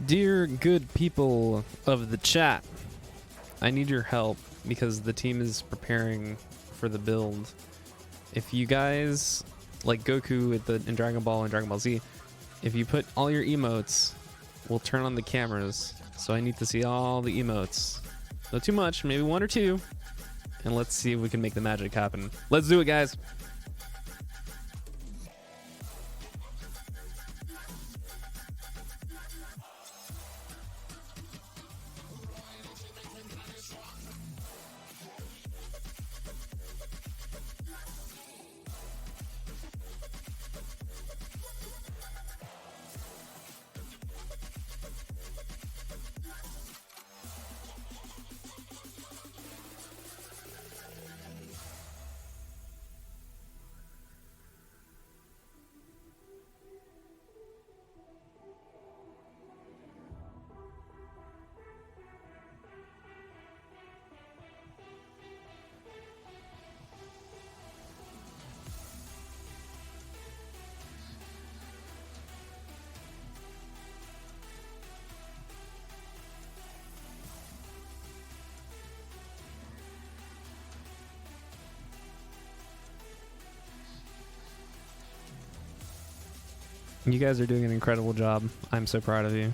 Dear good people of the chat, I need your help because the team is preparing for the build. If you guys, like Goku in Dragon Ball and Dragon Ball Z, if you put all your emotes, we'll turn on the cameras. So I need to see all the emotes. Not too much, maybe one or two. And let's see if we can make the magic happen. Let's do it, guys. You guys are doing an incredible job. I'm so proud of you.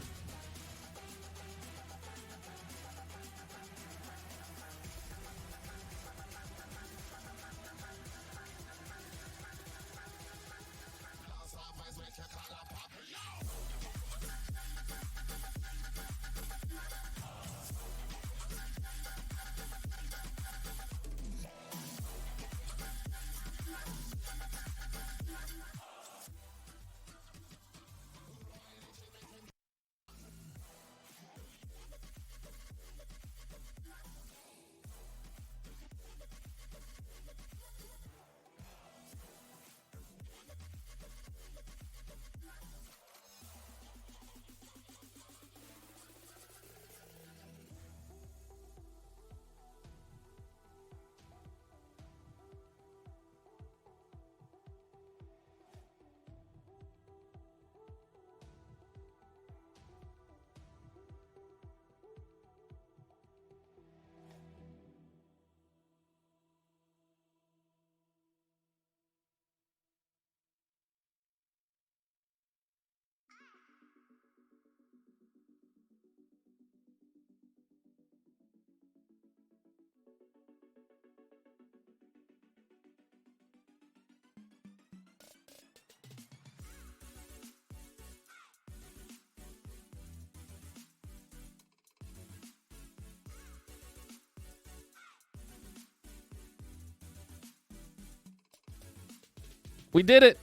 We did it!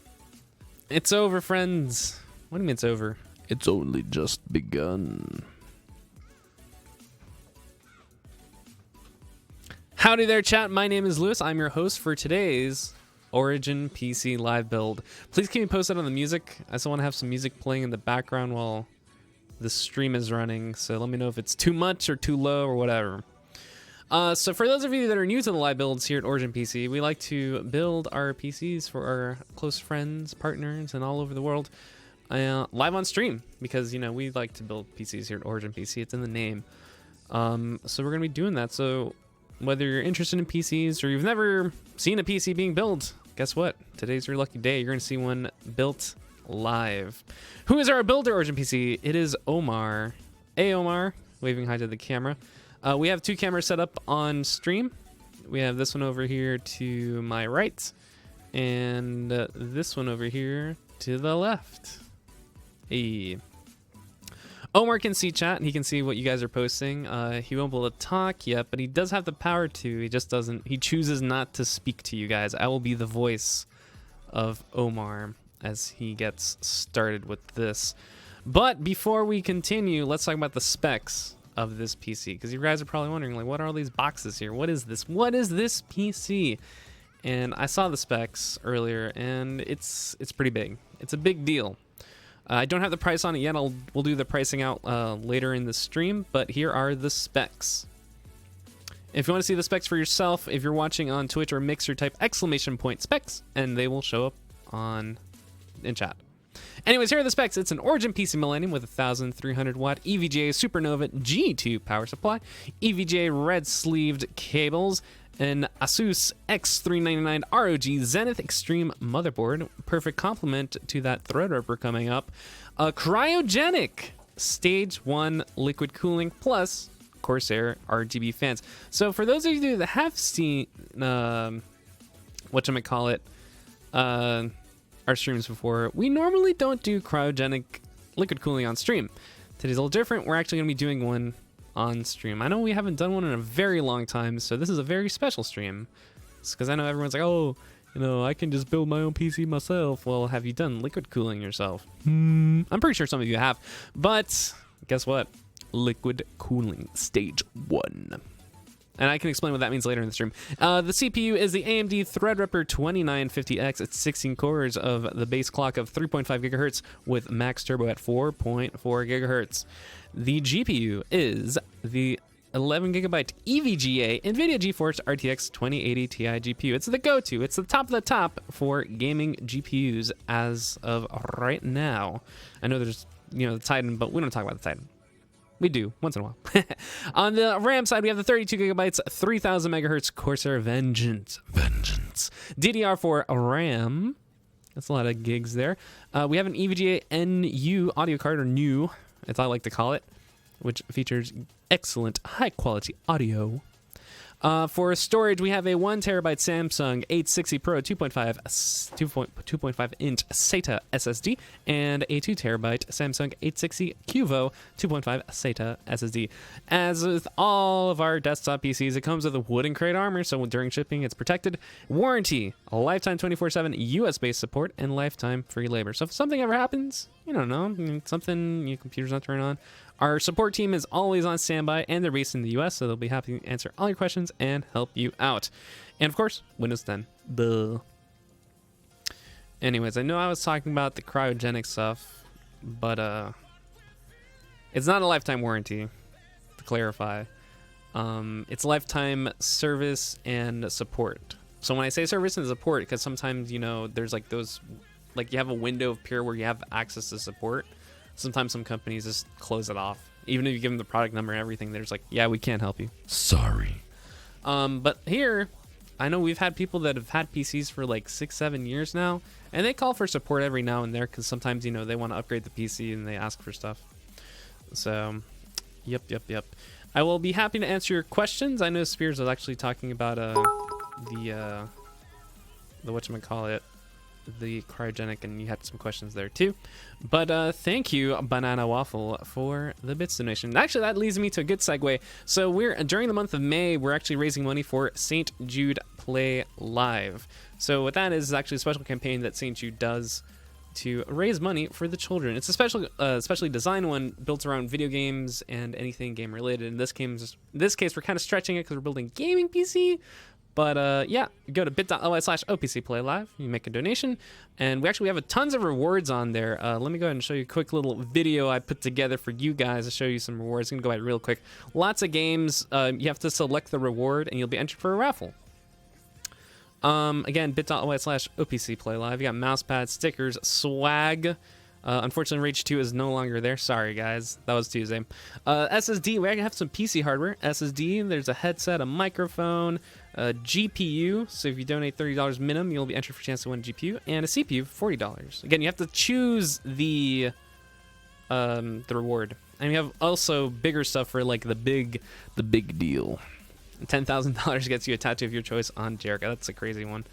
It's over, friends. What do you mean it's over? It's only just begun. Howdy there, chat. My name is Lewis. I'm your host for today's Origin PC live build. Please keep me posted on the music. I still want to have some music playing in the background while the stream is running, so let me know if it's too much or too low or whatever. So for those of you that are new to the live builds here at Origin PC, we like to build our PCs for our close friends, partners, and all over the world live on stream because, you know, we like to build PCs here at Origin PC. It's in the name. So we're going to be doing that. So whether you're interested in PCs or you've never seen a PC being built, guess what? Today's your lucky day. You're going to see one built live. Who is our builder, Origin PC? It is Omar. Hey, Omar. Waving hi to the camera. We have two cameras set up on stream. We have this one over here to my right and this one over here to the left. Hey. Omar can see chat. He can see what you guys are posting. He won't be able to talk yet, but he does have the power to. He just doesn't. He chooses not to speak to you guys. I will be the voice of Omar as he gets started with this. But before we continue, let's talk about the specs of this PC, because you guys are probably wondering, like, what are all these boxes here? What is this? What is this PC? And I saw the specs earlier, and it's pretty big. It's a big deal. I don't have the price on it yet. We'll do the pricing out later in the stream, but here are the specs. If you want to see the specs for yourself, if you're watching on Twitch or Mixer, type !specs, and they will show up in chat. Anyways, here are the specs. It's an Origin PC Millennium with a 1,300 watt EVGA Supernova G2 power supply, EVGA red sleeved cables, an Asus X399 ROG Zenith Extreme motherboard, perfect complement to that Threadripper coming up, a cryogenic Stage 1 liquid cooling, plus Corsair RGB fans. So for those of you that have seen, whatchamacallit, our streams before, we normally don't do cryogenic liquid cooling on stream. Today's a little different. We're actually going to be doing one on stream. I know we haven't done one in a very long time, so this is a very special stream. It's because I know everyone's like, oh, you know, I can just build my own PC myself. Well, have you done liquid cooling yourself? I'm pretty sure some of you have. But guess what? Liquid cooling stage 1. And I can explain what that means later in the stream. The CPU is the AMD Threadripper 2950X. It's 16 cores of the base clock of 3.5 gigahertz with max turbo at 4.4 gigahertz. The GPU is the 11 gigabyte EVGA NVIDIA GeForce RTX 2080 Ti GPU. It's the go-to. It's the top of the top for gaming GPUs as of right now. I know there's, you know, the Titan, but we don't talk about the Titan. We do, once in a while. On the RAM side, we have the 32 gigabytes, 3000 megahertz Corsair Vengeance. DDR4 RAM. That's a lot of gigs there. We have an EVGA NU audio card, or NU, as I like to call it, which features excellent high-quality audio. For storage, we have a 1 terabyte Samsung 860 Pro 2.5 inch SATA SSD and a 2 terabyte Samsung 860 QVO 2.5 SATA SSD. As with all of our desktop PCs, it comes with a wooden crate armor, so during shipping, it's protected. Warranty, a lifetime 24/7 US-based support, and lifetime free labor. So if something ever happens, you don't know, something your computer's not turning on, our support team is always on standby, and they're based in the US, so they'll be happy to answer all your questions and help you out. And of course, Windows 10. Duh. Anyways, I know I was talking about the cryogenic stuff, but it's not a lifetime warranty, to clarify. It's lifetime service and support. So when I say service and support, because sometimes, you know, there's like those, like you have a window of period where you have access to support. Sometimes some companies just close it off. Even if you give them the product number and everything, they're just like, yeah, we can't help you. Sorry. But here, I know we've had people that have had PCs for like 6-7 years now, and they call for support every now and there because sometimes, you know, they want to upgrade the PC and they ask for stuff. So, yep. I will be happy to answer your questions. I know Speirs was actually talking about the whatchamacallit, the cryogenic, and you had some questions there too. But thank you, Banana Waffle, for the bits donation. Actually, that leads me to a good segue. So we're during the month of May, we're actually raising money for St. Jude Play Live. So what that is actually a special campaign that St. Jude does to raise money for the children. It's a specially designed one built around video games and anything game related. In this case, we're kind of stretching it because we're building gaming PC. But yeah, go to bit.ly/OPCPlayLive. You make a donation, and we actually have tons of rewards on there. Let me go ahead and show you a quick little video I put together for you guys to show you some rewards. I'm gonna go ahead real quick. Lots of games. You have to select the reward, and you'll be entered for a raffle. Again, bit.ly/OPCPlayLive. You got mouse pads, stickers, swag. Unfortunately, Rage 2 is no longer there. Sorry, guys. That was Tuesday. SSD. We actually have some PC hardware. SSD. There's a headset, a microphone, a GPU. So if you donate $30 minimum, you'll be entered for a chance to win a GPU, and a CPU for $40. Again, you have to choose the reward. And we have also bigger stuff for like the big deal. $10,000 gets you a tattoo of your choice on Jericho. That's a crazy one.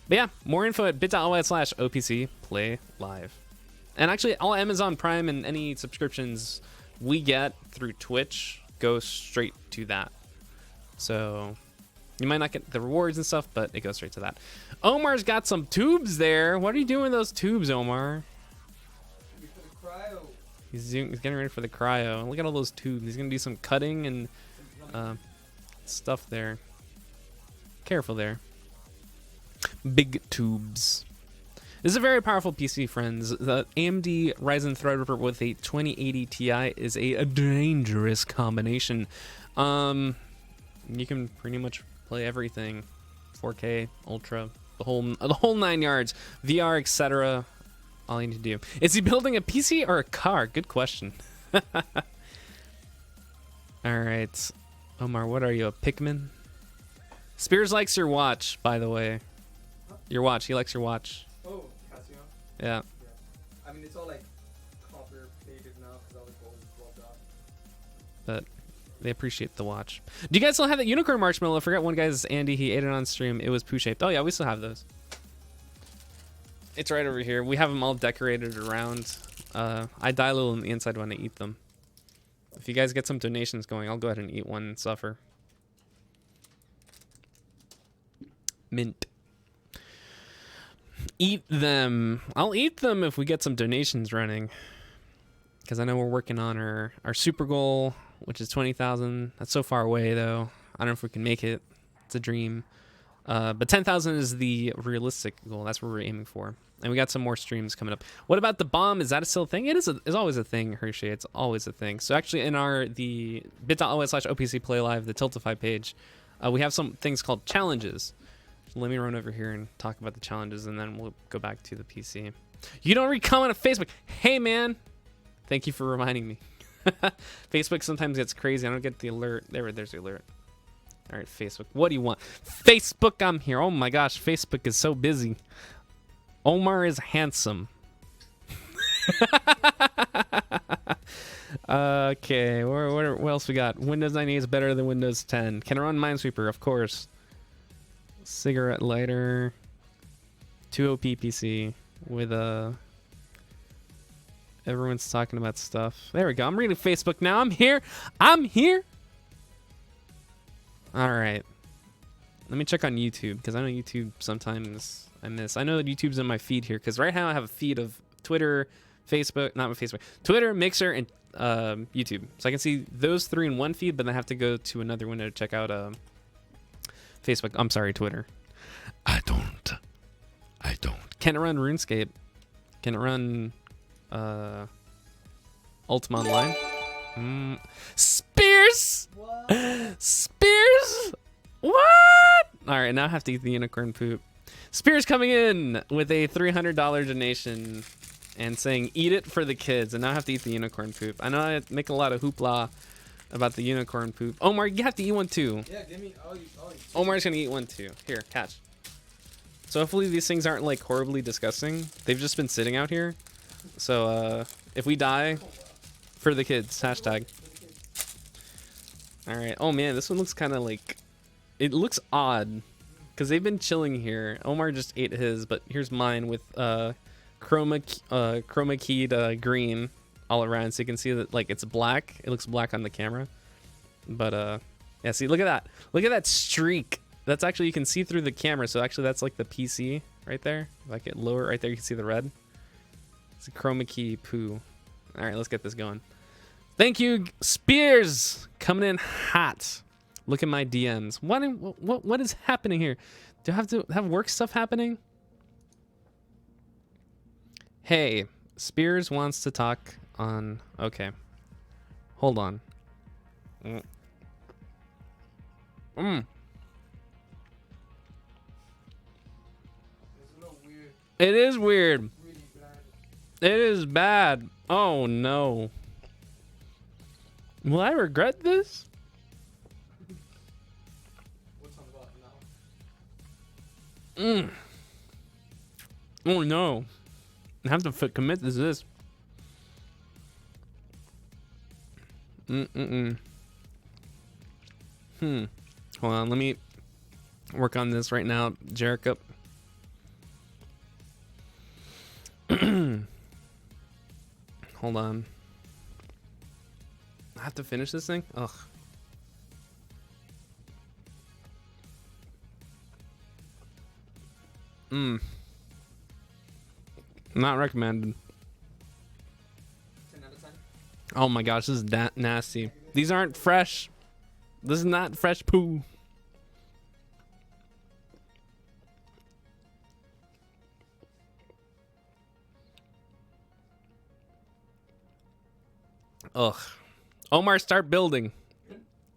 But yeah, more info at bit.ly/OPCPlayLive. And actually, all Amazon Prime and any subscriptions we get through Twitch go straight to that. So you might not get the rewards and stuff, but it goes straight to that. Omar's got some tubes there. What are you doing with those tubes, Omar? He's getting ready for the cryo. Look at all those tubes. He's going to do some cutting and stuff there. Careful there. Big tubes. This is a very powerful PC, friends. The AMD Ryzen Threadripper with a 2080 Ti is a dangerous combination. You can pretty much play everything, 4K, Ultra, the whole 9 yards, VR, etc. all you need to do. Is he building a PC or a car? Good question. All right. Omar, what are you, a Pikmin? Speirs likes your watch, by the way. Huh? Your watch. He likes your watch. Oh, Casio? Yeah. Yeah. I mean, it's all like copper plated now because all the gold is rubbed off. But they appreciate the watch. Do you guys still have that unicorn marshmallow? I forgot one guy's Andy. He ate it on stream. It was poo shaped. Oh, yeah, we still have those. It's right over here. We have them all decorated around. I die a little on the inside when I eat them. If you guys get some donations going, I'll go ahead and eat one and suffer. Mint. Eat them. I'll eat them if we get some donations running. Because I know we're working on our super goal, which is 20,000. That's so far away, though. I don't know if we can make it. It's a dream. But 10,000 is the realistic goal. That's what we're aiming for. And we got some more streams coming up. What about the bomb? Is that still a thing? It is. It's always a thing, Hershey. It's always a thing. So actually, in the bit.ly/opcplaylive, the Tiltify page, we have some things called challenges. So let me run over here and talk about the challenges, and then we'll go back to the PC. You don't read comment on Facebook. Hey, man. Thank you for reminding me. Facebook sometimes gets crazy. I don't get the alert. There's the alert. All right, Facebook. What do you want? Facebook, I'm here. Oh my gosh, Facebook is so busy. Omar is handsome. Okay, what else we got? Windows 98 is better than Windows 10. Can I run Minesweeper? Of course. Cigarette lighter. 2OP PC with a... Everyone's talking about stuff. There we go. I'm reading Facebook now. I'm here. I'm here. All right. Let me check on YouTube, because I know YouTube sometimes I miss. I know that YouTube's in my feed here, because right now I have a feed of Twitter, Facebook, not Facebook, Twitter, Mixer, and YouTube. So I can see those three in one feed, but then I have to go to another window to check out Facebook. I'm sorry, Twitter. I don't. Can it run RuneScape? Can it run Ultima Online? Speirs! What? Speirs! What? All right, now I have to eat the unicorn poop. Speirs coming in with a $300 donation and saying, eat it for the kids. And now I have to eat the unicorn poop. I know I make a lot of hoopla about the unicorn poop. Omar, you have to eat one too. Yeah, give me. Omar's going to eat one too. Here, catch. So hopefully these things aren't like horribly disgusting. They've just been sitting out here. So if we die, for the kids, hashtag. All right. Oh man, this one looks kind of like, it looks odd because they've been chilling here. Omar just ate his, but here's mine with chroma keyed green all around, so you can see that like it's black. It looks black on the camera, but yeah. See, look at that. Look at that streak. That's actually, you can see through the camera. So actually, that's like the PC right there. If I get lower right there, you can see the red. It's a chroma key poo. All right, let's get this going. Thank you, Speirs, coming in hot. Look at my DMs. What is happening here? Do I have to have work stuff happening? Hey, Speirs wants to talk on. Okay, hold on. It is weird. Really bad. It is bad. Oh no. Will I regret this? What's on the bottom now? Oh no. I have to commit to this. Hold on, let me work on this right now, Jericho. Hold on. I have to finish this thing? Ugh. Not recommended. 10 out of 10. Oh my gosh, this is nasty. These aren't fresh. This is not fresh poo. Ugh. Omar, start building.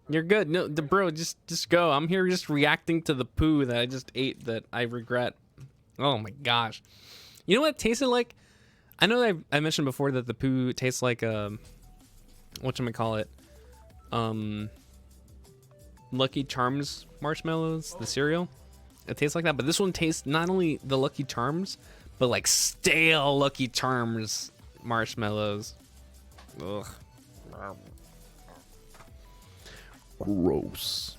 You're good. No, bro, just go. I'm here just reacting to the poo that I just ate that I regret. Oh my gosh. You know what it tasted like? I know that I mentioned before that the poo tastes like whatchamacallit, Lucky Charms marshmallows, the cereal. It tastes like that, but this one tastes not only the Lucky Charms, but like stale Lucky Charms marshmallows. Ugh. Gross.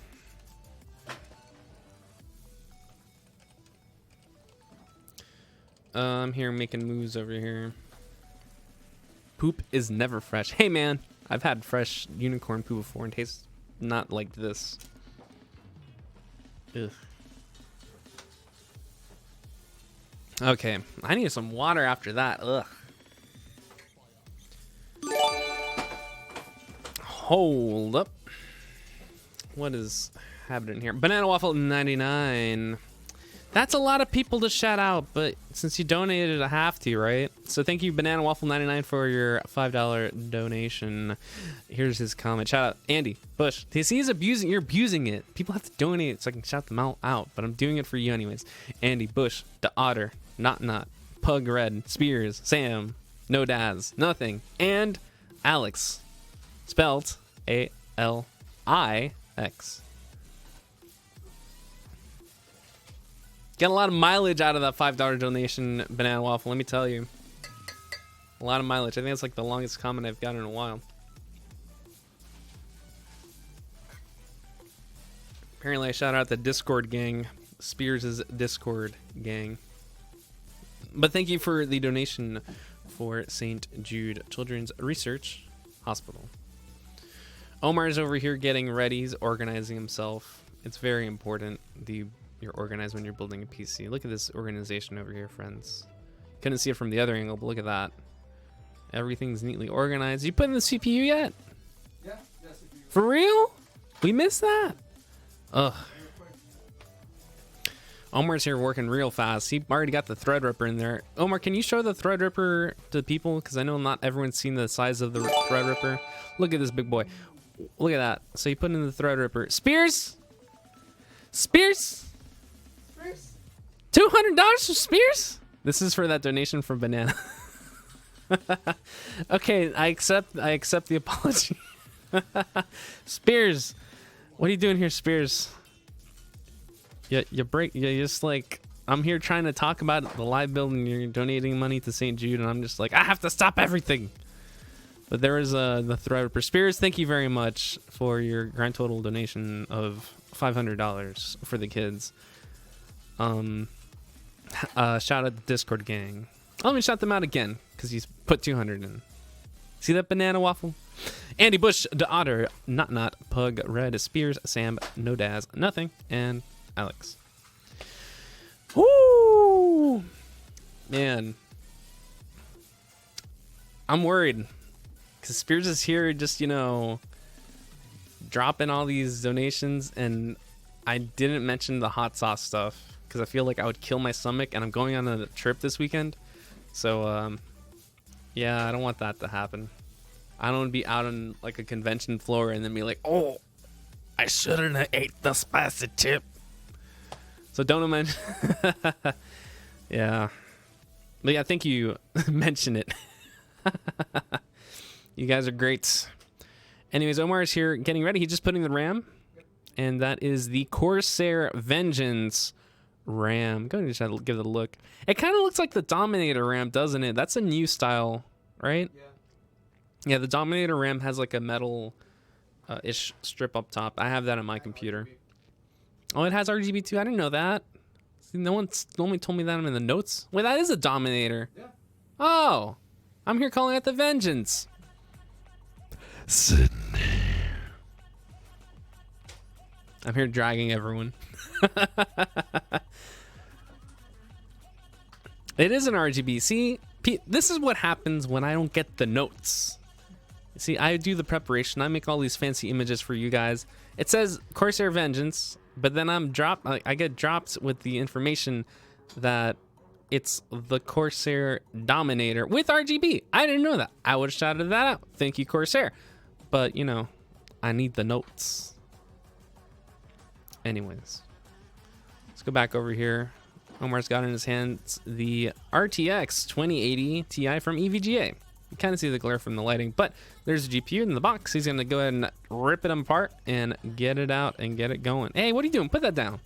I'm here making moves over here. Poop is never fresh. Hey man, I've had fresh unicorn poo before and tastes not like this. Ugh. Okay, I need some water after that. Ugh. Hold up. What is happening here? Banana waffle 99. That's a lot of people to shout out, but since you donated, I have to, right? So thank you, Banana Waffle 99, for your $5 donation. Here's his comment. Shout out Andy Bush. He's abusing. You're abusing it. People have to donate so I can shout them all out, but I'm doing it for you anyways. Andy Bush, the Otter, Not, Pug Red, Speirs, Sam, No Daz, Nothing, and Alex, spelt ALIX. Get a lot of mileage out of that $5 donation, Banana Waffle, let me tell you. A lot of mileage. I think it's like the longest comment I've gotten in a while. Apparently I shout out the Discord gang, Speirs' Discord gang. But thank you for the donation for St. Jude Children's Research Hospital. Omar's over here getting ready. He's organizing himself. It's very important. You're organized when you're building a PC. Look at this organization over here, friends. Couldn't see it from the other angle, but look at that. Everything's neatly organized. You put in the CPU yet? Yeah, CPU. For real? We missed that? Ugh. Omar's here working real fast. He already got the Threadripper in there. Omar, can you show the Threadripper to people? Because I know not everyone's seen the size of the Threadripper. Look at this big boy. Look at that. So you put in the Threadripper. Speirs? Speirs? $200 for Speirs? This is for that donation from Banana. Okay, I accept the apology. Speirs, what are you doing here, Speirs? You just like, I'm here trying to talk about the live build and you're donating money to St. Jude and I'm just like, I have to stop everything. But there is the Threadripper. Speirs, thank you very much for your grand total donation of $500 for the kids. Shout out the Discord gang. Let me shout them out again because he's put 200 in. See that Banana Waffle? Andy Bush, the Otter, Not, Pug Red, Speirs, Sam, No Daz, Nothing, and Alex. Woo! Man, I'm worried because Speirs is here just, dropping all these donations, and I didn't mention the hot sauce stuff because I feel like I would kill my stomach, and I'm going on a trip this weekend. So, yeah, I don't want that to happen. I don't want to be out on like a convention floor and then be like, oh, I shouldn't have ate the spicy chip. So don't mention. Yeah. But yeah, thank you. Mention it. You guys are great. Anyways, Omar is here getting ready. He's just putting the RAM. And that is the Corsair Vengeance RAM. Go ahead and give it a look. It kind of looks like the Dominator RAM, doesn't it? That's a new style, right? Yeah. Yeah, the Dominator RAM has like a metal ish strip up top. I have that on my computer. Oh, it has RGB too. I didn't know that. See, no one only told me that in the notes. Wait, that is a Dominator. Yeah. Oh, I'm here calling it the Vengeance. Sydney. I'm here dragging everyone. It is an RGB. See, this is what happens when I don't get the notes. See, I do the preparation. I make all these fancy images for you guys. It says Corsair Vengeance, but then I get dropped with the information that it's the Corsair Dominator with RGB. I didn't know that. I would have shouted that out. Thank you, Corsair. But, I need the notes. Anyways, let's go back over here. Omar's got in his hands the RTX 2080 Ti from EVGA. You kind of see the glare from the lighting, but there's a GPU in the box. He's going to go ahead and rip it apart and get it out and get it going. Hey, what are you doing? Put that down.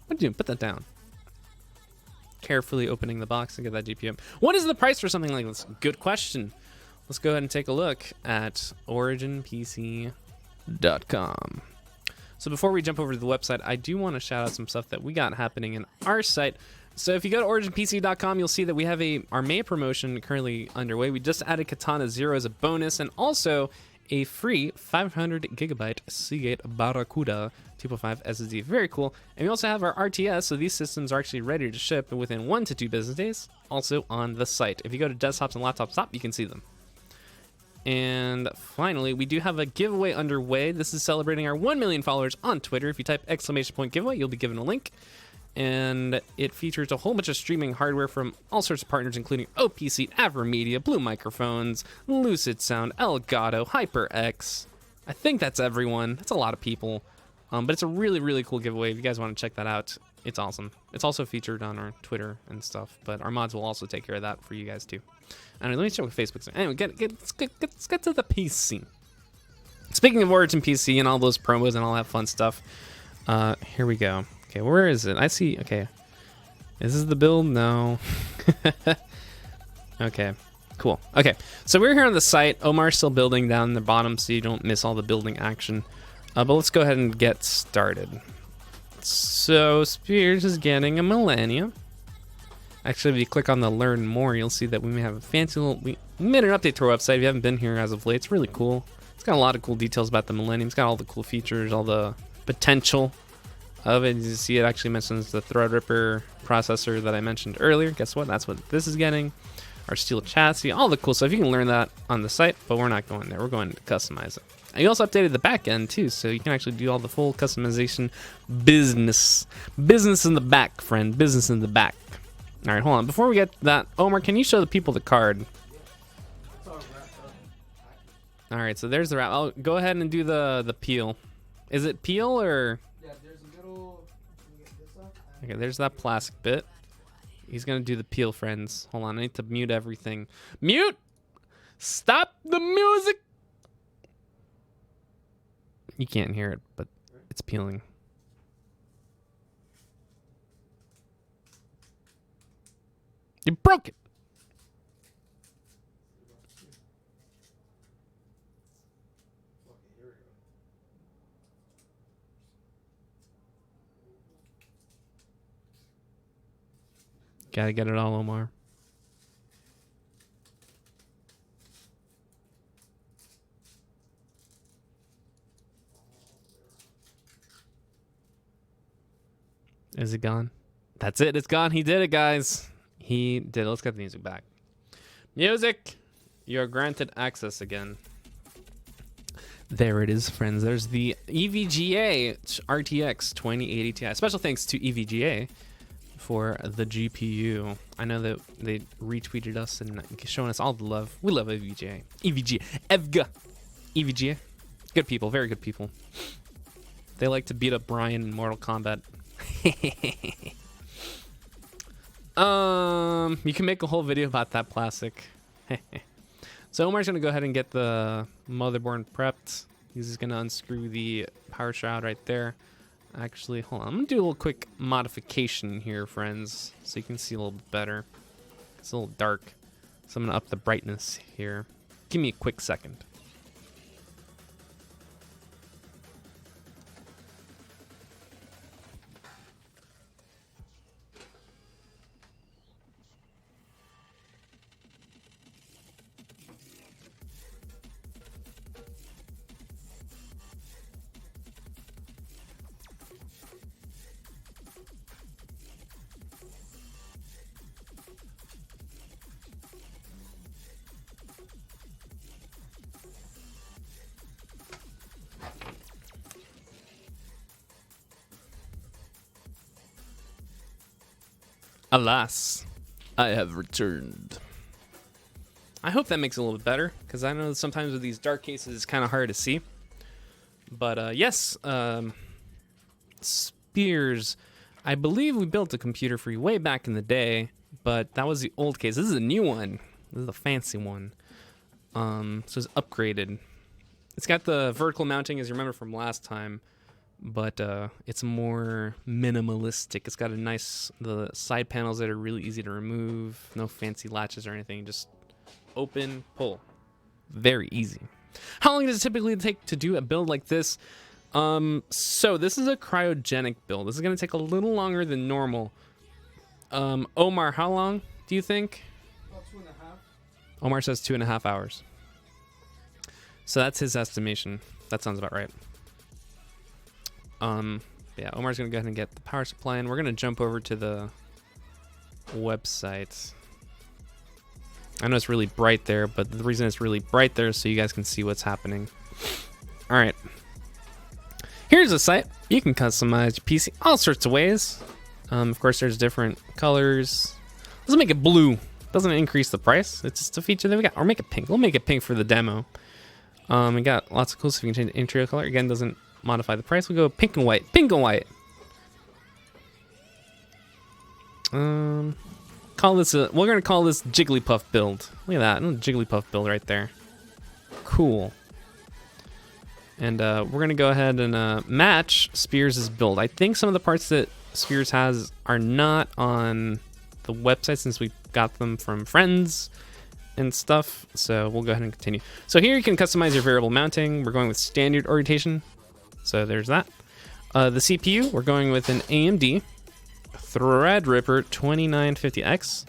What are you doing? Put that down. Carefully opening the box and get that GPU. What is the price for something like this? Good question. Let's go ahead and take a look at OriginPC.com. So before we jump over to the website, I do want to shout out some stuff that we got happening in our site. So if you go to OriginPC.com, you'll see that we have our May promotion currently underway. We just added Katana Zero as a bonus, and also a free 500 gigabyte Seagate Barracuda 2.5 SSD. Very cool. And we also have our RTS, so these systems are actually ready to ship within 1 to 2 business days, also on the site. If you go to Desktops and Laptops Top, you can see them. And finally, we do have a giveaway underway. This is celebrating our 1 million followers on Twitter. If you type !giveaway, you'll be given a link. And it features a whole bunch of streaming hardware from all sorts of partners, including OPC, AverMedia, Blue Microphones, Lucid Sound, Elgato, HyperX. I think that's everyone. That's a lot of people. But it's a really, really cool giveaway. If you guys want to check that out, it's awesome. It's also featured on our Twitter and stuff, but our mods will also take care of that for you guys too. Anyway, let me check with Facebook. Anyway, let's get to the PC. Speaking of Origin PC and all those promos and all that fun stuff, here we go. Okay, where is it? I see. Okay, is this the build? No. Okay, cool. Okay, so we're here on the site. Omar's still building down the bottom, so you don't miss all the building action. But let's go ahead and get started. So Speirs is getting a Millennium. Actually, if you click on the Learn More, you'll see that we may have a fancy little... We made an update to our website. If you haven't been here as of late, it's really cool. It's got a lot of cool details about the Millennium. It's got all the cool features, all the potential of it. As you see, it actually mentions the Threadripper processor that I mentioned earlier. Guess what? That's what this is getting. Our steel chassis, all the cool stuff. You can learn that on the site, but we're not going there. We're going to customize it. And you also updated the back end too, so you can actually do all the full customization business. Business in the back, friend. Business in the back. All right, hold on. Before we get that, Omar, can you show the people the card? All right, so there's the wrap. I'll go ahead and do the peel. Is it peel or? Yeah, there's a little. Okay, there's that plastic bit. He's gonna do the peel, friends. Hold on, I need to mute everything. Mute! Stop the music! You can't hear it, but it's peeling. You broke it! Gotta get it all, Omar. Is it gone? That's it. It's gone. He did it, guys. He did it. Let's get the music back. Music! You're granted access again. There it is, friends. There's the EVGA RTX 2080 Ti. Special thanks to EVGA for the GPU. I know that they retweeted us and showing us all the love. We love EVGA. EVGA. EVGA. EVGA. Good people. Very good people. They like to beat up Brian in Mortal Kombat. You can make a whole video about that plastic. So Omar's gonna go ahead and get the motherboard prepped. He's just gonna unscrew the power shroud right there. Actually, hold on. I'm gonna do a little quick modification here, friends, so you can see a little bit better. It's a little dark, so I'm gonna up the brightness here. Give me a quick second. Alas, I have returned. I hope that makes it a little bit better, because I know sometimes with these dark cases it's kind of hard to see. But yes, Speirs I believe we built a computer for you way back in the day, but that was the old case. This is a new one. This is the fancy one. So it's upgraded. It's got the vertical mounting, as you remember from last time, but it's more minimalistic. It's got the side panels that are really easy to remove. No fancy latches or anything. Just open, pull. Very easy. How long does it typically take to do a build like this? So this is a cryogenic build. This is going to take a little longer than normal. Omar, how long do you think? About 2.5. Omar says 2.5 hours. So that's his estimation. That sounds about right. Yeah, Omar's gonna go ahead and get the power supply, and we're gonna jump over to the website. I know it's really bright there, but the reason it's really bright there is so you guys can see what's happening. All right. Here's a site. You can customize your PC all sorts of ways. Of course, there's different colors. Let's make it blue. Doesn't increase the price. It's just a feature that we got. Or make it pink. We'll make it pink for the demo. We got lots of cool stuff. You can change the interior color. Again, doesn't modify the price. We'll go pink and white. Pink and white. We're gonna call this Jigglypuff build. Look at that, Jigglypuff build right there. Cool. And we're gonna go ahead and match Speirs' build. I think some of the parts that Speirs has are not on the website since we got them from friends and stuff. So we'll go ahead and continue. So here you can customize your variable mounting. We're going with standard orientation. So there's that. The CPU, we're going with an AMD Threadripper 2950X.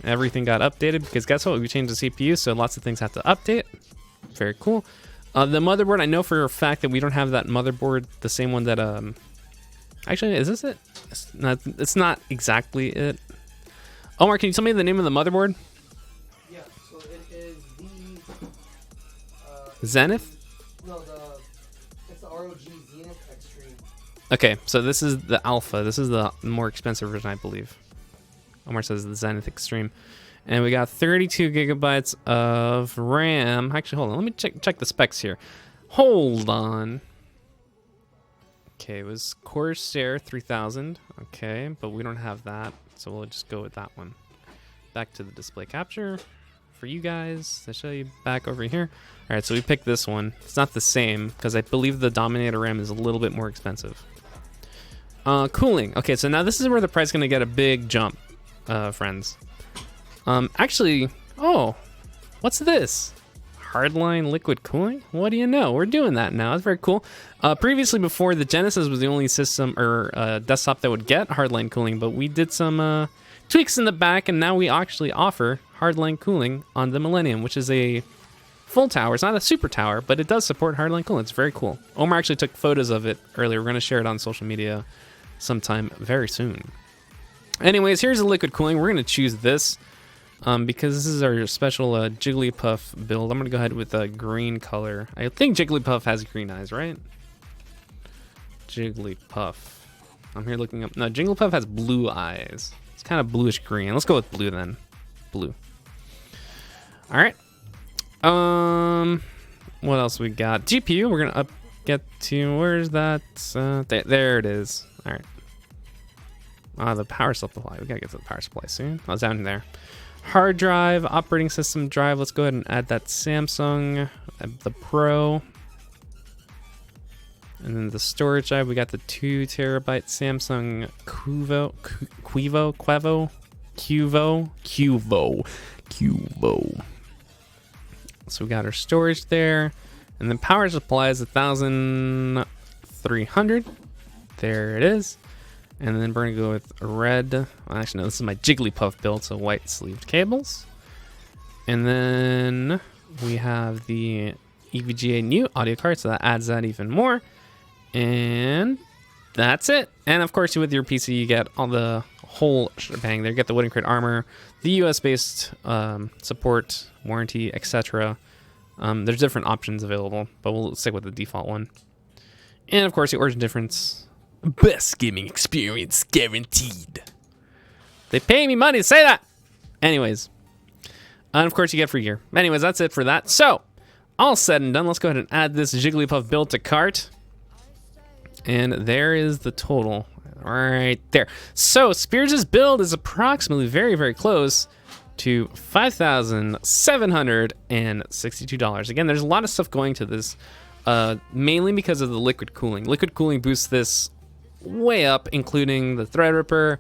Everything got updated because guess what? We changed the CPU, so lots of things have to update. Very cool. The motherboard, I know for a fact that we don't have that motherboard, the same one that actually, is this it? It's not exactly it. Omar, can you tell me the name of the motherboard? Yeah, so it is the Zenith? No, it's the ROG Zenith Extreme. Okay, so this is the Alpha. This is the more expensive version, I believe. Omar says the Zenith Extreme. And we got 32 gigabytes of RAM. Actually, hold on. Let me check the specs here. Hold on. Okay, it was Corsair 3000. Okay, but we don't have that, so we'll just go with that one. Back to the display capture for you guys to show you back over here. All right, so we picked this one. It's not the same because I believe the Dominator RAM is a little bit more expensive. Cooling. Okay, so now this is where the price is going to get a big jump, friends. Actually, oh, what's this? Hardline liquid cooling? What do you know? We're doing that now. It's very cool. Previously, before, the Genesis was the only system or desktop that would get hardline cooling, but we did some tweaks in the back, and now we actually offer hardline cooling on the Millennium, which is a full tower. It's not a super tower, but it does support hardline cooling. It's very cool. Omar actually took photos of it earlier. We're going to share it on social media sometime very soon. Anyways, here's the liquid cooling. We're going to choose this. Because this is our special Jigglypuff build, I'm going to go ahead with a green color. I think Jigglypuff has green eyes, right? Jigglypuff. I'm here looking up. No, Jigglypuff has blue eyes. It's kind of bluish green. Let's go with blue then. Blue. All right. What else we got? GPU. We're going to get to, where's that? There it is. All right. The power supply. We got to get to the power supply soon. I was down there. Hard drive, operating system drive. Let's go ahead and add that Samsung, the Pro. And then the storage drive, we got the 2 terabyte Samsung Cuvo. So we got our storage there. And then power supply is 1,300. There it is. And then we're going to go with red. Well, actually, no, this is my Jigglypuff build, so white sleeved cables. And then we have the EVGA new audio card, so that adds that even more. And that's it. And of course, with your PC, you get all the whole shebang there. You get the wooden crate armor, the US-based support, warranty, etc. There's different options available, but we'll stick with the default one. And of course, the origin difference. Best gaming experience guaranteed. They pay me money to say that. Anyways. And of course you get free gear. Anyways, that's it for that. So, all said and done, let's go ahead and add this Jigglypuff build to cart. And there is the total. right there. So Speirs' build is approximately very, very close to $5,762. Again, there's a lot of stuff going to this, mainly because of the liquid cooling. Liquid cooling boosts this way up, including the Threadripper,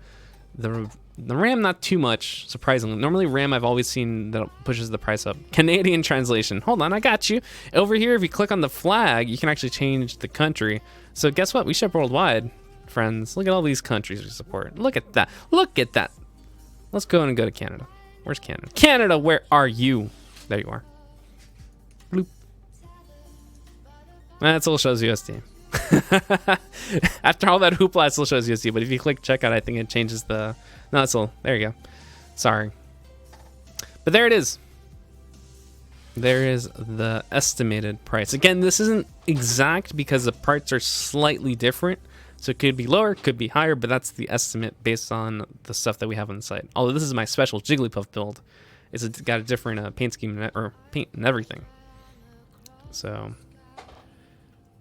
the RAM, not too much, surprisingly. Normally RAM I've always seen that pushes the price up. Canadian translation. Hold on, I got you. Over here, if you click on the flag, you can actually change the country. So guess what? We ship worldwide, friends. Look at all these countries we support. Look at that. Look at that. Let's go in and go to Canada. Where's Canada? Canada, where are you? There you are. Bloop. That still shows USD. After all that hoopla, it still shows USD. But if you click checkout, I think it changes the... No, it's still... There you go. Sorry. But there it is. There is the estimated price. Again, this isn't exact because the parts are slightly different. So it could be lower, could be higher, but that's the estimate based on the stuff that we have on the site. Although this is my special Jigglypuff build. It's got a different paint scheme or paint and everything. So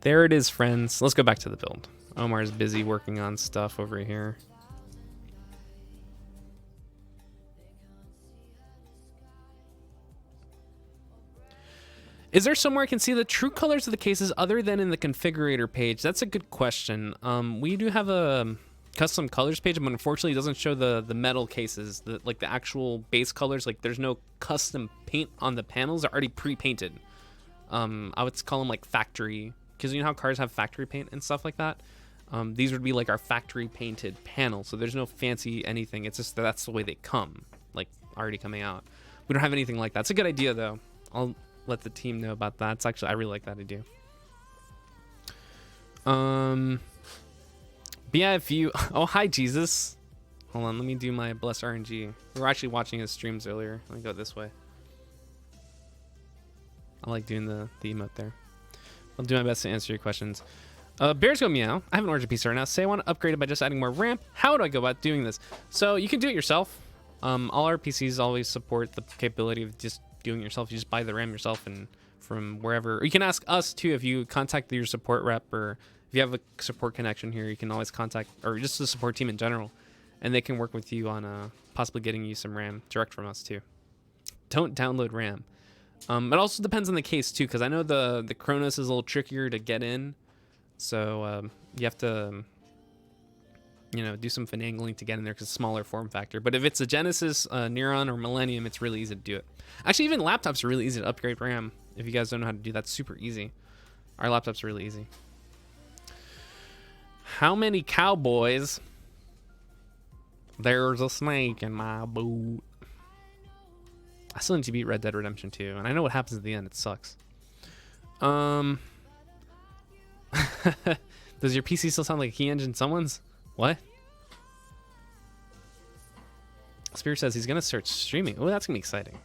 there it is, friends. Let's go back to the build. Omar's busy working on stuff over here. Is there somewhere I can see the true colors of the cases other than in the configurator page? That's a good question. We do have a custom colors page, but unfortunately it doesn't show the metal cases, like the actual base colors. Like there's no custom paint on the panels. They're already pre-painted. I would call them like factory, because you know how cars have factory paint and stuff like that? These would be like our factory painted panels. So there's no fancy anything. It's just that's the way they come, like already coming out. We don't have anything like that. It's a good idea though. I'll let the team know about that. It's actually, I really like that idea. But yeah, if you... Oh, hi, Jesus. Hold on, let me do my Bless RNG. We were actually watching his streams earlier. Let me go this way. I like doing the emote there. I'll do my best to answer your questions. Bears Go Meow. I have an Origin PC right now. Say I want to upgrade it by just adding more RAM. How do I go about doing this? So you can do it yourself. All our PCs always support the capability of just doing it yourself. You just buy the RAM yourself and from wherever. Or you can ask us too if you contact your support rep, or if you have a support connection here, you can always contact, or just the support team in general, and they can work with you on possibly getting you some RAM direct from us too. Don't download RAM. It also depends on the case too, because I know the Kronos is a little trickier to get in, so you have to do some finagling to get in there because it's a smaller form factor. But if it's a Genesis, Neuron, or Millennium, it's really easy to do it. Actually, even laptops are really easy to upgrade RAM. If you guys don't know how to do that, super easy. Our laptops are really easy. How many cowboys? There's a snake in my boot. I still need to beat Red Dead Redemption 2, and I know what happens at the end. It sucks. Does your PC still sound like a key engine someone's? What? Speirs says he's gonna start streaming. Oh, that's gonna be exciting.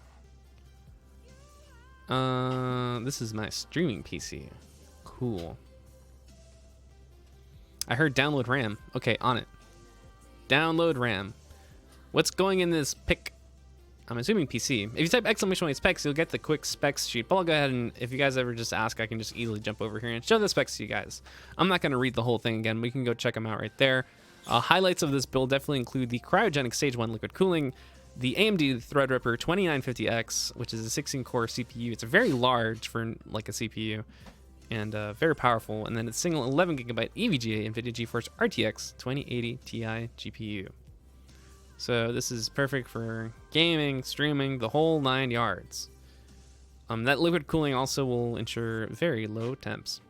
This is my streaming PC. Cool. I heard download RAM. Okay, on it. Download RAM. What's going in this pic? I'm assuming PC. If you type exclamation specs, you'll get the quick specs sheet. But I'll go ahead and, if you guys ever just ask, I can just easily jump over here and show the specs to you guys. I'm not going to read the whole thing again. We can go check them out right there. Highlights of this build definitely include the cryogenic stage 1 liquid cooling, the AMD Threadripper 2950X, which is a 16-core CPU. It's very large for like a CPU, and very powerful. And then it's single 11GB EVGA NVIDIA GeForce RTX 2080 Ti GPU. So this is perfect for gaming, streaming, the whole 9 yards. That liquid cooling also will ensure very low temps.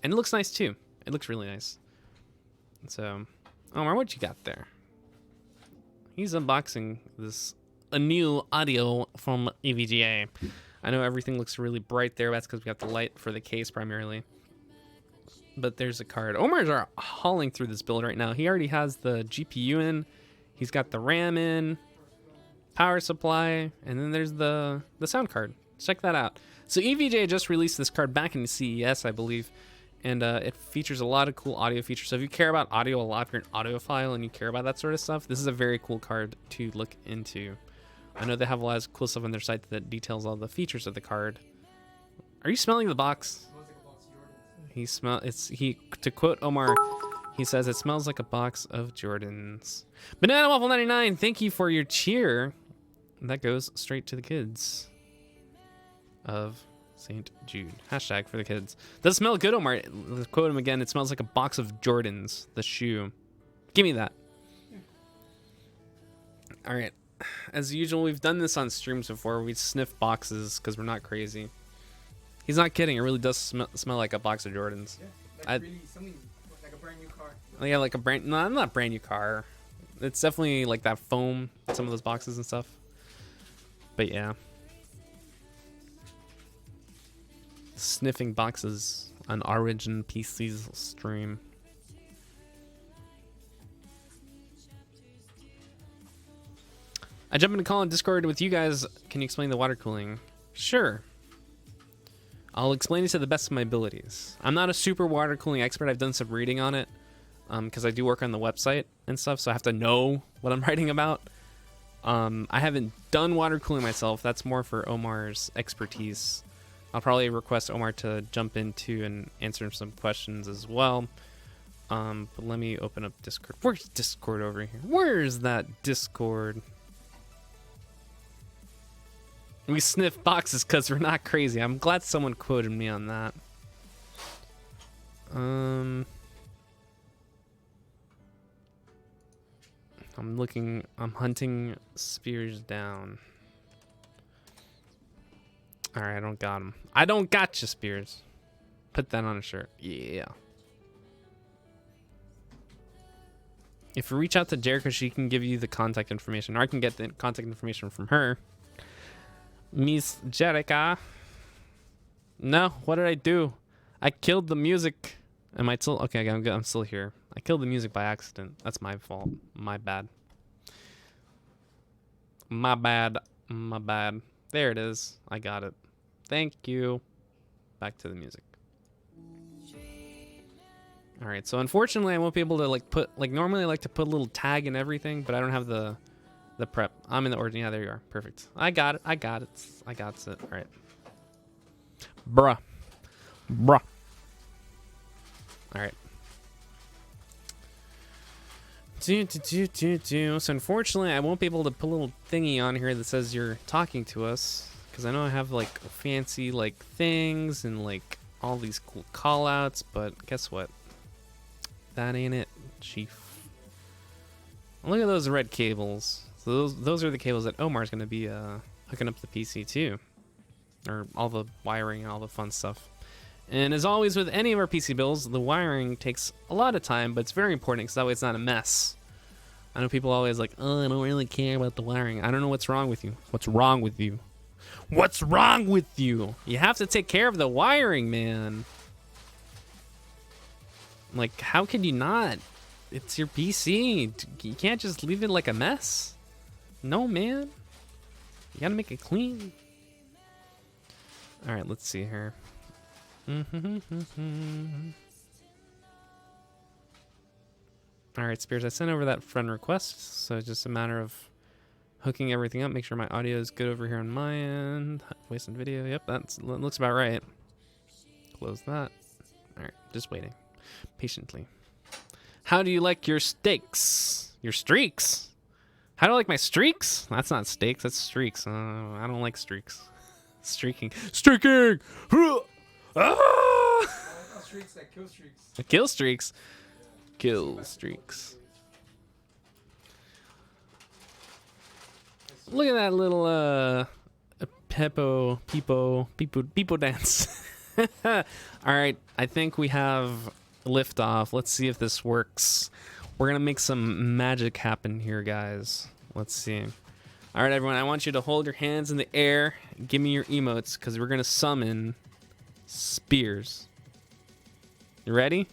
And it looks nice too. It looks really nice. So, Omar, what you got there? He's unboxing a new audio from EVGA. I know everything looks really bright there. That's because we got the light for the case primarily. But there's a card. Omar's are hauling through this build right now. He already has the GPU in. He's got the RAM in, power supply, and then there's the sound card. Check that out. So EVGA just released this card back in CES, I believe, and it features a lot of cool audio features. So if you care about audio a lot, if you're an audiophile and you care about that sort of stuff, this is a very cool card to look into. I know they have a lot of cool stuff on their site that details all the features of the card. Are you smelling the box? To quote Omar, He says it smells like a box of Jordans. Banana Waffle 99, thank you for your cheer. That goes straight to the kids of St. Jude. Hashtag for the kids. Does it smell good, Omar? Let's quote him again. It smells like a box of Jordans. The shoe. Give me that. All right. As usual, we've done this on streams before. We sniff boxes because we're not crazy. He's not kidding. It really does smell like a box of Jordans. Yeah, like really something like a brand new car. Yeah, like a brand. No, not brand new car. It's definitely like that foam. Some of those boxes and stuff. But yeah. Sniffing boxes on Origin PC's stream. I jump into call on Discord with you guys. Can you explain the water cooling? Sure. I'll explain it to the best of my abilities. I'm not a super water cooling expert. I've done some reading on it because I do work on the website and stuff, so I have to know what I'm writing about. I haven't done water cooling myself. That's more for Omar's expertise. I'll probably request Omar to jump into and answer some questions as well. But let me open up Discord. Where's Discord over here? Where's that Discord? We sniff boxes because we're not crazy. I'm glad someone quoted me on that. I'm hunting Speirs down. All right, I don't got him. I don't got you, Speirs. Put that on a shirt. Yeah. If you reach out to Jericho, she can give you the contact information. Or I can get the contact information from her. Miss Jerica. No, what did I do? I killed the music. Am I still okay? I'm still here. I killed the music by accident. That's my fault. My bad. My bad. My bad. There it is. I got it. Thank you. Back to the music. All right. So unfortunately, I won't be able to normally I like to put a little tag in everything, but I don't have the prep. I'm in the origin. Yeah, there you are. Perfect. I got it. I got it. All right. Bruh. All right. So unfortunately, I won't be able to put a little thingy on here that says you're talking to us, because I know I have like fancy like things and like all these cool call outs, but guess what? That ain't it, Chief. Look at those red cables. So those are the cables that Omar's going to be hooking up the PC to, or all the wiring and all the fun stuff. And as always with any of our PC builds, the wiring takes a lot of time, but it's very important because that way it's not a mess. I know people always like, oh, I don't really care about the wiring. I don't know what's wrong with you. What's wrong with you? What's wrong with you? You have to take care of the wiring, man. Like, how can you not? It's your PC. You can't just leave it like a mess. No, man. You gotta make it clean. All right, let's see here. All right, Speirs, I sent over that friend request, so it's just a matter of hooking everything up. Make sure my audio is good over here on my end. Wasting video. Yep, that looks about right. Close that. All right, just waiting patiently. How do you like your steaks? Your streaks? How do I like my streaks? That's not steaks, that's streaks. I don't like streaks. Streaking. Ah! Streaks like kill streaks. Kill streaks. Kill streaks. Look at that little Peepo dance. All right, I think we have liftoff. Let's see if this works. We're gonna make some magic happen here, guys. Let's see. All right, everyone, I want you to hold your hands in the air. Give me your emotes, because we're gonna summon Speirs. You ready?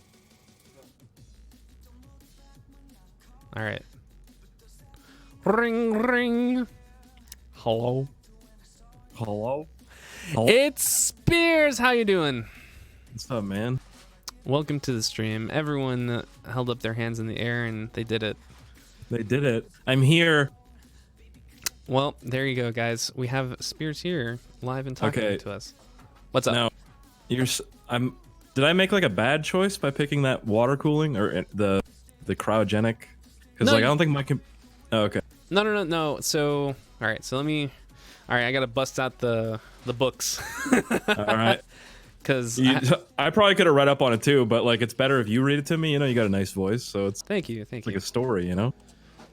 All right. Ring, ring. Hello. Hello? It's Speirs. How you doing? What's up, man? Welcome to the stream. Everyone held up their hands in the air and they did it. They did it. I'm here. Well, there you go, guys. We have Speirs here, live and talking to us. What's up? Now, Did I make like a bad choice by picking that water cooling or the cryogenic? Because No, like I don't think my oh, okay. No. So, all right. So all right. I gotta bust out the books. All right. Because I probably could have read up on it too, but like it's better if you read it to me. You know, you got a nice voice, so it's thank you. like a story. You know.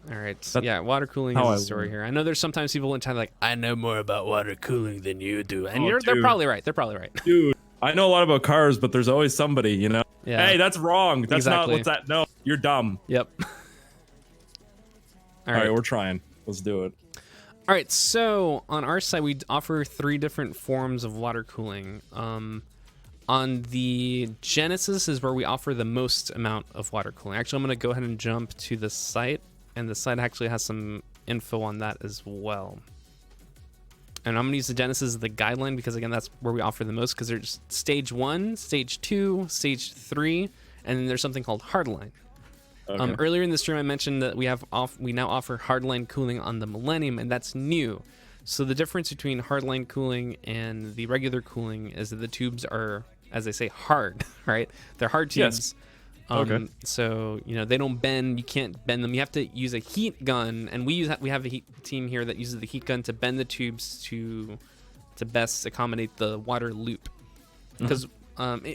All right. That's Yeah, water cooling how is I a story learn. here. I know there's sometimes people in China like, I know more about water cooling than you do, and Oh, they're dude. probably right. They're probably right. Dude, I know a lot about cars, but there's always somebody, you know. Yeah. Hey, that's wrong. That's Exactly. not what's that. No, you're dumb. Yep. All right, we're trying. Let's do it. All right, so on our side, we offer 3 different forms of water cooling. On the Genesis is where we offer the most amount of water cooling. Actually, I'm going to go ahead and jump to the site, and the site actually has some info on that as well. And I'm going to use the Genesis as the guideline because, again, that's where we offer the most because there's stage 1, stage 2, stage 3, and then there's something called hardline. Okay. Earlier in the stream, I mentioned that we now offer hardline cooling on the Millennium, and that's new. So the difference between hardline cooling and the regular cooling is that the tubes are, as they say, hard, right? They're hard tubes. Yes. Okay. So they don't bend. You can't bend them. You have to use a heat gun, and we have a heat team here that uses the heat gun to bend the tubes to best accommodate the water loop. Because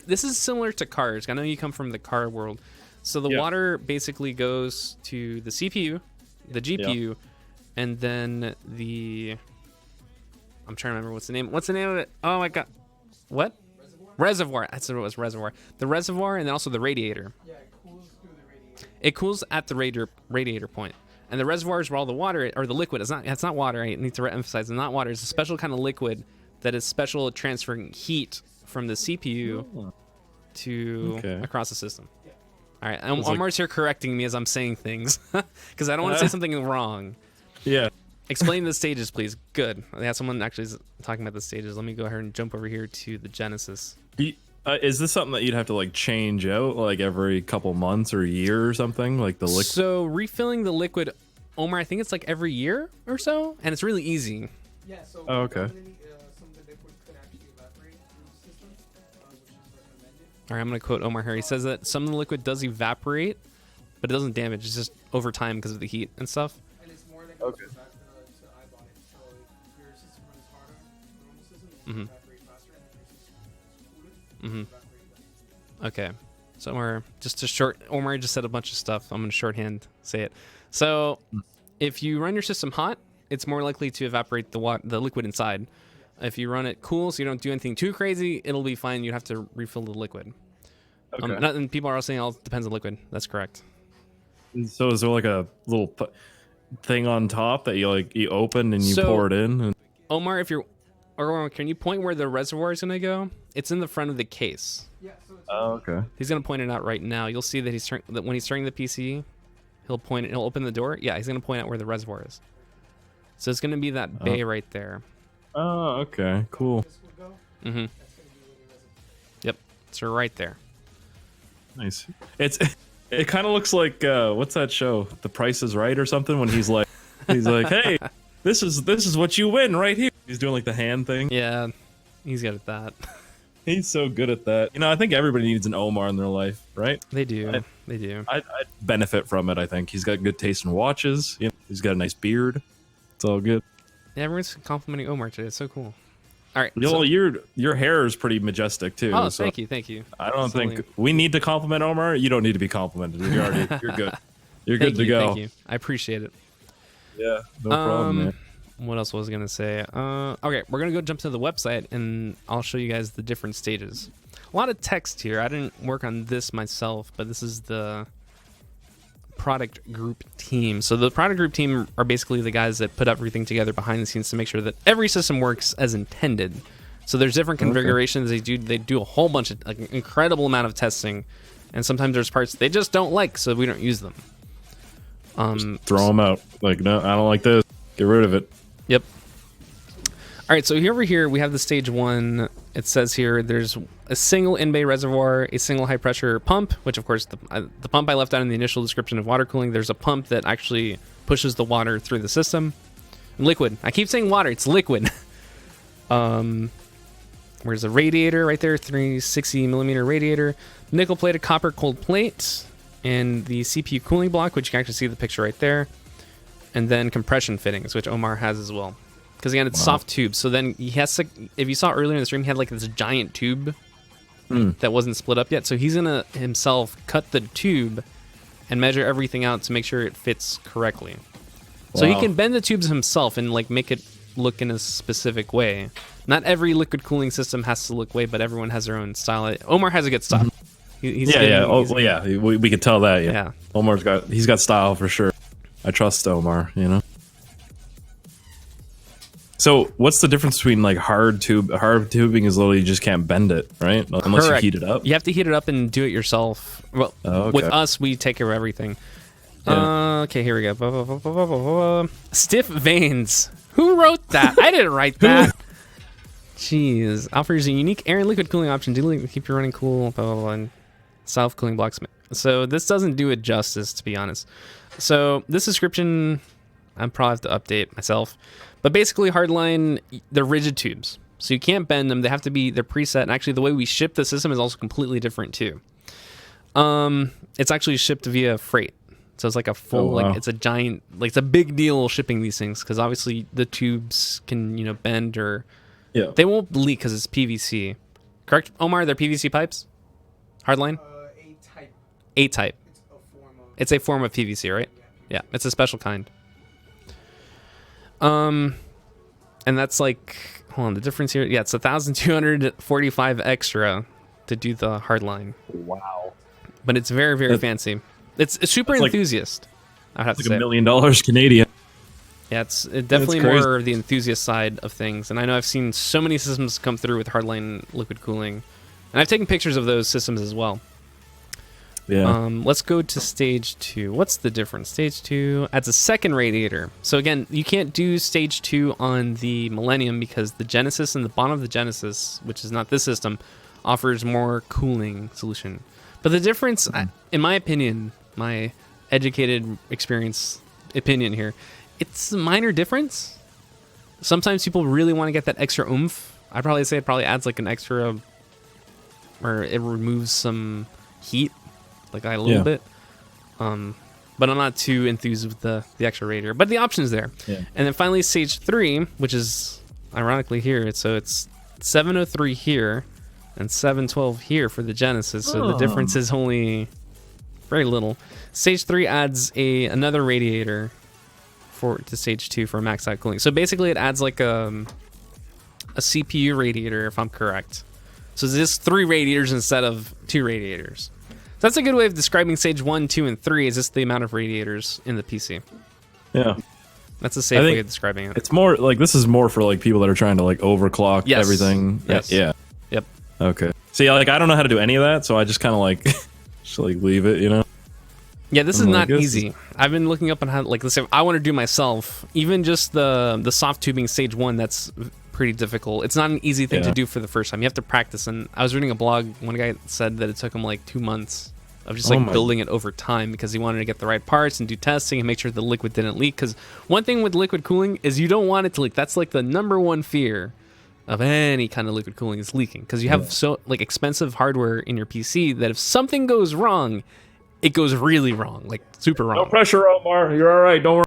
this is similar to cars. I know you come from the car world. So the water basically goes to the CPU, the GPU, and then I'm trying to remember what's the name. What's the name of it? Oh my god. What? Reservoir. That's what it was, reservoir. The reservoir and then also the radiator. Yeah, it cools through the radiator. It cools at the radiator point. And the reservoir is where all the water or the liquid. It's not water. I need to emphasize. It's not water. It's a special kind of liquid that is special at transferring heat from the CPU to across the system. All right, Omar's here correcting me as I'm saying things because I don't want to say something wrong. Yeah. Explain the stages, please. Good. I have someone actually talking about the stages. Let me go ahead and jump over here to the Genesis. Is this something that you'd have to like change out like every couple months or a year or something, like the liquid? So refilling the liquid, Omar, I think it's like every year or so, and it's really easy. Yeah, so Oh, okay. some of the liquid could actually evaporate through the system, which is recommended. All right, I'm going to quote Omar here. He says that some of the liquid does evaporate, but it doesn't damage. It's just over time because of the heat and stuff. And it's more like Okay. back to eyeball it. So if your system runs harder, the normal system, it will evaporate faster, and if your system cooler, it will evaporate less. Okay. So Omar just said a bunch of stuff. I'm going to shorthand say it. So if you run your system hot, it's more likely to evaporate the liquid inside. If you run it cool, so you don't do anything too crazy, it'll be fine. You have to refill the liquid. Okay. And people are all saying it all depends on liquid. That's correct. So is there like a little thing on top that you open and you So- pour it in? And... Omar, can you point where the reservoir is going to go? It's in the front of the case. Yeah, so it's Oh, okay. He's going to point it out right now. You'll see that when he's turning the PC, he'll open the door. Yeah, he's going to point out where the reservoir is. So it's going to be that bay right there. Oh, okay. Cool. this would go. Mm-hmm. That's going to be where the reservoir. Yep. It's right there. Nice. It kind of looks like what's that show? The Price is Right or something? When he's like, hey, this is what you win right here. He's doing like the hand thing. Yeah, he's good at that. He's so good at that. You know, I think everybody needs an Omar in their life, right? They do. They do. I'd benefit from it. I think he's got good taste in watches. You know, he's got a nice beard. It's all good. Yeah, everyone's complimenting Omar today. It's so cool. All right. Well, your hair is pretty majestic too. Oh, so thank you. Thank you. I don't Slowly. think we need to compliment Omar. You don't need to be complimented. You're good. You're Thank good to you, go. Thank you. I appreciate it. Yeah, no problem, man. What else was I going to say? Okay, we're going to go jump to the website, and I'll show you guys the different stages. A lot of text here. I didn't work on this myself, but this is the product group team. So the product group team are basically the guys that put everything together behind the scenes to make sure that every system works as intended. So there's different configurations. They do a whole bunch of an incredible amount of testing, and sometimes there's parts they just don't like, so we don't use them. Throw them out. Like, no, I don't like this. Get rid of it. Yep. All right, so over here we have the stage 1. It says here there's a single in-bay reservoir, a single high-pressure pump, which of course the pump I left out in the initial description of water cooling. There's a pump that actually pushes the water through the system. Liquid. I keep saying water. It's liquid. Where's the radiator right there? 360 millimeter radiator, nickel plated copper cold plate, and the CPU cooling block, which you can actually see the picture right there. And then compression fittings, which Omar has as well. Because again, it's soft tubes. So then he has to, if you saw earlier in the stream, he had like this giant tube that wasn't split up yet. So he's gonna himself cut the tube and measure everything out to make sure it fits correctly. So he can bend the tubes himself and like make it look in a specific way. Not every liquid cooling system has to look way, but everyone has their own style. Omar has a good style. We could tell that. Yeah. He's got style for sure. I trust Omar, you know. So what's the difference between like hard tubing is literally you just can't bend it, right? Unless you heat it up. You have to heat it up and do it yourself. Well, with us, we take care of everything. Yeah. Okay, here we go. Stiff veins. Who wrote that? I didn't write that. Jeez. Offers a unique air and liquid cooling option. Do keep you running cool. Blah, blah, blah, and self-cooling blocks. So this doesn't do it justice, to be honest. So this description, I probably have to update myself. But basically, hardline, they're rigid tubes. So you can't bend them. They have to be, they're preset. And actually, the way we ship the system is also completely different, too. It's actually shipped via freight. So it's like a full, like, it's a giant, like, it's a big deal shipping these things. Because obviously, the tubes can, you know, bend or, they won't leak because it's PVC. Correct, Omar? They're PVC pipes? Hardline? A-type. A-type. It's a form of PVC, right? Yeah, it's a special kind. And that's like, hold on, the difference here. Yeah, it's 1,245 extra to do the hardline. Wow. But it's very, very fancy. It's super enthusiast. I have to say. Like $1 million Canadian. Yeah, it's definitely more the enthusiast side of things. And I know I've seen so many systems come through with hardline liquid cooling, and I've taken pictures of those systems as well. Yeah. Let's go to stage 2. What's the difference? Stage 2 adds a second radiator. So again, you can't do stage 2 on the Millennium because the Genesis and the bottom of the Genesis, which is not this system, offers more cooling solution. But the difference, in my opinion, my educated experience opinion here, it's a minor difference. Sometimes people really want to get that extra oomph. I'd probably say it probably adds like an extra, or it removes some heat. Like a little bit, but I'm not too enthused with the extra radiator. But the option's there. Yeah. And then finally, stage 3, which is ironically here. So it's 703 here and 712 here for the Genesis. So the difference is only very little. Stage 3 adds another radiator to stage 2 for max out cooling. So basically, it adds like a CPU radiator, if I'm correct. So it's just 3 radiators instead of 2 radiators. So that's a good way of describing stage 1, 2, and 3 is just the amount of radiators in the PC. Yeah. That's a safe way of describing it. It's more like, this is more for like people that are trying to like overclock everything. Yes. Yeah. Yep. Okay. See, like I don't know how to do any of that, so I just kind of like, just like leave it, you know? Yeah, this is not easy. I've been looking up on how, like, let's say I want to do myself, even just the soft tubing stage 1, that's pretty difficult. It's not an easy thing to do for the first time. You have to practice. And I was reading a blog, one guy said that it took him like 2 months of just like building it over time because he wanted to get the right parts and do testing and make sure the liquid didn't leak. Because one thing with liquid cooling is you don't want it to leak. That's like the number one fear of any kind of liquid cooling is leaking, because you have so like expensive hardware in your PC that if something goes wrong, it goes really wrong, like super wrong. No pressure, Omar. You're all right. Don't worry.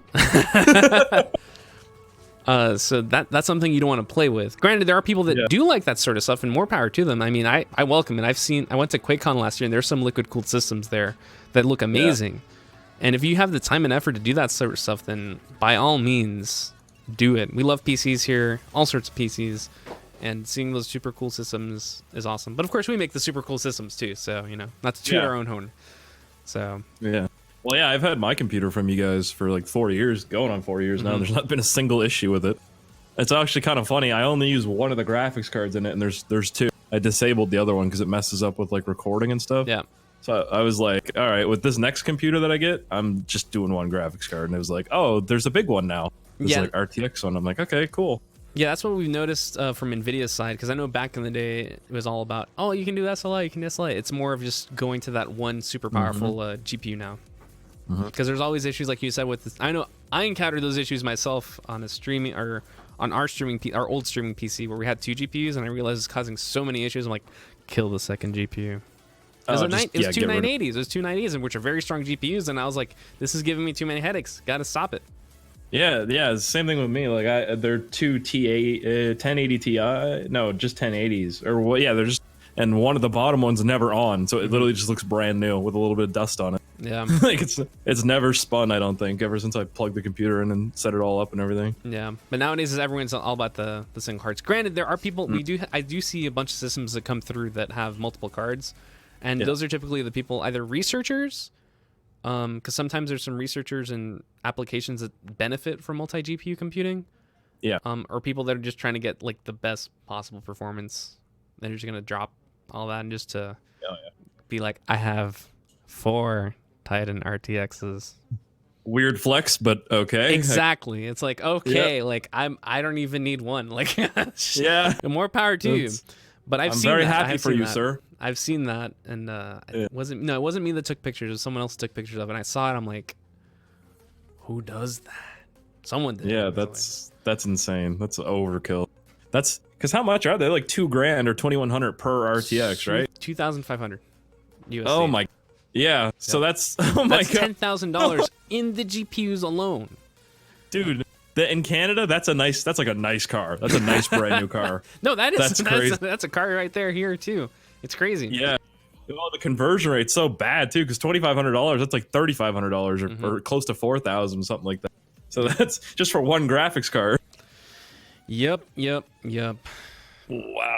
So that's something you don't want to play with. Granted, there are people that do like that sort of stuff, and more power to them. I mean, I welcome it. I went to QuakeCon last year, and there's some liquid cooled systems there that look amazing. And if you have the time and effort to do that sort of stuff, then by all means, do it. We love PCs here, all sorts of PCs, and seeing those super cool systems is awesome. But of course, we make the super cool systems too, so you know, not to toot our own horn. So yeah. Well, yeah, I've had my computer from you guys for like 4 years, going on 4 years now. There's not been a single issue with it. It's actually kind of funny. I only use one of the graphics cards in it, and there's 2. I disabled the other one because it messes up with like recording and stuff. Yeah. So I was like, all right, with this next computer that I get, I'm just doing one graphics card. And it was like, oh, there's a big one now. It's like RTX one. I'm like, okay, cool. Yeah, that's what we've noticed from NVIDIA's side, because I know back in the day it was all about, oh, you can do SLI, you can do SLI. It's more of just going to that one super powerful GPU now. Because there's always issues like you said with this. I know I encountered those issues myself on a streaming or on our our old streaming PC where we had 2 GPUs, and I realized it's causing so many issues. I'm like, kill the second GPU. It was, it was two 980s. It was two 980s, which are very strong GPUs, and I was like, this is giving me too many headaches. Got to stop it. Yeah, it's the same thing with me. Like they're two 1080 Ti, no, just 1080s, or well, yeah, they're just, and one of the bottom ones never on, so it literally just looks brand new with a little bit of dust on it. Yeah, like it's never spun. I don't think ever since I plugged the computer in and set it all up and everything. Yeah, but nowadays everyone's all about the single cards. Granted, there are people I do see a bunch of systems that come through that have multiple cards, and those are typically the people either researchers. Because sometimes there's some researchers and applications that benefit from multi GPU computing. Yeah. Or people that are just trying to get like the best possible performance. They're just gonna drop all that and just to be like, I have 4 Titan RTXs. Weird flex, but okay. Exactly. It's like, okay, like I don't even need one. Like, yeah. More power to you. But I'm very happy for you, sir. I've seen that, and it wasn't me that took pictures. It was someone else took pictures of it, and I saw it. I'm like, who does that? Someone did. Yeah, that's insane. That's overkill. That's because how much are they? Like $2,000 or 2,100 per RTX, right? 2,500 USD. Oh my. Yeah. So that's that's $10,000 in the GPUs alone, dude. In Canada, that's like a nice car. That's a nice brand new car. No, that's crazy. That's a car right there here too. It's crazy. Yeah. Well, the conversion rate's so bad too, because $2,500, that's like $3,500 or close to 4,000, something like that. So that's just for one graphics card. Yep. Wow.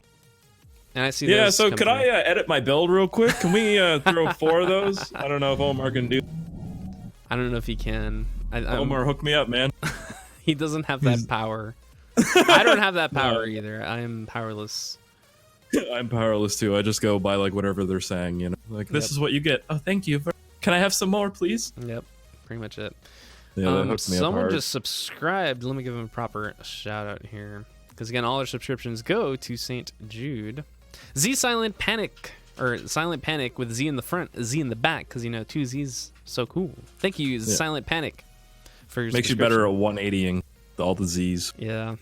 And I see. Yeah. So could I edit my build real quick? Can we throw 4 of those? I don't know if Omar can do. I don't know if he can. Omar, hook me up, man. He doesn't have that power. I don't have that power either. I am powerless. I'm powerless too. I just go by like whatever they're saying, you know. Like this is what you get. Oh, thank you. Can I have some more, please? Yep, pretty much it. Yeah, someone just subscribed. Let me give him a proper shout out here, because again, all our subscriptions go to St. Jude. Z Silent Panic, or Silent Panic with Z in the front, Z in the back, because 2 Z's so cool. Thank you, Silent Panic. For your makes you better at 180ing all the Z's. Yeah.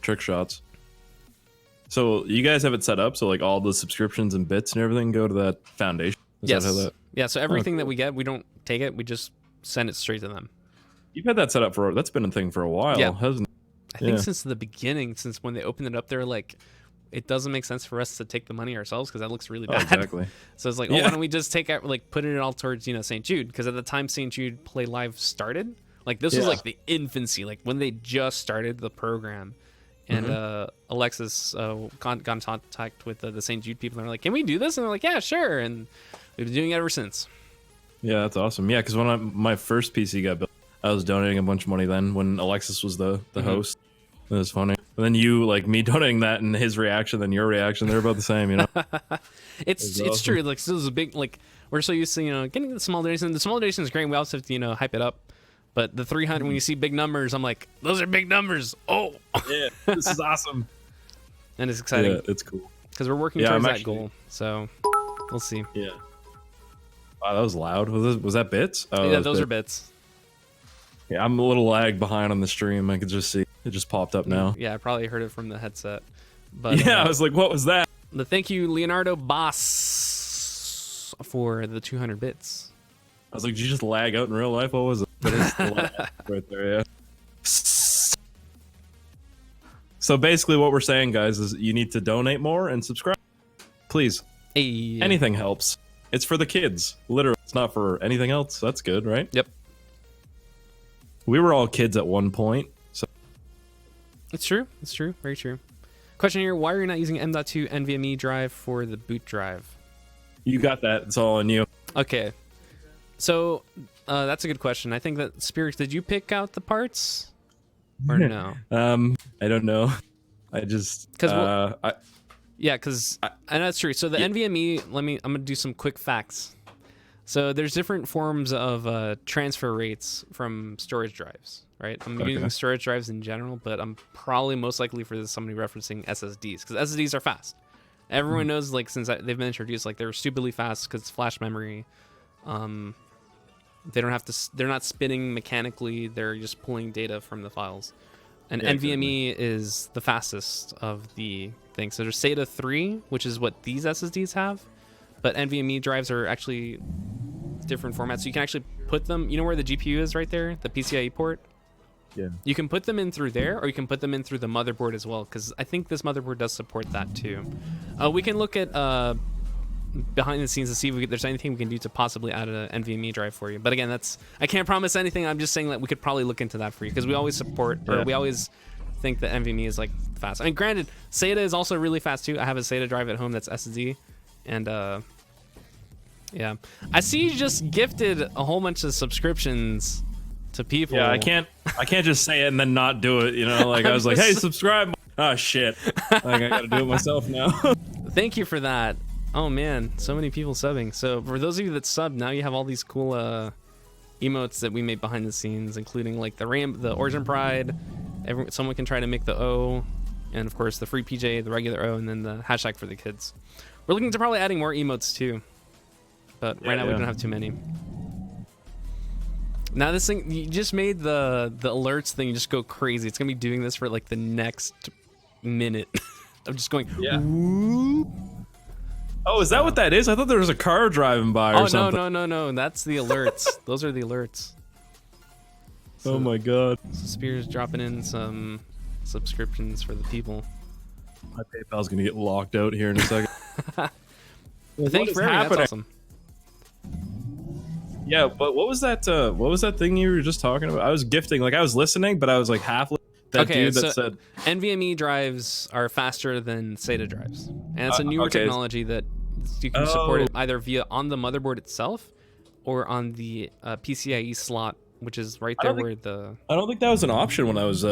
Trick shots. So you guys have it set up so like all the subscriptions and bits and everything go to that foundation? Yes. Yeah, so everything that we get, we don't take it, we just send it straight to them. You've had that set up that's been a thing for a while, hasn't it? I think since the beginning, since when they opened it up, they're like, it doesn't make sense for us to take the money ourselves because that looks really bad. Exactly. So it's like, why don't we just take out, like, put it all towards, St. Jude? Because at the time St. Jude Play Live started, like, this was like the infancy, like when they just started the program. And Alexis got in contact with the St. Jude people, and they're like, can we do this? And they're like, yeah, sure. And we've been doing it ever since. Yeah, that's awesome. Yeah, because when my first PC got built, I was donating a bunch of money then when Alexis was the host. It was funny. And then you, like, me donating that and his reaction, then your reaction, they're about the same, It's awesome. True. Like, so this is a big, like, we're so used to, getting the small donation. The small donation is great. We also have to, hype it up. But the 300, when you see big numbers, I'm like, those are big numbers. Oh, yeah, this is awesome. And it's exciting. Yeah, it's cool. Because we're working towards that goal. So we'll see. Yeah. Wow, that was loud. Was that bits? Oh, yeah, those are bits. Yeah, I'm a little lag behind on the stream. I could just see it just popped up now. Yeah, I probably heard it from the headset. But yeah, I was like, what was that? But thank you, Leonardo Boss, for the 200 bits. I was like, did you just lag out in real life? What was it? But it's the lag right there, yeah. So basically what we're saying, guys, is you need to donate more and subscribe. Please. Hey. Anything helps. It's for the kids. Literally. It's not for anything else. That's good, right? Yep. We were all kids at one point. So It's true. It's true. Very true. Question here, why are you not using M.2 NVMe drive for the boot drive? You got that. It's all on you. Okay. So that's a good question. I think that Speirs, did you pick out the parts or no? I don't know. I just and that's true. So the NVMe, I'm gonna do some quick facts. So there's different forms of transfer rates from storage drives, right? I'm using storage drives in general, but I'm probably most likely for somebody referencing SSDs because SSDs are fast. Everyone knows, like, since they've been introduced, like, they're stupidly fast because it's flash memory. They don't have to. They're not spinning mechanically. They're just pulling data from the files. And Yeah, NVMe is the fastest of the things. So there's SATA 3, which is what these SSDs have, but NVMe drives are actually different formats. So you can actually put them, you know where the GPU is right there, the PCIe port? Yeah. You can put them in through there, or you can put them in through the motherboard as well, because I think this motherboard does support that too. We can look at behind the scenes to see if there's anything we can do to possibly add an NVMe drive for you. But again, I can't promise anything. I'm just saying that we could probably look into that for you, because we always support, or we always think that NVMe is like fast. I mean, granted, SATA is also really fast too. I have a SATA drive at home that's SSD, and yeah, I see you just gifted a whole bunch of subscriptions to people. Yeah, I can't just say it and then not do it. You know, like I was like, hey, subscribe. Oh shit, like I gotta do it myself now. Thank you for that. Oh man, so many people subbing. So for those of you that sub, now you have all these cool emotes that we made behind the scenes, including like the Origin Pride. Someone can try to make the O, and of course the free PJ, the regular O, and then the hashtag for the kids. We're looking to probably adding more emotes too, but right now we don't have too many. Now this thing, you just made the alerts thing just go crazy. It's gonna be doing this for like the next minute. I'm just going. Yeah. Whoop. Oh, is that what that is? I thought there was a car driving by or something. Oh no! That's the alerts. Those are the alerts. So, oh my god. So Speirs dropping in some subscriptions for the people. My PayPal's gonna get locked out here in a second. Thanks for everything. That's awesome. Yeah, but what was that? What was that thing you were just talking about? I was gifting, like I was listening, but I was like half. That dude that said NVMe drives are faster than SATA drives, and it's a newer technology that you can support it either via on the motherboard itself or on the PCIe slot, which is right there where the. I don't think that was an option when I was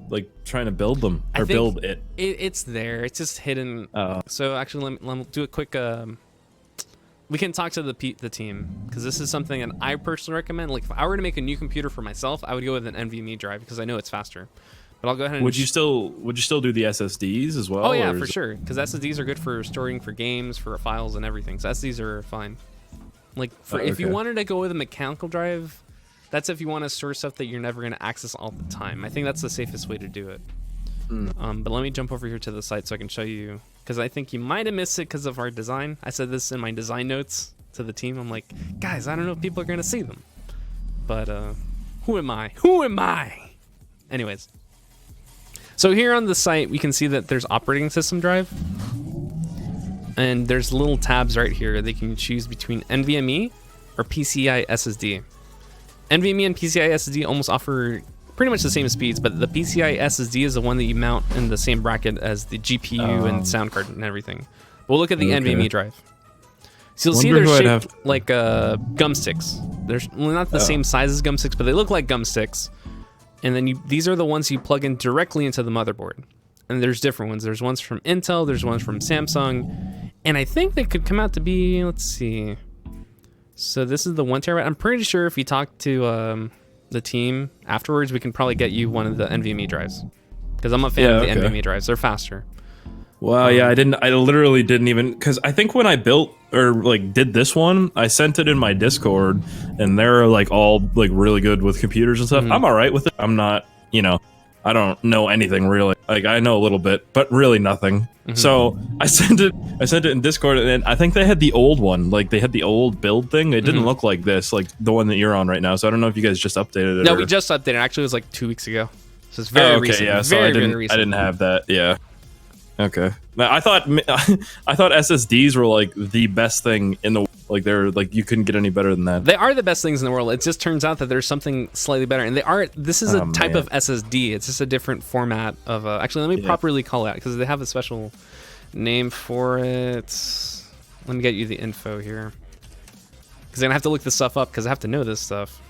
like trying to build them or build it. It's there. It's just hidden. So actually, let me do a quick. We can talk to the team, because this is something that I personally recommend. Like if I were to make a new computer for myself, I would go with an NVMe drive because I know it's faster. But I'll go ahead and... Would you still do the SSDs as well? Oh yeah, for sure. Because SSDs are good for storing for games, for files, and everything. So SSDs are fine. Like if you wanted to go with a mechanical drive, that's if you want to store stuff that you're never going to access all the time. I think that's the safest way to do it. But let me jump over here to the site so I can show you, because I think you might have missed it because of our design. I said this in my design notes to the team. I'm like, guys, I don't know if people are going to see them. But who am I? Who am I? Anyways. So here on the site, we can see that there's operating system drive. And there's little tabs right here. They can choose between NVMe or PCI SSD. NVMe and PCI SSD almost offer pretty much the same speeds, but the PCI SSD is the one that you mount in the same bracket as the GPU and sound card and everything. We'll look at the NVMe drive. So you'll see they're shaped like gum sticks. They're not the same size as gum sticks, but they look like gum sticks. And then these are the ones you plug in directly into the motherboard. And there's different ones. There's ones from Intel, there's ones from Samsung, and I think they could come out to be, let's see. So this is the 1 terabyte. I'm pretty sure if you talk to the team afterwards, we can probably get you one of the NVMe drives, because I'm a fan of the NVMe drives. They're faster. Wow, yeah, I literally didn't even, because I think when I built or like did this one, I sent it in my Discord, and they're like all like really good with computers and stuff. I'm all right with it. I'm not, I don't know anything really. Like I know a little bit, but really nothing. So I sent it in Discord, and I think they had the old one. Like they had the old build thing. It didn't look like this, like the one that you're on right now. So I don't know if you guys just updated it. No, we just updated. Actually, it was like 2 weeks ago. So it's very recent. Yeah, so I didn't have that. Yeah. Okay. I thought SSDs were like the best thing in the, like they're like you couldn't get any better than that. They are the best things in the world. It just turns out that there's something slightly better, and this is a type of SSD. It's just a different format of actually let me properly call it out, because they have a special name for it. Let me get you the info here, because I'm gonna have to look this stuff up, because I have to know this stuff.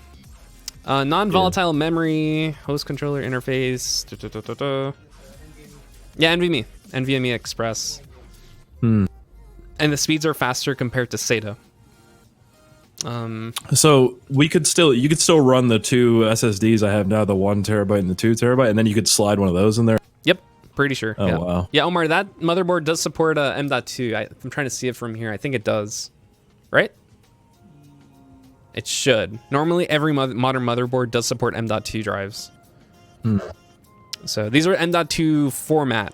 Non-volatile memory, host controller interface. Yeah, NVMe Express. And the speeds are faster compared to SATA. So you could still run the two SSDs I have now, the 1 terabyte and the 2 terabyte, and then you could slide one of those in there. Yep, pretty sure. Oh wow. Yeah, Omar, that motherboard does support M.2. I'm trying to see it from here. I think it does. Right? It should. Normally, every modern motherboard does support M.2 drives. So these are M.2 format.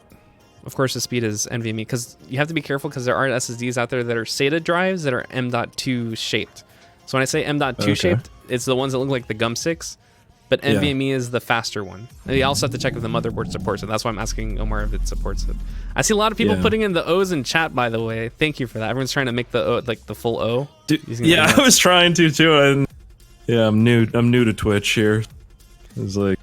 Of course, the speed is NVMe because you have to be careful because there are SSDs out there that are SATA drives that are M.2 shaped. So when I say M.2 shaped, it's the ones that look like the gum sticks, but NVMe is the faster one. And you also have to check if the motherboard supports it. That's why I'm asking Omar if it supports it. I see a lot of people putting in the O's in chat, by the way. Thank you for that. Everyone's trying to make the O, like the full O. Dude, yeah, I was trying to too, and yeah, I'm new to Twitch here. It's like.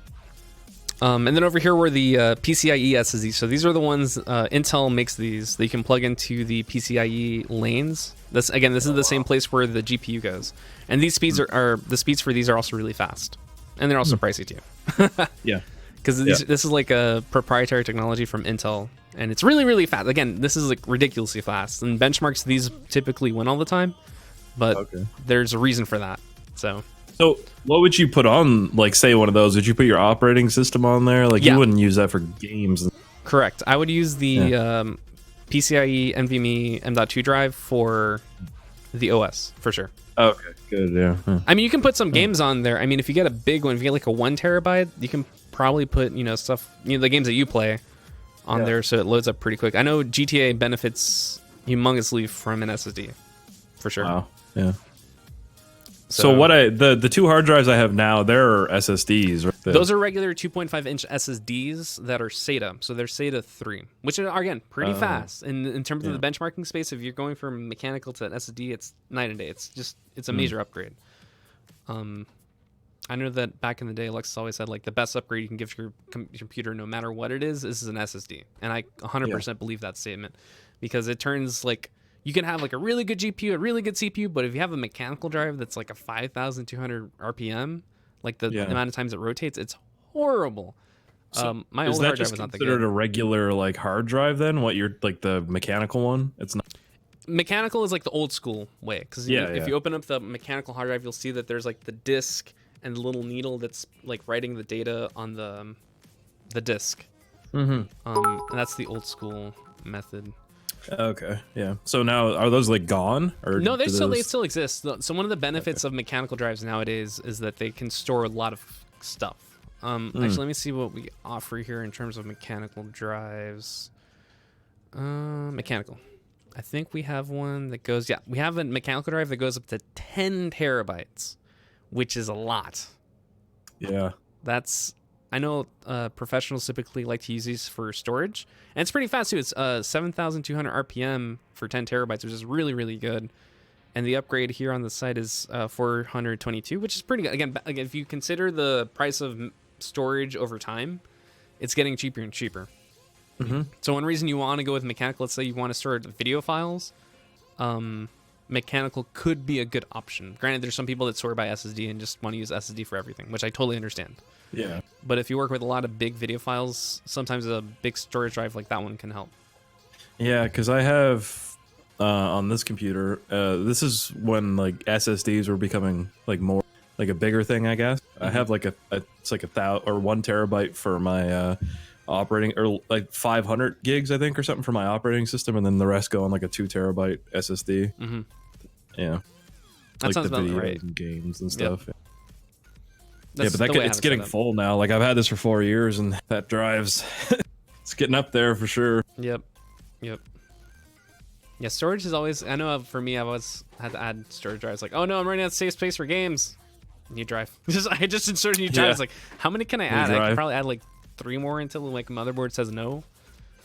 And then over here were the PCIe SSDs. So these are the ones Intel makes these that you can plug into the PCIe lanes. This is the same place where the GPU goes. And these speeds are the speeds for these are also really fast, and they're also pricey too. Yeah, because this is like a proprietary technology from Intel, and it's really really fast. Again, this is like ridiculously fast. And benchmarks these typically win all the time, but there's a reason for that. So what would you put on, like, say one of those? Would you put your operating system on there? Like, you wouldn't use that for games. Correct. I would use the PCIe NVMe M.2 drive for the OS, for sure. Okay, good, yeah. I mean, you can put some games on there. I mean, if you get a big one, if you get like a 1 terabyte, you can probably put, stuff, the games that you play on there so it loads up pretty quick. I know GTA benefits humongously from an SSD, for sure. Wow, yeah. So what the two hard drives I have now, they're SSDs, right? Those are regular 2.5-inch SSDs that are SATA. So they're SATA 3, which are, again, pretty fast. And in terms of the benchmarking space, if you're going from mechanical to an SSD, it's night and day. It's a major upgrade. I know that back in the day, Alexis always said, like, the best upgrade you can give your computer, no matter what it is an SSD. And I 100% believe that statement, because it turns, like, you can have like a really good GPU, a really good CPU, but if you have a mechanical drive that's like a 5,200 RPM, like the amount of times it rotates, it's horrible. So my old hard drive was not that good. Considered a regular like hard drive then? What you're like the mechanical one? It's not. Mechanical is like the old school way, because if you open up the mechanical hard drive, you'll see that there's like the disk and the little needle that's like writing the data on the disk. And that's the old school method. Okay, yeah. So now, are those like gone, or no? They still exist. So one of the benefits of mechanical drives nowadays is that they can store a lot of stuff. Actually, let me see what we offer here in terms of mechanical drives. Mechanical. I think we have one that goes. Yeah, we have a mechanical drive that goes up to 10 terabytes, which is a lot. Yeah. I know professionals typically like to use these for storage, and it's pretty fast too. It's 7,200 RPM for 10 terabytes, which is really, really good. And the upgrade here on the site is 422, which is pretty good. Again, if you consider the price of storage over time, it's getting cheaper and cheaper. So one reason you want to go with mechanical, let's say you want to store video files, mechanical could be a good option. Granted, there's some people that store by SSD and just want to use SSD for everything, which I totally understand. Yeah. But if you work with a lot of big video files, sometimes a big storage drive like that one can help. Yeah, because I have on this computer, this is when like SSDs were becoming like more like a bigger thing, I guess. I have like it's like 1 terabyte for my operating, or like 500 gigs, I think, or something for my operating system, and then the rest go on like a 2 terabyte SSD. Yeah. That like sounds the about videos right. and games and stuff. That's but it's getting full now. Like I've had this for 4 years, and that drive's it's getting up there for sure. Yep. Yeah, storage is always. I know for me, I've always had to add storage drives. Like, oh no, I'm running out of safe space for games. New drive. I just inserted a new drive. It's like, how many can I add? I could probably add like 3 more until like motherboard says no.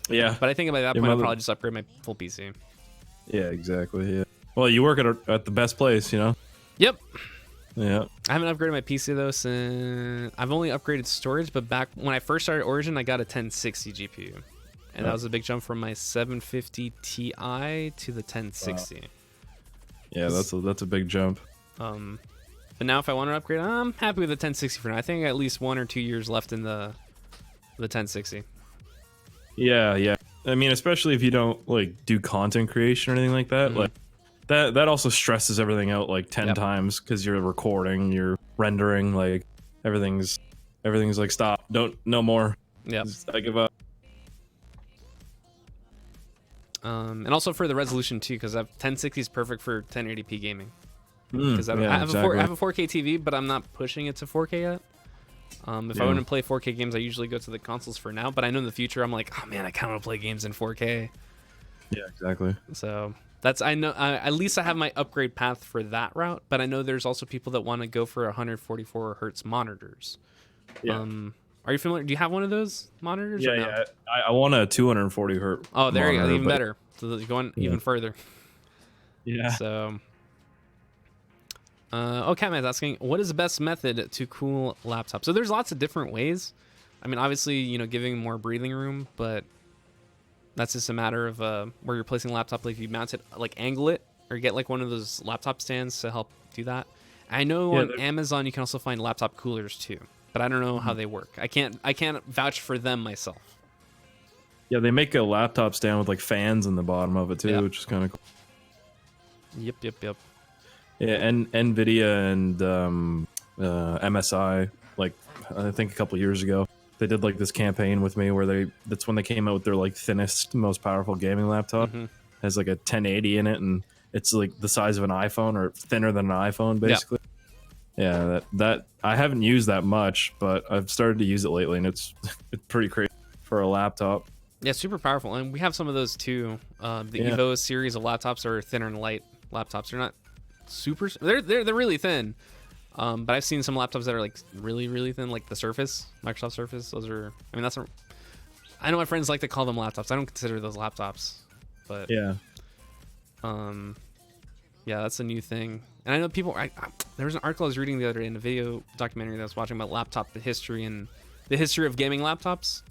Yeah. But I think by that point, I'll probably just upgrade my full PC. Yeah, exactly. Yeah. Well, you work at the best place, you know. Yep. Yeah. I haven't upgraded my PC though since I've only upgraded storage, but back when I first started Origin, I got a 1060 GPU, and that was a big jump from my 750 Ti to the 1060. Wow. Yeah, that's a big jump. But now if I want to upgrade, I'm happy with the 1060 for now. I think I got at least 1 or 2 years left in the 1060. Yeah. I mean, especially if you don't like do content creation or anything like that, like. That also stresses everything out like 10 times, because you're recording, you're rendering, like everything's like stop, no more. Yeah, I give up. And also for the resolution too, because 1060 is perfect for 1080p gaming. Because I have a 4K TV, but I'm not pushing it to 4K yet. If I want to play 4K games, I usually go to the consoles for now. But I know in the future, I'm like, oh man, I kind of want to play games in 4K. Yeah, exactly. So that's I know. At least I have my upgrade path for that route. But I know there's also people that want to go for 144 hertz monitors. Yeah. Are you familiar? Do you have one of those monitors? Yeah, or no? yeah. I want a 240 hertz. Oh, there you go. monitor, Even but- better. So you're going even further. Yeah. So, Catman's asking, what is the best method to cool laptops? So there's lots of different ways. I mean, obviously, giving more breathing room, but that's just a matter of where you're placing the laptop. Like if you mount it, like angle it, or get like one of those laptop stands to help do that. I know on Amazon you can also find laptop coolers too, but I don't know how they work. I can't vouch for them myself. Yeah, they make a laptop stand with like fans in the bottom of it too, which is kind of cool. Yep. Yeah, and NVIDIA and MSI, like I think a couple years ago, they did like this campaign with me where that's when they came out with their like thinnest, most powerful gaming laptop. Has like a 1080 in it, and it's like the size of an iPhone or thinner than an iPhone, basically. Yeah, that I haven't used that much, but I've started to use it lately, and it's pretty crazy for a laptop. Yeah, super powerful, and we have some of those too. The Evo series of laptops are thinner and light laptops. They're not super. They're really thin. But I've seen some laptops that are like really, really thin, like the Surface, Microsoft Surface. Those are. I mean, that's. I know my friends like to call them laptops. I don't consider those laptops, but yeah. Yeah, that's a new thing. And I know people. There was an article I was reading the other day in a video documentary that I was watching about laptop history and the history of gaming laptops.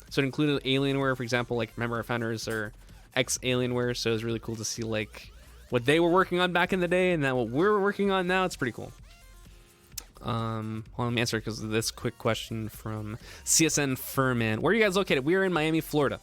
So it included Alienware, for example. Like, remember our founders are ex-Alienware, so it was really cool to see like what they were working on back in the day, and then what we're working on now. It's pretty cool. Well, let me answer it because of this quick question from CSN Furman. Where are you guys located? We are in Miami, Florida.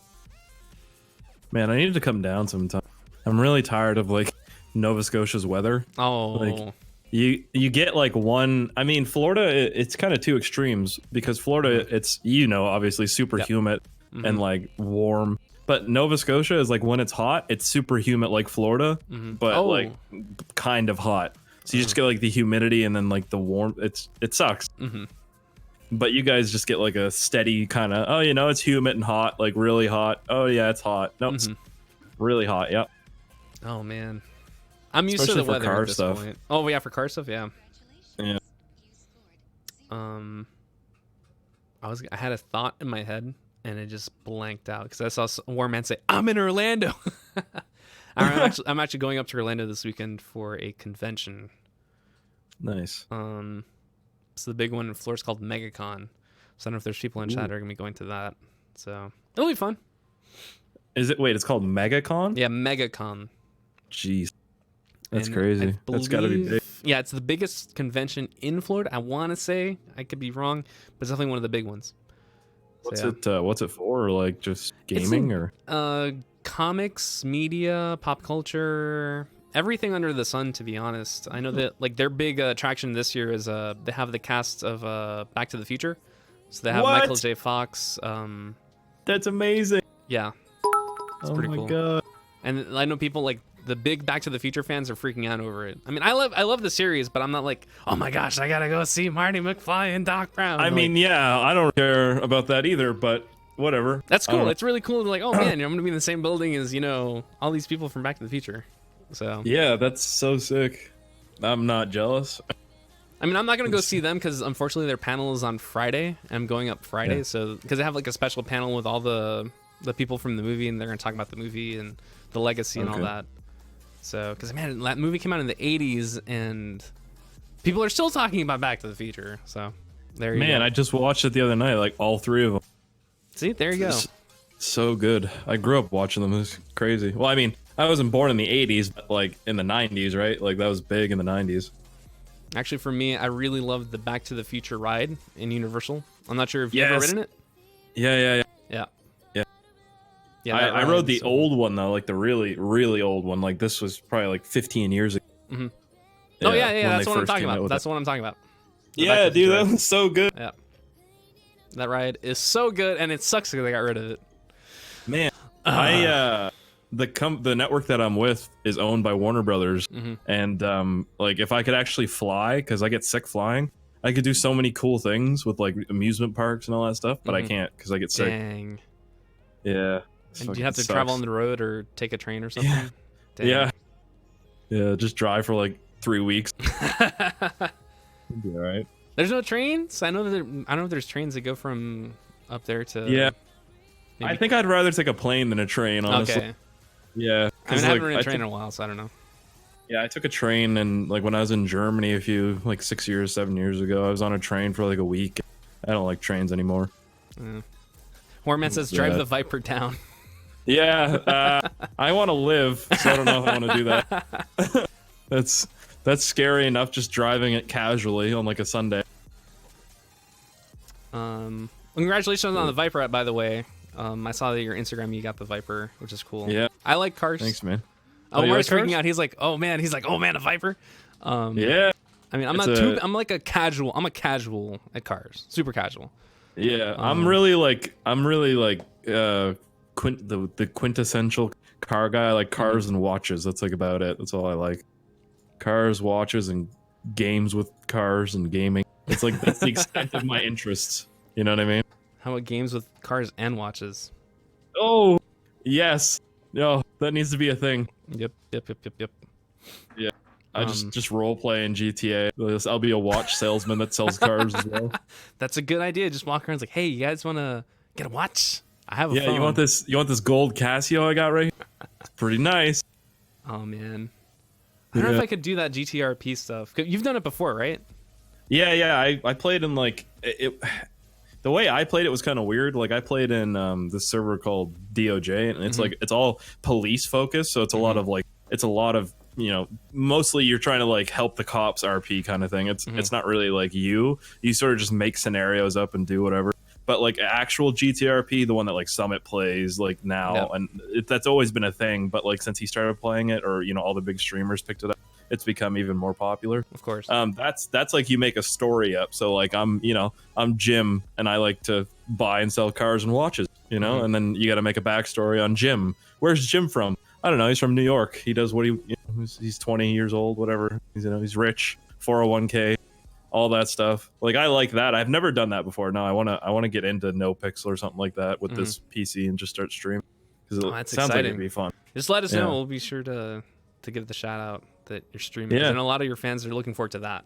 Man, I need to come down sometime. I'm really tired of like Nova Scotia's weather. Oh, like you get like one. I mean, Florida, it's kind of two extremes because Florida, it's obviously super humid and like warm. But Nova Scotia is like when it's hot, it's super humid like Florida, but like kind of hot. So you just get like the humidity and then like the warm. It sucks. But you guys just get like a steady kind of it's humid and hot, like really hot. Oh yeah, it's hot. No, it's really hot. Yep. Oh man, I'm used Especially to the weather car at this stuff. point. Oh yeah, for car stuff, yeah. Yeah. I had a thought in my head and it just blanked out because I saw a warm man say, "I'm in Orlando." I'm actually going up to Orlando this weekend for a convention. Nice. So the big one in Florida is called MegaCon. So I don't know if there's people in chat that are gonna be going to that. So it'll be fun. Is it? Wait, it's called MegaCon? Yeah, MegaCon. Jeez, that's And crazy. That's got to be big. Yeah, it's the biggest convention in Florida. I want to say, I could be wrong, but it's definitely one of the big ones. What's it for? Like just gaming or? Comics, media, pop culture, everything under the sun. To be honest, I know that like their big attraction this year is they have the cast of Back to the Future, so they have Michael J. Fox. That's amazing. Yeah, it's pretty cool. God. And I know people like the big Back to the Future fans are freaking out over it. I mean, I love the series, but I'm not like, oh my gosh, I gotta go see Marty McFly and Doc Brown. I mean, yeah, I don't care about that either, but whatever. That's cool. It's really cool to like, oh man, I'm gonna be in the same building as all these people from Back to the Future. So yeah, that's so sick. I'm not jealous. I mean, I'm not gonna go see them because unfortunately their panel is on Friday. I'm going up Friday, so because they have like a special panel with all the people from the movie, and they're gonna talk about the movie and the legacy and all that. So, because man, that movie came out in the '80s, and people are still talking about Back to the Future. So there you go. Man, I just watched it the other night, like all three of them. See, there you go. So good. I grew up watching them. It was crazy. Well, I mean, I wasn't born in the '80s, but like in the '90s, right? Like that was big in the '90s. Actually, for me, I really loved the Back to the Future ride in Universal. I'm not sure if you've ever ridden it. Yeah. Yeah, I rode the old one though, like the really, really old one. Like this was probably like 15 years ago. Yeah, that's what I'm talking about. That's what I'm talking about. Yeah, dude, that was so good. Yeah, that ride is so good, and it sucks because I got rid of it. Man, the network that I'm with is owned by Warner Brothers, and like if I could actually fly, because I get sick flying, I could do so many cool things with like amusement parks and all that stuff, but I can't because I get sick. Dang. Yeah. And do you have to travel on the road or take a train or something? Yeah. Dang. Yeah. Just drive for like 3 weeks. It'd be all right. There's no trains. I don't know if there's trains that go from up there to. Yeah. Maybe. I think I'd rather take a plane than a train, honestly. Okay. Yeah. I mean, I haven't ridden a I train in a while, so I don't know. Yeah, I took a train, and like when I was in Germany a few, like 6 years, 7 years ago, I was on a train for like a week. I don't like trains anymore. Yeah. Warman says, drive the Viper down. Yeah, I want to live, so I don't know if I want to do that. That's scary enough, just driving it casually on like a Sunday. Congratulations on the Viper app, by the way. I saw that your Instagram, you got the Viper, which is cool. Yeah. I like cars. Thanks, man. Oh, you Mark's like freaking cars? out. He's like, oh man, a Viper. Yeah. I mean, I'm like a casual. I'm a casual at cars, super casual. Yeah, I'm really like the quintessential car guy. I like cars and watches. That's like about it. That's all I like. Cars, watches, and games with cars and gaming. It's like that's the extent of my interests. You know what I mean? How about games with cars and watches? Oh, yes. No, that needs to be a thing. Yep. Yeah. I just role play in GTA. I'll be a watch salesman that sells cars as well. That's a good idea. Just walk around like, hey, you guys want to get a watch? I have a phone. You want this gold Casio I got right here? It's pretty nice. Oh man. I don't know if I could do that GTRP stuff. You've done it before, right? Yeah. I played in like it. The way I played it was kind of weird. Like I played in this server called DOJ, and it's like it's all police focused. So it's a lot of mostly you're trying to like help the cops RP kind of thing. It's not really like you sort of just make scenarios up and do whatever. But like actual GTRP, the one that like Summit plays like now, and that's always been a thing. But like since he started playing it, or all the big streamers picked it up, it's become even more popular. Of course. That's like you make a story up. So like I'm Jim, and I like to buy and sell cars and watches, and then you got to make a backstory on Jim. Where's Jim from? I don't know. He's from New York. He does what he's 20 years old, whatever. He's rich, 401k, all that stuff. Like I like that. I've never done that before. No, I want to get into No Pixel or something like that with this PC and just start streaming, because it sounds like it'd be fun. Just let us know. We'll be sure to give the shout out that you're streaming. Yeah. And a lot of your fans are looking forward to that.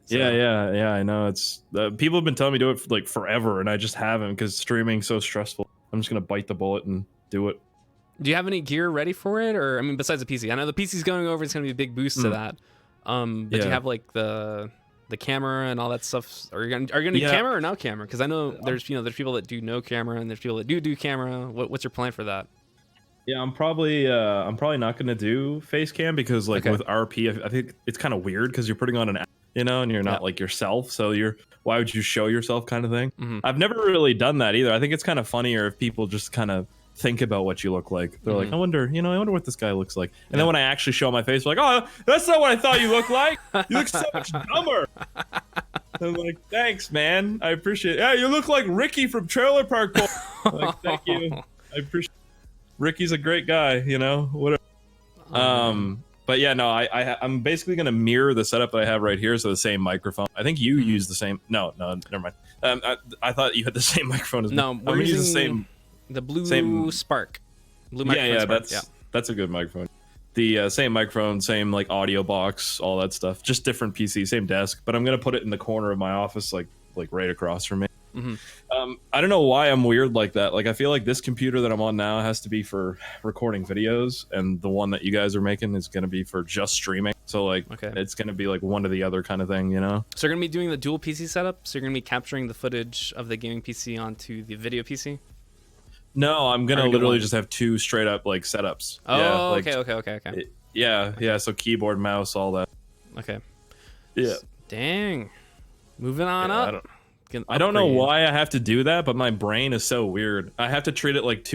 So. Yeah. I know it's people have been telling me to do it for, like forever, and I just haven't because streaming's so stressful. I'm just gonna bite the bullet and do it. Do you have any gear ready for it, or I mean, besides the PC? I know the PC's going over. It's gonna be a big boost to that. But do you have like the camera and all that stuff? Are you gonna do camera or no camera? Because I know there's people that do no camera, and there's people that do camera. What's your plan for that? Yeah, I'm probably not gonna do face cam because like with RP, I think it's kind of weird because you're putting on an app, and you're not like yourself. So why would you show yourself kind of thing? I've never really done that either. I think it's kind of funnier if people just kind of think about what you look like. They're like, I wonder what this guy looks like. And then when I actually show my face, they're like, oh, that's not what I thought you looked like. You look so much dumber. I'm like, thanks, man. I appreciate it. Yeah, you look like Ricky from Trailer Park Boys. I'm like, thank you. I appreciate it. Rickie's a great guy, whatever. But yeah, no, I'm basically going to mirror the setup that I have right here. So the same microphone. I think you use the same. No, never mind. I thought you had the same microphone as me. No, we're using the same. The Blue Spark. Blue microphone Spark. That's a good microphone. The same microphone, same like audio box, all that stuff. Just different PC, same desk. But I'm gonna put it in the corner of my office, like right across from me. I don't know why I'm weird like that. Like I feel like this computer that I'm on now has to be for recording videos, and the one that you guys are making is gonna be for just streaming. So like it's gonna be like one or the other kind of thing, So you're gonna be doing the dual PC setup. So you're gonna be capturing the footage of the gaming PC onto the video PC. No, I'm gonna literally just have two straight up like setups. Oh, okay. Yeah. So keyboard, mouse, all that. Okay. Yeah. Dang. Moving on up. I don't know why I have to do that, but my brain is so weird. I have to treat it like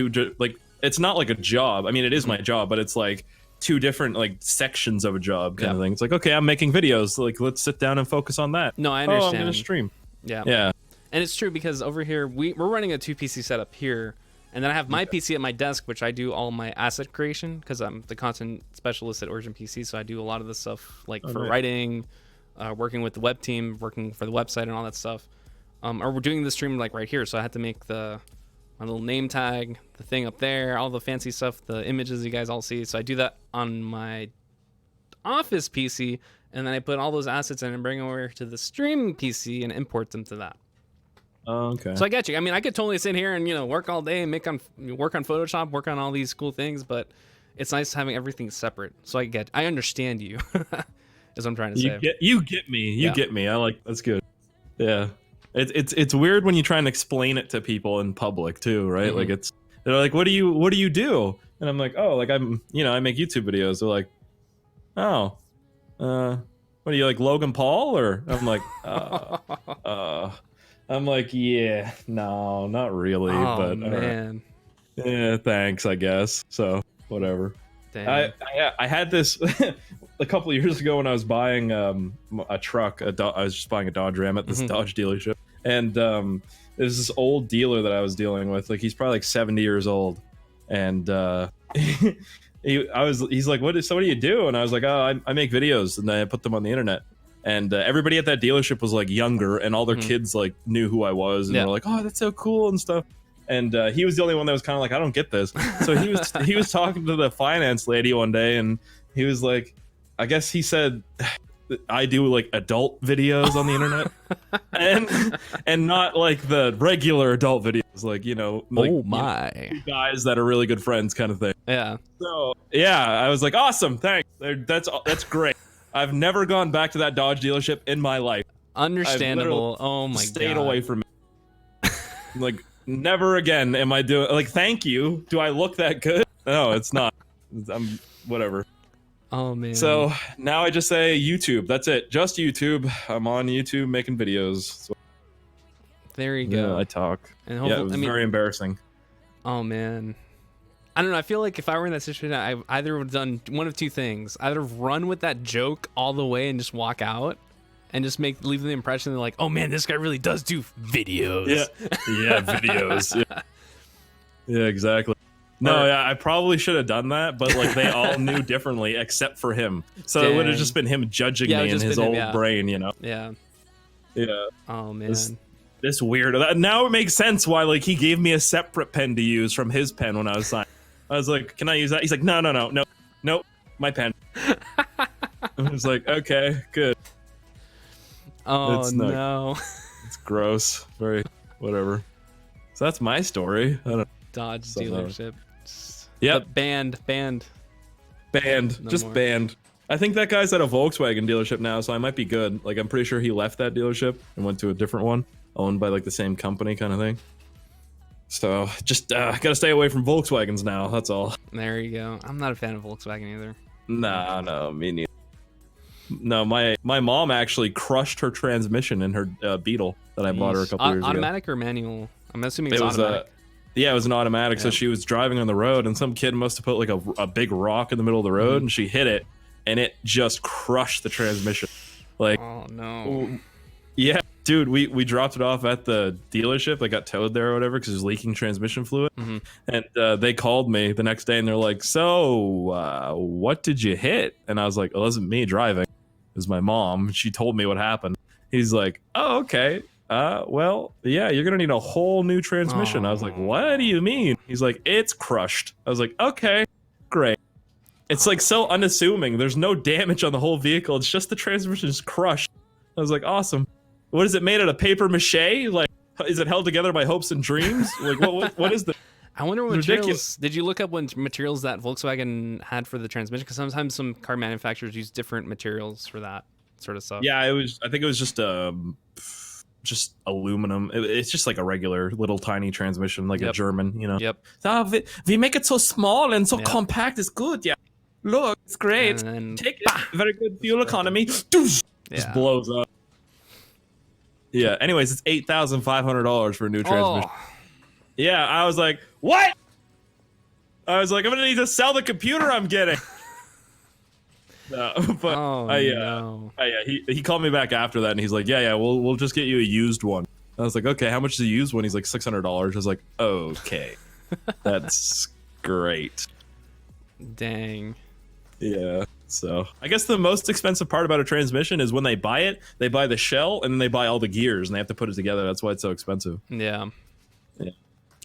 it's not like a job. I mean, it is my job, but it's like two different like sections of a job kind of thing. It's like, okay, I'm making videos. Like, let's sit down and focus on that. No, I understand. I'm gonna stream. Yeah. And it's true because over here we're running a 2 PC setup here. And then I have my PC at my desk, which I do all my asset creation because I'm the content specialist at Origin PC. So I do a lot of the stuff like for writing, working with the web team, working for the website and all that stuff. Or we're doing the stream like right here, so I had to make my little name tag, the thing up there, all the fancy stuff, the images you guys all see. So I do that on my office PC, and then I put all those assets in and bring them over to the stream PC and import them to that. Oh, okay. So I get you. I mean, I could totally sit here and work all day and work on Photoshop, work on all these cool things, but it's nice having everything separate. So I understand you. Is what I'm trying to say. You get me. You get me. I like that's good. Yeah. It's weird when you try and explain it to people in public too, right? Mm-hmm. Like they're like, what do you do? And I'm like, oh, like I make YouTube videos. They're like, oh, what are you, like Logan Paul? Or I'm like, I'm like, yeah, no, not really. Oh, but man. Yeah, thanks, I guess. So whatever. Damn. I had this a couple of years ago when I was buying a truck. I was just buying a Dodge Ram at this Dodge dealership, and there's this old dealer that I was dealing with. Like, he's probably like 70 years old, and he's like, what do you do? And I was like, oh, I make videos and I put them on the internet. And everybody at that dealership was like younger, and all their kids like knew who I was, and they were like, oh, that's so cool and stuff. And he was the only one that was kind of like, I don't get this. So he was talking to the finance lady one day, and he was like, I guess he said, I do like adult videos on the internet, and not like the regular adult videos, like like, guys that are really good friends kind of thing. Yeah. So yeah, I was like, awesome, thanks. That's great. I've never gone back to that Dodge dealership in my life. Understandable. Oh my god. Stayed away from it. Like, never again am I doing, like, thank you. Do I look that good? No, it's not. I'm whatever. Oh man. So now I just say YouTube. That's it. Just YouTube. I'm on YouTube making videos. So, there you go. Yeah, I talk. And yeah, it was very embarrassing. Oh man. I don't know. I feel like if I were in that situation, I either would have done one of two things: either run with that joke all the way and just walk out, and just leave the impression that, like, oh man, this guy really does do videos. Yeah, videos. Yeah, exactly. No, yeah, I probably should have done that, but like they all knew differently except for him. So it would have just been him judging me in his old brain, Yeah. Yeah. Oh man. This weird. Now it makes sense why like he gave me a separate pen to use from his pen when I was signing. I was like, can I use that? He's like, no, my pen. I was like, okay, good. Oh no. It's gross. Very whatever. So that's my story. I don't know. Dodge dealership. Yep. Banned. No just more. banned. I think that guy's at a Volkswagen dealership now, so I might be good. Like, I'm pretty sure he left that dealership and went to a different one, owned by like the same company kind of thing. So just gotta stay away from Volkswagens now. That's all. There you go. I'm not a fan of Volkswagen either. No, me neither. No, my mom actually crushed her transmission in her Beetle that I bought her a couple years ago. Automatic or manual? I'm assuming it's automatic. Yeah, it was an automatic. So she was driving on the road, and some kid must have put like a big rock in the middle of the road, and she hit it, and it just crushed the transmission. Like, oh no. Yeah, dude, we dropped it off at the dealership. They got towed there or whatever because it was leaking transmission fluid. And they called me the next day, and they're like, so what did you hit? And I was like, it wasn't me driving. It was my mom. She told me what happened. He's like, oh, okay. Well, yeah, you're gonna need a whole new transmission. I was like, what do you mean? He's like, it's crushed. I was like, okay, great. It's like so unassuming. There's no damage on the whole vehicle. It's just the transmission is crushed. I was like, awesome. What is it made out of? Paper mache? Like, is it held together by hopes and dreams? Like, what is the? I wonder what materials. Did you look up what materials that Volkswagen had for the transmission? Because sometimes some car manufacturers use different materials for that sort of stuff. Yeah, I think it was just aluminum. It's just like a regular little tiny transmission, like a German, Yep. We make it so small and so compact. It's good. Yeah. Look, it's great. And then, take it. Very good fuel economy. Just blows up. Yeah. Anyways, it's $8,500 for a new transmission. Yeah. I was like, what? I was like, I'm gonna need to sell the computer I'm getting. No, but he called me back after that, and he's like, yeah, we'll just get you a used one. I was like, okay, how much is a used one? He's like, $600. I was like, okay, that's great. Dang. Yeah. So I guess the most expensive part about a transmission is when they buy it, they buy the shell and then they buy all the gears and they have to put it together. That's why it's so expensive. Yeah. Yeah.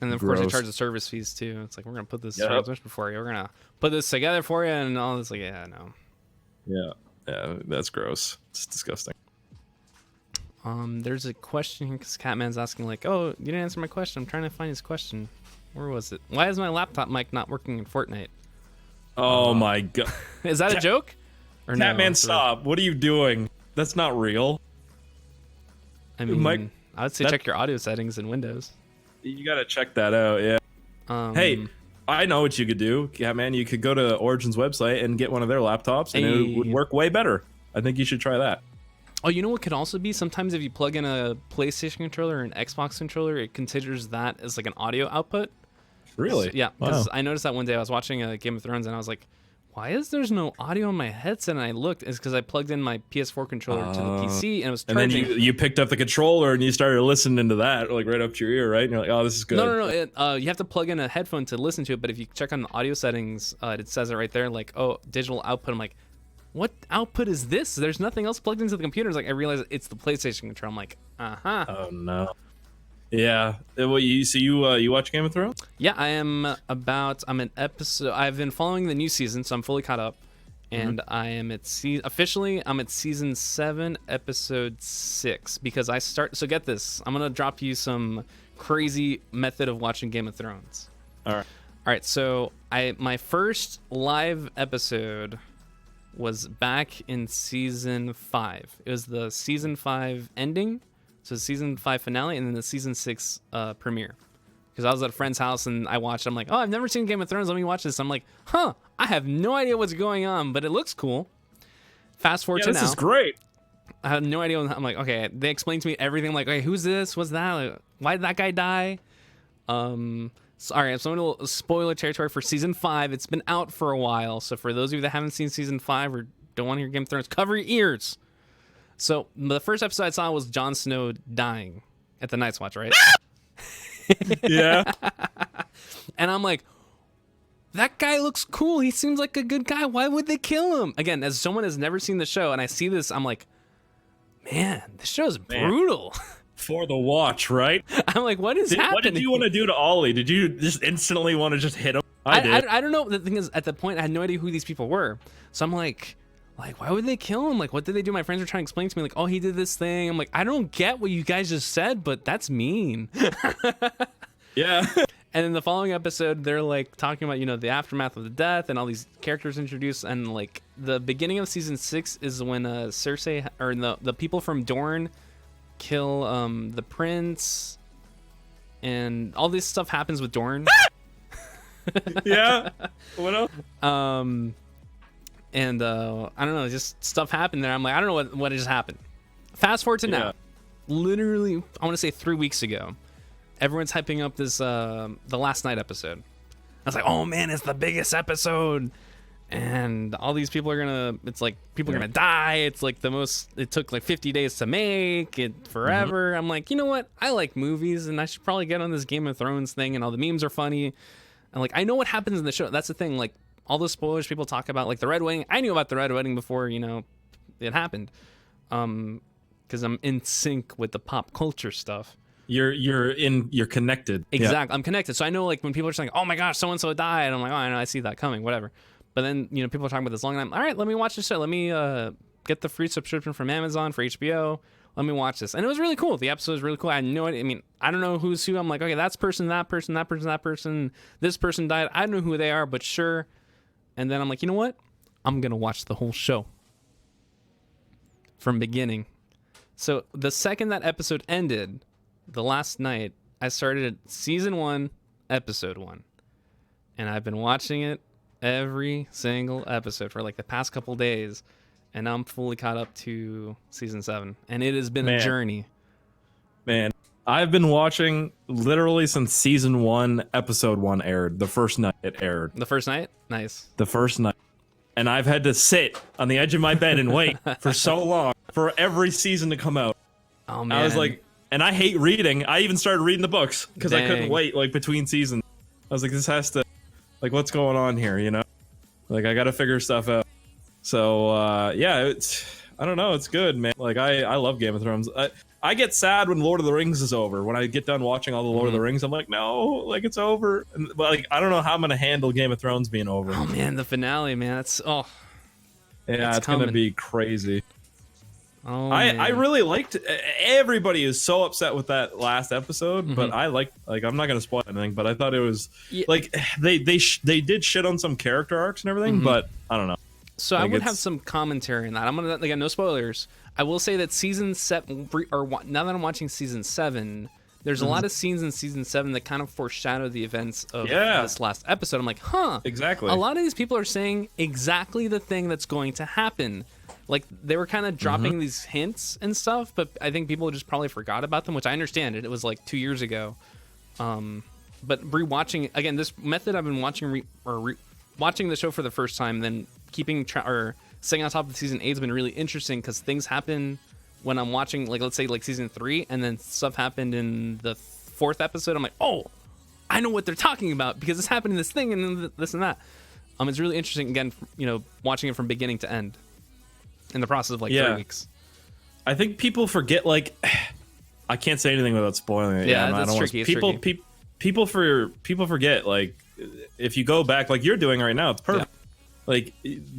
And then of course they charge the service fees too. It's like, we're gonna put this transmission for you. We're gonna put this together for you, and all this. Like, yeah, no. Yeah, that's gross. It's disgusting. There's a question here because Catman's asking like, oh, you didn't answer my question. I'm trying to find his question. Where was it? Why is my laptop mic not working in Fortnite? Oh my god. Is that a joke? Or Catman, no? stop. What are you doing? That's not real. I mean, Mike, I would say check your audio settings in Windows. You gotta check that out, yeah. Hey, I know what you could do, Catman. You could go to Origin's website and get one of their laptops, and it would work way better. I think you should try that. Oh, you know what could also be? Sometimes if you plug in a PlayStation controller or an Xbox controller, it considers that as like an audio output. Really? So, yeah, because I noticed that one day I was watching Game of Thrones and I was like, why is there's no audio on my headset? And I looked, it's because I plugged in my PS4 controller to the PC and it was charging. And then you picked up the controller and you started listening to that, like right up to your ear, right? And you're like, oh, this is good. No. You have to plug in a headphone to listen to it, but if you check on the audio settings, it says it right there, like, oh, digital output. I'm like, what output is this? There's nothing else plugged into the computer. It's like, I realized it's the PlayStation controller. I'm like, uh-huh. Oh, no. Yeah. Well, you watch Game of Thrones? Yeah, I'm an episode. I've been following the new season, so I'm fully caught up. And I am officially I'm at season 7, episode 6, because so get this. I'm going to drop you some crazy method of watching Game of Thrones. All right. So my first live episode was back in season 5. It was the season 5 ending. So season 5 finale and then the season 6 premiere. Because I was at a friend's house and I watched. I'm like, oh, I've never seen Game of Thrones. Let me watch this. I'm like, huh, I have no idea what's going on, but it looks cool. Fast forward to now. This is great. I had no idea. I'm like, okay, they explained to me everything. I'm like, okay, who's this? What's that? Like, why did that guy die? So, all right, so I'm going to spoiler territory for season 5. It's been out for a while. So for those of you that haven't seen season 5 or don't want to hear Game of Thrones, cover your ears. So the first episode I saw was Jon Snow dying at the Night's Watch, right? Yeah. And I'm like, that guy looks cool. He seems like a good guy. Why would they kill him? Again, as someone has never seen the show and I see this, I'm like, man, this show is brutal. For the watch, right? I'm like, what is happening? What did you want to do to Ollie? Did you just instantly want to just hit him? I did. I don't know. The thing is, at the point, I had no idea who these people were. So I'm like, why would they kill him? Like, what did they do? My friends were trying to explain to me, like, oh, he did this thing. I'm like, I don't get what you guys just said, but that's mean. Yeah. And in the following episode, they're like talking about, the aftermath of the death and all these characters introduced. And like the beginning of season 6 is when Cersei or the people from Dorne kill the prince, and all this stuff happens with Dorne. Yeah. What else? And I don't know, just stuff happened there. I'm like, I don't know what just happened. Fast forward to now, literally, I want to say 3 weeks ago, everyone's hyping up this the last night episode. I was like, oh man, it's the biggest episode. And all these people are gonna die. It's like it took like 50 days to make it forever. I'm like, you know what? I like movies and I should probably get on this Game of Thrones thing, and all the memes are funny. And like, I know what happens in the show. That's the thing. Like all the spoilers people talk about, like the Red Wedding. I knew about the Red Wedding before, it happened. Cause I'm in sync with the pop culture stuff. You're connected. Exactly. Yeah. I'm connected. So I know like when people are just like, oh my gosh, so-and-so died. I'm like, oh, I know, I see that coming, whatever. But then, people are talking about this long time. All right, let me watch this show. Let me get the free subscription from Amazon for HBO. Let me watch this. And it was really cool. The episode was really cool. I had no idea. I mean, I don't know who's who. I'm like, okay, that person, that person, that person, that person. This person died. I don't know who they are, but sure. And then I'm like, you know what? I'm going to watch the whole show from beginning. So the second that episode ended, the last night, I started at season 1, episode 1. And I've been watching it every single episode for like the past couple days, and I'm fully caught up to season 7, and it has been a journey. Man, I've been watching literally since season 1, episode 1 aired. The first night it aired. The first night? Nice. The first night. And I've had to sit on the edge of my bed and wait for so long for every season to come out. Oh man. I was like, and I hate reading. I even started reading the books because I couldn't wait like between seasons. I was like, this has to, like, what's going on here, Like, I got to figure stuff out. So yeah, I don't know, it's good, man. Like I love Game of Thrones. I get sad when Lord of the Rings is over. When I get done watching all the Lord of the Rings, I'm like, no, like it's over. But like I don't know how I'm gonna handle Game of Thrones being over. Oh man, the finale, man. Yeah, it's gonna be crazy. Oh, I really liked. Everybody is so upset with that last episode, but I like. I'm not gonna spoil anything, but I thought it was like they did shit on some character arcs and everything, but I don't know. So I would have some commentary on that. I'm gonna again, no spoilers. I will say that season 7, or now that I'm watching season 7, there's a lot of scenes in season 7 that kind of foreshadow the events of this last episode. I'm like, huh, exactly. A lot of these people are saying exactly the thing that's going to happen. Like they were kind of dropping these hints and stuff, but I think people just probably forgot about them, which I understand. It was like 2 years ago. But rewatching again, this method I've been watching watching the show for the first time, then keeping or staying on top of season 8 has been really interesting because things happen when I'm watching, like let's say like season 3, and then stuff happened in the 4th episode. I'm like, oh, I know what they're talking about because it's happening this thing and then this and that. It's really interesting again, watching it from beginning to end in the process of like 3 weeks. I think people forget, like, I can't say anything without spoiling it. Yeah, that's tricky. People forget, like, if you go back like you're doing right now, it's perfect. Like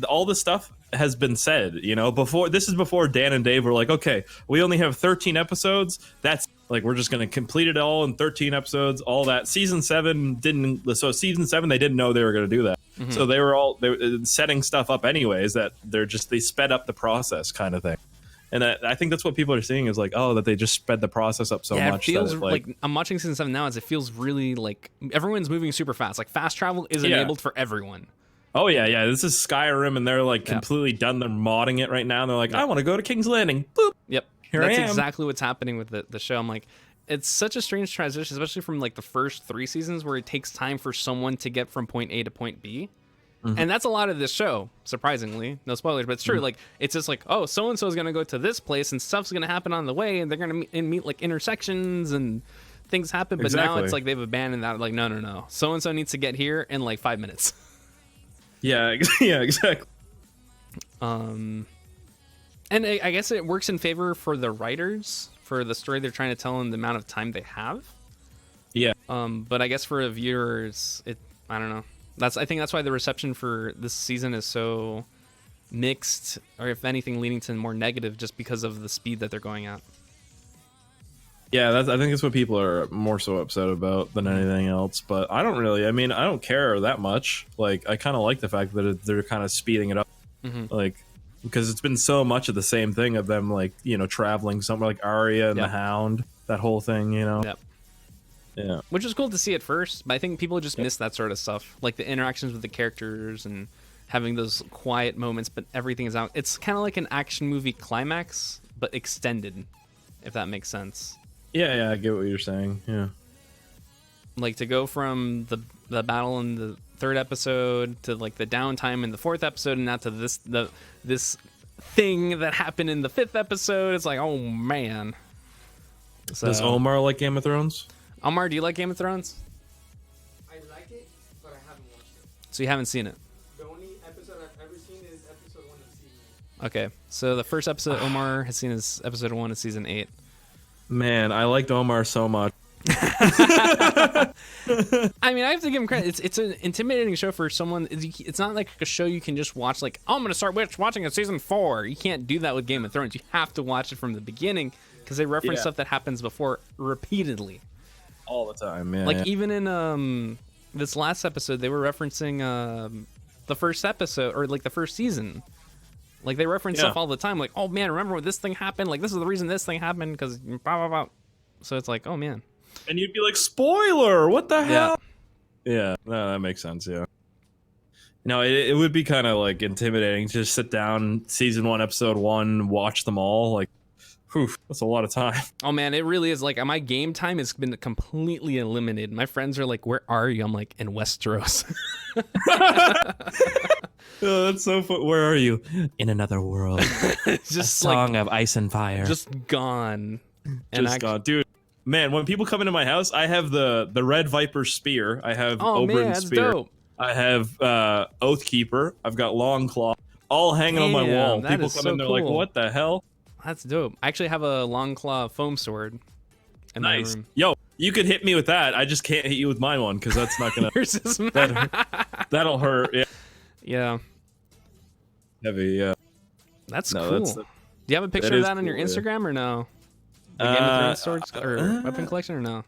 all this stuff has been said, before. This is before Dan and Dave were like, okay, we only have 13 episodes. That's like, we're just going to complete it all in 13 episodes. All that season 7 didn't. So season 7, they didn't know they were going to do that. So they were setting stuff up anyways. That they sped up the process kind of thing. And I think that's what people are seeing is like, oh, that they just sped the process up so much. It feels that like I'm watching season 7 now. As it feels really like everyone's moving super fast. Like fast travel is enabled for everyone. Oh yeah. This is Skyrim, and they're like completely done. They're modding it right now. And they're like, I want to go to King's Landing. Boop. Yep. That's exactly what's happening with the show. I'm like, it's such a strange transition, especially from like the first 3 seasons where it takes time for someone to get from point A to point B. And that's a lot of this show, surprisingly. No spoilers, but it's true. Like, it's just like, oh, so-and-so is going to go to this place and stuff's going to happen on the way, and they're going to meet like intersections and things happen. But now it's like they've abandoned that. Like, no. So-and-so needs to get here in like 5 minutes. Yeah, exactly. And I guess it works in favor for the writers, for the story they're trying to tell and the amount of time they have. Yeah. But I guess for the viewers, I don't know. I think that's why the reception for this season is so mixed, or if anything, leaning to more negative, just because of the speed that they're going at. Yeah, I think that's what people are more so upset about than anything else. But I don't really. I mean, I don't care that much. Like, I kind of like the fact that they're kind of speeding it up, like, because it's been so much of the same thing of them, like, traveling somewhere, like Arya and the Hound, that whole thing, Yep. Yeah. Which is cool to see at first, but I think people just miss that sort of stuff, like the interactions with the characters and having those quiet moments, but everything is out. It's kind of like an action movie climax, but extended, if that makes sense. Yeah, I get what you're saying. Yeah. Like to go from the battle in the 3rd episode to like the downtime in the 4th episode, and now to this thing that happened in the 5th episode. It's like, oh man. So, does Omar like Game of Thrones? Omar, do you like Game of Thrones? I like it, but I haven't watched it. So you haven't seen it? The only episode I've ever seen is episode 1 of season 8. Okay, so the first episode Omar has seen is episode 1 of season 8. Man, I liked Omar so much. I mean, I have to give him credit. It's an intimidating show for someone. It's not like a show you can just watch like, oh, I'm going to start watching it season 4. You can't do that with Game of Thrones. You have to watch it from the beginning because they reference stuff that happens before repeatedly. All the time, yeah. Like even in this last episode, they were referencing the first episode or like the first season. Like they reference stuff all the time. Like, oh man, remember when this thing happened? Like this is the reason this thing happened because blah blah blah. So it's like, oh man. And you'd be like, spoiler! What the hell? Yeah, no, that makes sense. Yeah. No, it would be kind of like intimidating to just sit down, season 1, episode 1, watch them all. Like, whew, that's a lot of time. Oh man, it really is. Like my game time has been completely eliminated. My friends are like, "Where are you?" I'm like, "In Westeros." Oh, that's so fun. Where are you? In another world. Just a song of ice and fire. Just gone. Gone, dude. Man, when people come into my house, I have the Red Viper spear. I have Oberyn's spear. Dope. I have Oathkeeper. I've got Longclaw. all hanging on my Damn, wall. that People is come so in, they're like, cool. "What the hell?" That's dope. I actually have a long claw foam sword in my Nice. room. Yo, you could hit me with that. I just can't hit you with my one because that's not gonna. Yours is That'll hurt. Yeah. yeah, Heavy. Yeah. that's No, cool. that's- Do you have a picture that of is that on your cool, yeah. Instagram or no? The Game of Thrones swords or weapon collection or no?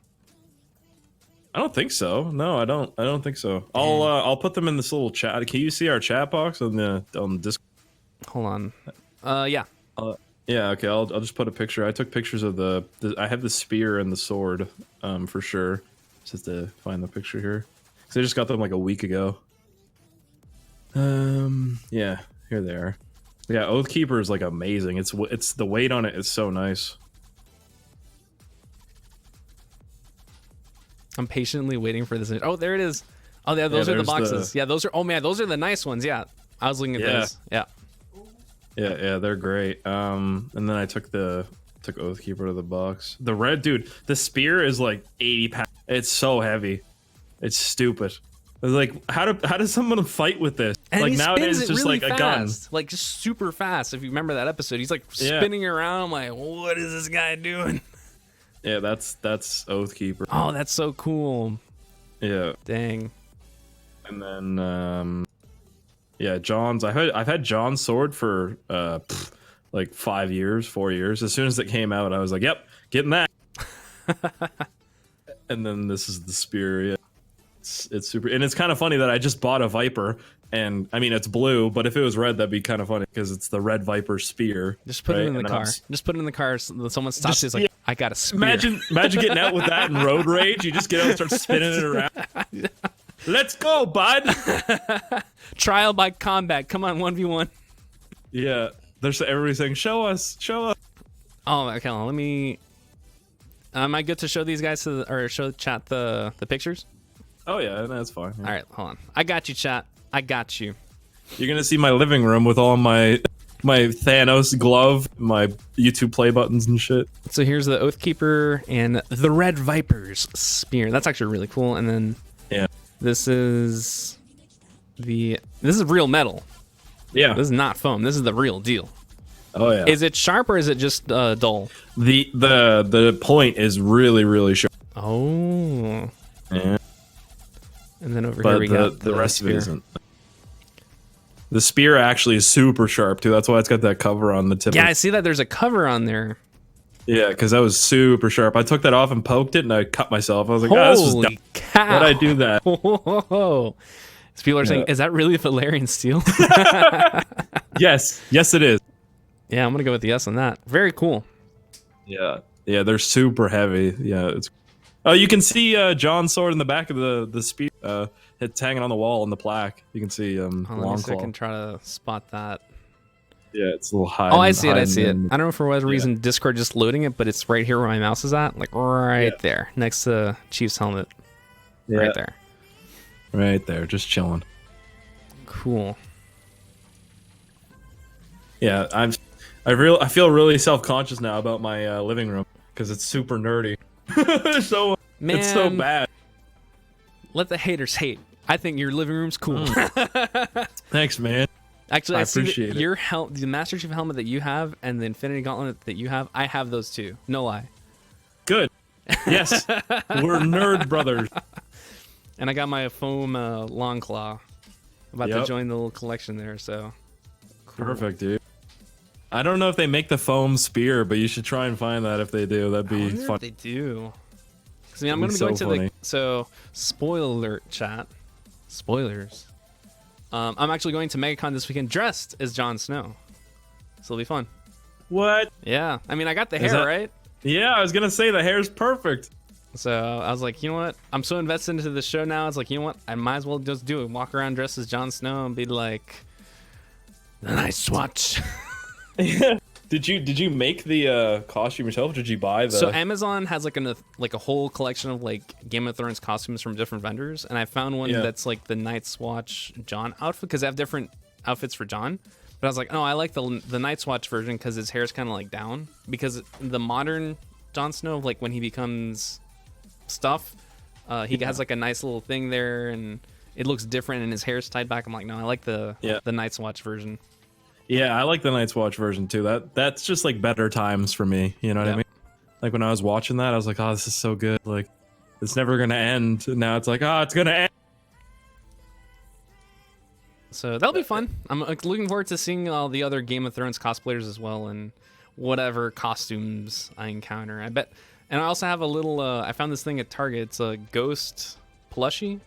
I don't think so. No, I don't. I don't think so. I'll put them in this little chat. Can you see our chat box on the Discord? Hold on. Yeah. Yeah. Okay. I'll just put a picture. I took pictures of the I have the spear and the sword, for sure. Just have to find the picture here. Cause I just got them like a week ago. Yeah. Here they are. Yeah. Oathkeeper is like amazing. It's the weight on it is so nice. I'm patiently waiting for this. Oh, there it is. Oh, yeah, those are the there's boxes. Yeah, those are. Oh man, those are the nice ones. Yeah, I was looking at Yeah. those. Yeah. Yeah, they're great. And then I took Oathkeeper to the box. The red dude, the spear is like 80 pounds. It's so heavy. It's stupid. It's like how does someone fight with this? And like he nowadays, spins it's it just really like a gun. fast, like just super fast. If you remember that episode, he's like Yeah. spinning around. I'm like, what is this guy doing? Yeah, that's Oathkeeper. Oh, that's so cool. Yeah, Dang. and then yeah, John's. I've had John's sword for like 4 years. As soon as it came out, I was like, yep, getting that. And then this is the spear. Yeah. It's super, and it's kind of funny that I just bought a Viper, and I mean it's blue, but if it was red, that'd be kind of funny because it's the red Viper spear. Just put it right? in the And then car. Just put it in the car. So someone stops Just- you. It's like, yeah. I got a spear. Imagine getting out with that in road rage. You just get out and start spinning it around. Let's go, bud. Trial by combat. Come on, 1v1. Yeah, there's everybody saying, "Show us, show us." Oh, okay. Let me. Am I good to show these guys or show chat the pictures? Oh yeah, that's fine. Yeah. All right, hold on. I got you, chat. I got you. You're gonna see my living room with all my Thanos glove, my YouTube play buttons and shit. So here's the Oathkeeper and the Red Viper's spear. That's actually really cool. And then Yeah, this is real metal. yeah. This is not foam. This is the real deal. Oh yeah. Is it sharp or is it just dull? The point is really sharp. Oh. Yeah. And then over But here we got the rest of it spear. isn't. The spear actually is super sharp too. That's why it's got that cover on the tip. Yeah, I see that there's a cover on there. Yeah, because that was super sharp. I took that off and poked it, and I cut myself. I was like, this was dumb. Holy cow. Why'd I do that? Whoa. So people are saying, Yeah. is that really Valerian steel? Yes, it is. Yeah, I'm going to go with the yes on that. Very cool. Yeah, they're super heavy. Yeah, it's. Oh, you can see John's sword in the back of the spear. It's hanging on the wall in the plaque. You can see Hold on, let me long see if I claw. can try to spot that. Yeah, it's a little high. Oh, I see it. I see it. I don't know for what reason Discord just loading it, but it's right here where my mouse is at. Like right there, next to Chief's helmet. Right there. Right there, just chilling. Cool. Yeah, I feel really self-conscious now about my living room because it's super nerdy. So Man, it's so bad. let the haters hate. I think your living room's cool. Thanks, man. Actually, I I see that appreciate it. your the Master Chief helmet that you have and the Infinity Gauntlet that you have. I have those too. No lie. Good. Yes, we're nerd brothers. And I got my foam long claw. About to Yep. join the little collection there. So cool. Perfect, dude. I don't know if they make the foam spear, but you should try and find that if they do. That'd I be wonder if fun. they do. 'Cause, I mean, I'm That'd gonna be be so going to funny. so spoiler alert, chat. Spoilers. I'm actually going to MegaCon this weekend dressed as Jon Snow. So it'll be fun. What? Yeah. I mean, I got the Is hair, that- right? Yeah, I was gonna say the hair's perfect. So I was like, you know what? I'm so invested into the show now. It's like, you know what? I might as well just do it. Walk around dressed as Jon Snow and be like, the Night's Watch. Did you make the costume yourself? Or did you buy the? So Amazon has like a whole collection of like Game of Thrones costumes from different vendors, and I found one Yeah. that's like the Night's Watch Jon outfit because they have different outfits for Jon. But I was like, no, I like the Night's Watch version because his hair is kind of like down. Because the modern Jon Snow, like when he becomes stuff, he has like a nice little thing there, and it looks different, and his hair's tied back. I'm like, no, I like the Night's Watch version. Yeah, I like the Night's Watch version too. That's just like better times for me. You know what I Yep. mean? Like when I was watching that, I was like, oh, this is so good. Like it's never gonna end. And now it's like, oh, it's gonna end. So that'll be fun. I'm looking forward to seeing all the other Game of Thrones cosplayers as well, and whatever costumes I encounter. I bet. And I also have a little. I found this thing at Target. It's a ghost plushie,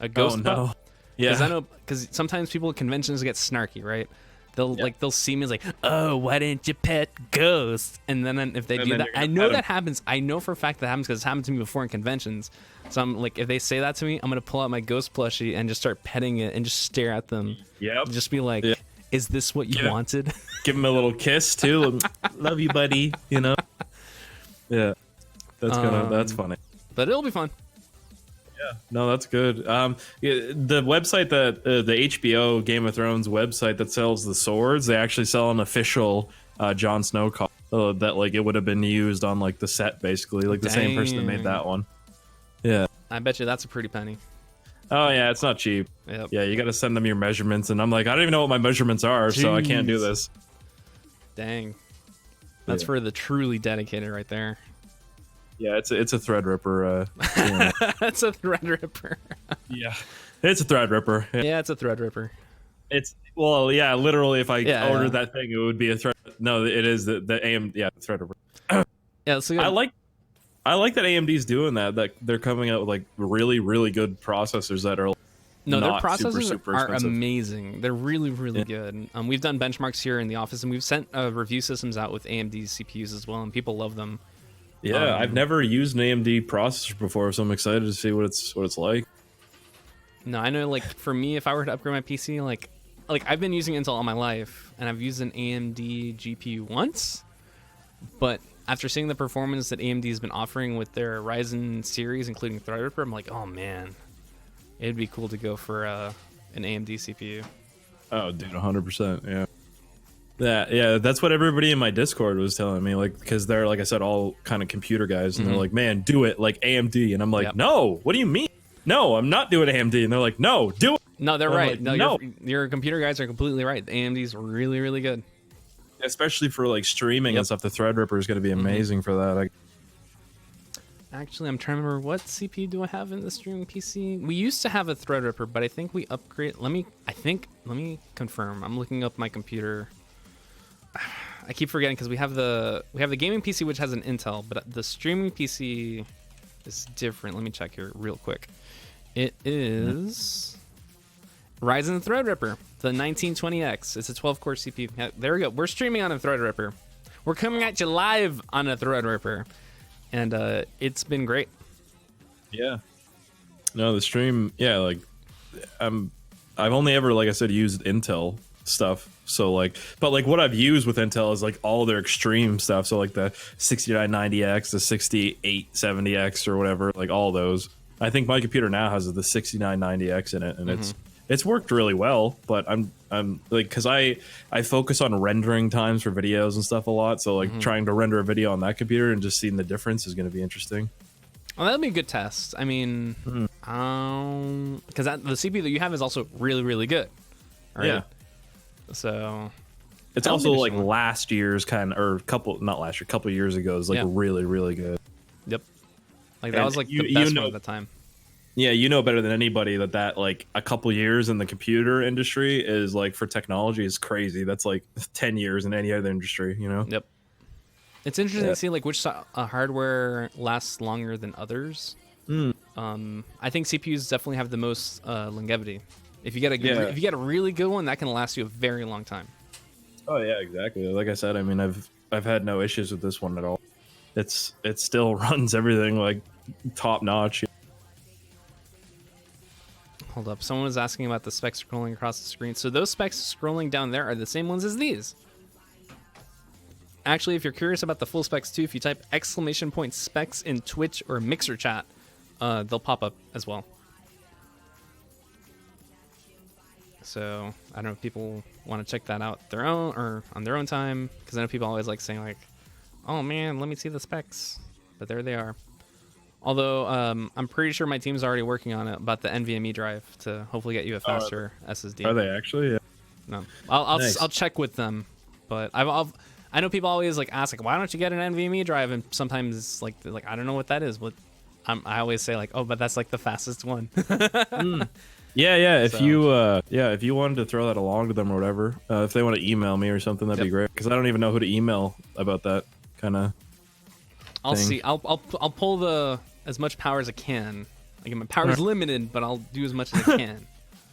a ghost. Oh no. pup. Yeah. Because I know, because sometimes people at conventions get snarky, right? They'll see me as like, oh, why didn't you pet ghosts? And then if they do then that, you're gonna I know pet 'em. that happens. I know for a fact that happens because it's happened to me before in conventions. So I'm like, if they say that to me, I'm gonna pull out my ghost plushie and just start petting it and just stare at them. Yep. Just be like, Yeah. is this what you Yeah. wanted? Give him a little kiss too. Love you, buddy. You know. Yeah. That's funny. But it'll be fun. No, that's good. Yeah, the website that the HBO Game of Thrones website that sells the swords, they actually sell an official Jon Snow that like it would have been used on like the set, basically, like the same person that made that one. Yeah. I bet you that's a pretty penny. Oh yeah, it's not cheap. Yep. Yeah, you got to send them your measurements, and I'm like, I don't even know what my measurements are, so I can't do Jeez. this. Dang. That's Yeah. for the truly dedicated right there. Yeah, it's a Threadripper. Yeah. That's a Threadripper. Yeah, it's a Threadripper. Yeah. Yeah, it's a Threadripper. It's well, yeah, literally, if I Yeah, ordered yeah. that thing, it would be a thread. No, it is the AM. Yeah, the Threadripper. Yeah, so I like that AMD's doing that. That they're coming out with like really, really good processors that are no, their not processors super are expensive. amazing. They're really, really good. We've done benchmarks here in the office, and we've sent review systems out with AMD's CPUs as well, and people love them. Yeah, I've never used an AMD processor before, so I'm excited to see what it's like. No, I know. Like for me, if I were to upgrade my PC, like I've been using Intel all my life, and I've used an AMD GPU once, but after seeing the performance that AMD has been offering with their Ryzen series, including Threadripper, I'm like, oh man, it'd be cool to go for an AMD CPU. Oh, dude, 100%. Yeah. Yeah, that's what everybody in my Discord was telling me, like, because they're, like I said, all kind of computer guys, and they're like, man, do it like AMD, and I'm like, Yep. no, what do you mean? No, I'm not doing AMD, and they're like, no, do it. No, they're I'm right. like, no, no. your computer guys are completely right. The AMD's really, really good. Especially for like streaming Yep. and stuff, the Threadripper is going to be amazing for that. Actually, I'm trying to remember what CPU do I have in the streaming PC. We used to have a Threadripper, but I think we upgrade. Let me confirm. I'm looking up my computer. I keep forgetting because we have the gaming PC, which has an Intel, but the streaming PC is different. Let me check here real quick. It is Ryzen Threadripper, the 1920X. It's a 12-core CPU. Yeah, there we go. We're streaming on a Threadripper. We're coming at you live on a Threadripper, and it's been great. Yeah. No, the stream, yeah, like I've only ever, like I said, used Intel stuff. So like, but like what I've used with Intel is like all their extreme stuff. So like the 6990X, the 6870X or whatever, like all those. I think my computer now has the 6990X in it, and it's worked really well. But I'm like, because I focus on rendering times for videos and stuff a lot. So like trying to render a video on that computer and just seeing the difference is going to be interesting. Well, that'll be a good test. I mean, because the CPU that you have is also really, really good. Right? Yeah. So It's that'll also be like interesting. last year's kind of, or couple years ago is like Yeah. really, really good. Yep. Like that And was like you- the you best know- one at the time. Yeah, you know better than anybody that like a couple years in the computer industry is like for technology is crazy. That's like 10 years in any other industry, you know? Yep. It's interesting Yeah. to see like which hardware lasts longer than others. I think CPUs definitely have the most longevity. If you get a Yeah. if you get a really good one, that can last you a very long time. Oh yeah, exactly. Like I said, I mean, I've had no issues with this one at all. It still runs everything like top notch. Hold up. Someone was asking about the specs scrolling across the screen. So those specs scrolling down there are the same ones as these. Actually, if you're curious about the full specs too, if you type !specs in Twitch or Mixer chat, they'll pop up as well. So I don't know if people want to check that out their own or on their own time, because I know people always like saying like, "Oh man, let me see the specs," but there they are. Although I'm pretty sure my team's already working on it about the NVMe drive to hopefully get you a faster SSD. Are they actually? Yeah. No, I'll Nice. I'll check with them, but I know people always like ask like, why don't you get an NVMe drive? And sometimes it's like I don't know what that is. But I always say like, oh, but that's like the fastest one. Yeah. If So- if you wanted to throw that along to them or whatever, if they want to email me or something, that'd be Yep. great. Because I don't even know who to email about that kind of. I'll thing. see. I'll pull as much power as I can. Like my power's limited, but I'll do as much as I can.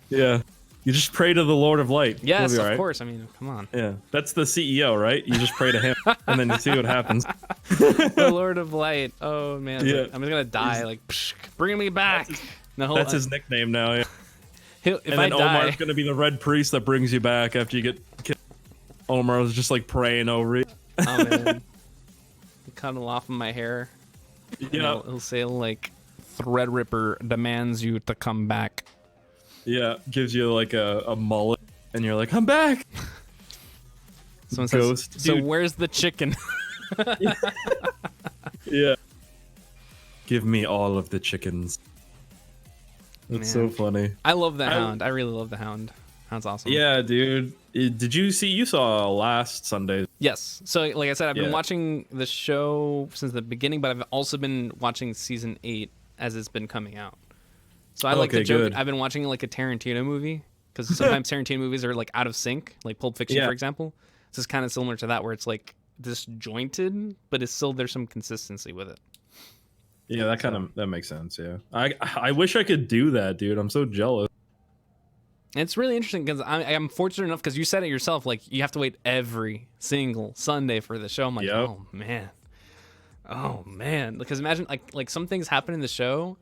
Yeah. You just pray to the Lord of Light. Yes, You'll be of all right. course. I mean, come on. Yeah, that's the CEO, right? You just pray to him, and then you see what happens. The Lord of Light. Oh man, it's Yeah. like, I'm just gonna die. Like, psh, bring me back. No, That's his nickname now. Yeah. if And I then die, Omar's gonna be the red priest that brings you back after you get killed. Omar's just like praying over you. oh man, cut off of my hair. You You know, know, he'll say like, Threadripper demands you to come back. yeah, gives you like a mullet, and you're like, I'm back. Someone Ghost. says, so Dude. where's the chicken? Yeah. Give me all of the chickens. That's so Man. funny. I love the Hound. I really love the Hound. Hound's awesome. Yeah, dude. Did you see? You saw last Sunday. Yes. So, like I said, I've been Yeah. watching the show since the beginning, but I've also been watching season 8 as it's been coming out. So I like to Okay, joke. good. I've been watching like a Tarantino movie because sometimes Tarantino movies are like out of sync, like Pulp Fiction, Yeah. for example. This is kind of similar to that, where it's like disjointed, but it's still there's some consistency with it. Yeah, that makes sense. Yeah, I wish I could do that, dude. I'm so jealous. And it's really interesting because I'm fortunate enough because you said it yourself. Like you have to wait every single Sunday for the show. I'm like, Yep. oh man. Because imagine like some things happen in the show,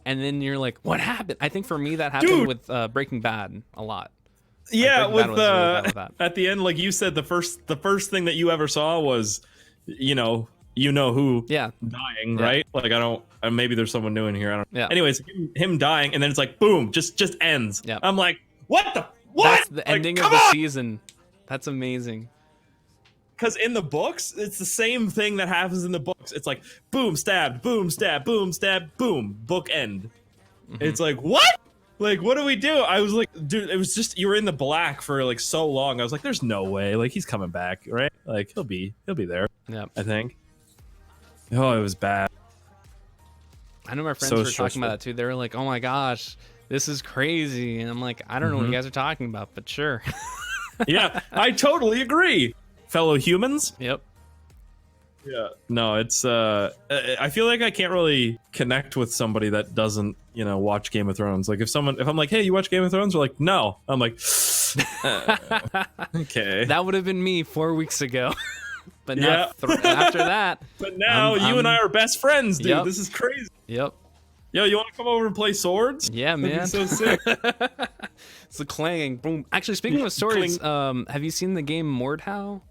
and then you're like, what happened? I think for me that happened Dude. with Breaking Bad a lot. Yeah, Breaking with Bad was really bad with that. at the end, like you said, the first thing that you ever saw was, you know who Yeah, dying, Yeah. right? Like I don't. Maybe there's someone new in here. I don't. Yeah. Anyways, him dying, and then it's like boom, just ends. Yeah. I'm like, what the what? that's the Like, ending of come the on! season. That's amazing. Because in the books, it's the same thing that happens in the books. It's like boom, stabbed, boom, stab, boom, stab, boom, book end. Mm-hmm. It's like what? Like what do we do? I was like, dude, it was just you were in the black for like so long. I was like, there's no way. Like he's coming back, right? Like he'll be there. Yeah, I think. Oh, it was bad. I know my friends So were talking stressful. about that too. They were like, oh my gosh, this is crazy. And I'm like, I don't know what you guys are talking about, but sure. Yeah, I totally agree, fellow humans. Yep. Yeah. No, it's I feel like I can't really connect with somebody that doesn't, watch Game of Thrones. Like if I'm like, "Hey, you watch Game of Thrones?" They're like, "No." I'm like, "Okay." That would have been me 4 weeks ago. But now Yeah. after that, But now I'm- you and I are best friends, dude. Yep. This is crazy. yep. Yo, you want to come over and play swords? Yeah, That'd be man. so sick. It's the clanging. Boom. Actually, speaking of swords, Cling. have you seen the game Mordhau?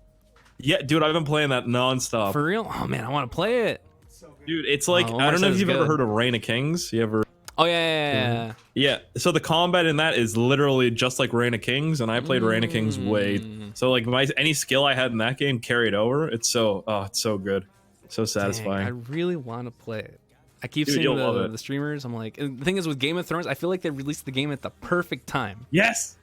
Yeah, dude, I've been playing that nonstop. For real? Oh man, I want to play it. So good. Dude, it's like Oh, I Omar don't know says if you've it's ever good. heard of Reign of Kings. You ever? Oh yeah. Yeah. So the combat in that is literally just like Reign of Kings, and I played Reign of Kings way. So like any skill I had in that game carried over. It's so good, so Dang, satisfying. I really want to play it. I keep Dude, seeing you'll love it. the streamers. I'm like, and the thing is with Game of Thrones, I feel like they released the game at the perfect time. Yes,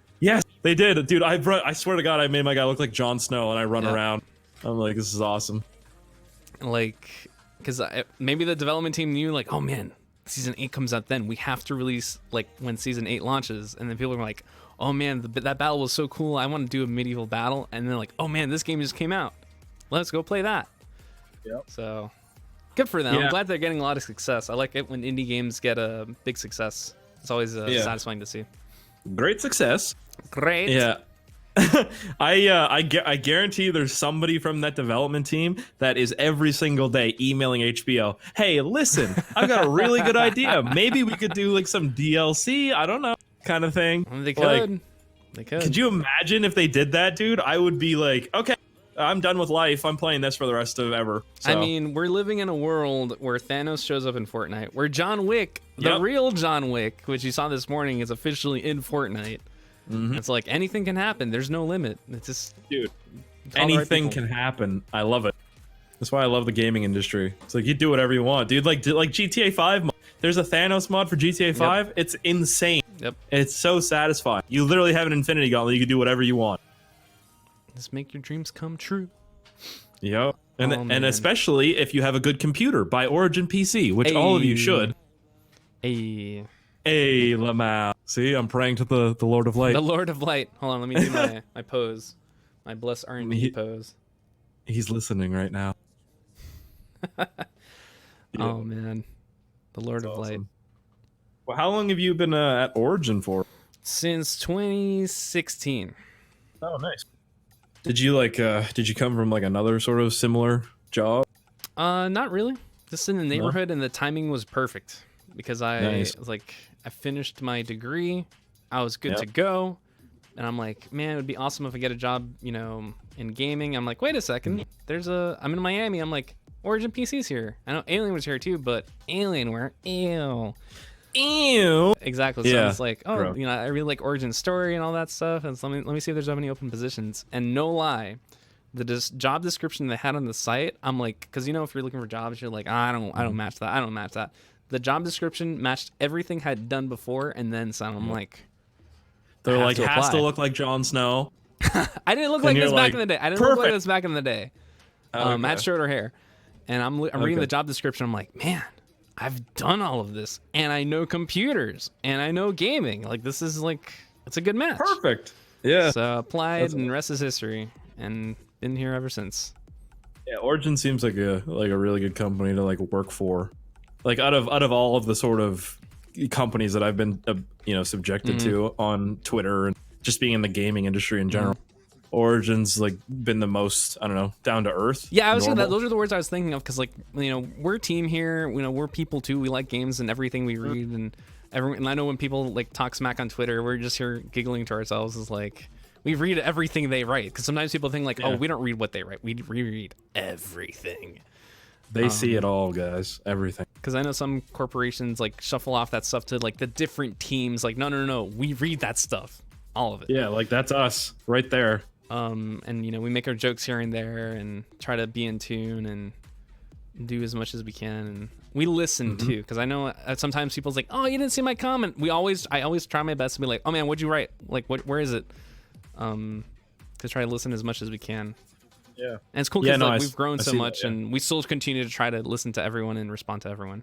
they did, dude. I swear to God, I made my guy look like Jon Snow, and I run Yeah. around. I'm like, this is awesome. Like, because maybe the development team knew, like, oh man, season 8 comes out then. We have to release like when season 8 launches, and then people are like, oh man, that battle was so cool. I want to do a medieval battle, and then like, oh man, this game just came out. Let's go play that. Yep. So good for them. Yeah. I'm glad they're getting a lot of success. I like it when indie games get a big success. It's always Yeah. satisfying to see. Great success. Great. Yeah. I guarantee there's somebody from that development team that is every single day emailing HBO. Hey, listen, I've got a really good idea. Maybe we could do like some DLC. I don't know, kind of thing. They could. Like, They could. could you imagine if they did that, dude? I would be like, okay, I'm done with life. I'm playing this for the rest of ever. So. I mean, we're living in a world where Thanos shows up in Fortnite, where John Wick, the Yep. real John Wick, which you saw this morning, is officially in Fortnite. It's like anything can happen. There's no limit. It's just dude, it's all the right anything people. can happen. I love it. That's why I love the gaming industry. It's like you do whatever you want, dude. Like GTA 5 mod. There's a Thanos mod for GTA 5. It's insane. Yep. It's so satisfying. You literally have an infinity gauntlet. You can do whatever you want. Just make your dreams come true. Yep. And Oh, and man. especially if you have a good computer, buy Origin PC, which all of you should. Hey. Hey, Lamau. See, I'm praying to the Lord of Light. The Lord of Light. Hold on, let me do my pose. My bless R&D pose. He's listening right now. Oh man. The Lord of Light. Well, how long have you been at Origin for? Since 2016. Oh, nice. Did you did you come from like another sort of similar job? Not really. Just in the neighborhood, and the timing was perfect because I finished my degree, I was good to go, and I'm like, man, it would be awesome if I get a job, you know, in gaming. I'm like, wait a second, I'm in Miami. I'm like, Origin PC's here. I know Alien was here too, but Alienware, ew. Exactly. So I was like, oh, Bro. you know, I really like Origin story and all that stuff, and so let me see if there's any open positions. And no lie, the job description they had on the site, I'm like, because you know, if you're looking for jobs, you're like, I don't match that. I don't match that. The job description matched everything I'd done before, and then some. I'm like, They're like, to has apply. to look like Jon Snow. I didn't look And like you're this back like, in the day. I didn't look like perfect. this back in the day. I had shorter hair, and I'm reading the job description. I'm like, man, I've done all of this, and I know computers, and I know gaming. Like, this is like, it's a good match. Perfect. Yeah. So applied, and the rest is history, and been here ever since. Yeah, Origin seems like a really good company to like work for. Like out of all of the sort of companies that I've been subjected to on Twitter and just being in the gaming industry in general, Origin's like been the most, I don't know, down to earth. Yeah, I was saying that. Those are the words I was thinking of, because like, you know, we're a team here. You know, we're people too. We like games and everything we read, and and I know when people like talk smack on Twitter, we're just here giggling to ourselves. Is like, we read everything they write, because sometimes people think like, oh, we don't read what they write. We read everything. They see it all, guys. Everything. Because I know some corporations like shuffle off that stuff to like the different teams. Like, no, we read that stuff, all of it. Yeah, like that's us right there. And you know, we make our jokes here and there and try to be in tune and do as much as we can. And we listen too, because I know sometimes people's like, oh, you didn't see my comment. I always try my best to be like, oh man, what'd you write? Like, where is it? To try to listen as much as we can. Yeah. And it's cool because I we've grown so see much, that, and we still continue to try to listen to everyone and respond to everyone.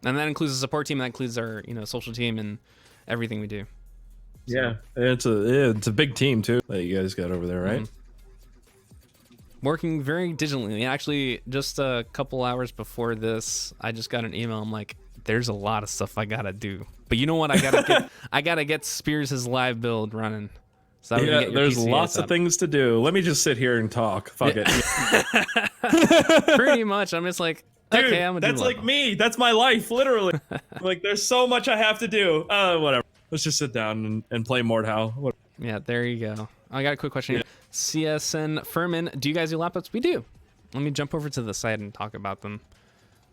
And that includes the support team, that includes our, you know, social team and everything we do. Yeah, it's a big team too that you guys got over there, right? Working very digitally. Actually, just a couple hours before this, I just got an email. I'm like, there's a lot of stuff I gotta do, but you know what? I gotta get Speirs' live build running. So that we can get your there's PC lots of up. things to do. Let me just sit here and talk. Fuck it. Pretty much, I'm just like, Dude, okay, I'm gonna that's do like me. That's my life, literally. Like, there's so much I have to do. Whatever. Let's just sit down and play Mordhau. Yeah, there you go. I got a quick question here. CSN Furman, do you guys do laptops? We do. Let me jump over to the site and talk about them.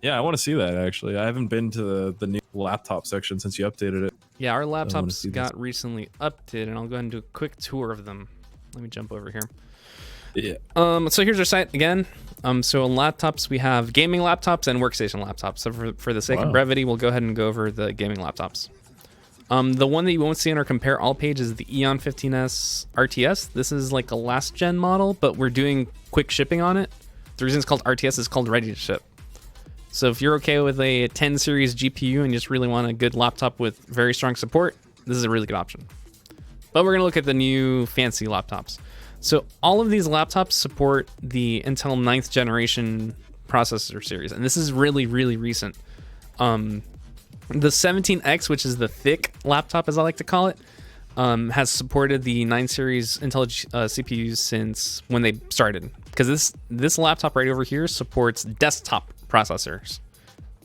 Yeah, I want to see that, actually. I haven't been to the new laptop section since you updated it. Yeah, our wanna laptops see got recently updated, and I'll go ahead and do a quick tour of them. Let me jump over here. Yeah. So here's our site again. So on laptops, we have gaming laptops and workstation laptops. So for the sake of brevity, we'll go ahead and go over the gaming laptops. The one that you won't see on our compare all page is the Eon 15S RTS. This is like a last gen model, but we're doing quick shipping on it. The reason it's called RTS is called ready to ship. So if you're okay with a 10 series GPU and you just really want a good laptop with very strong support, this is a really good option. But we're gonna look at the new fancy laptops. So all of these laptops support the Intel 9th generation processor series, and this is really, really recent. The 17X, which is the thick laptop, as I like to call it, has supported the 9 series Intel CPUs since when they started. Because this laptop right over here supports desktop processors,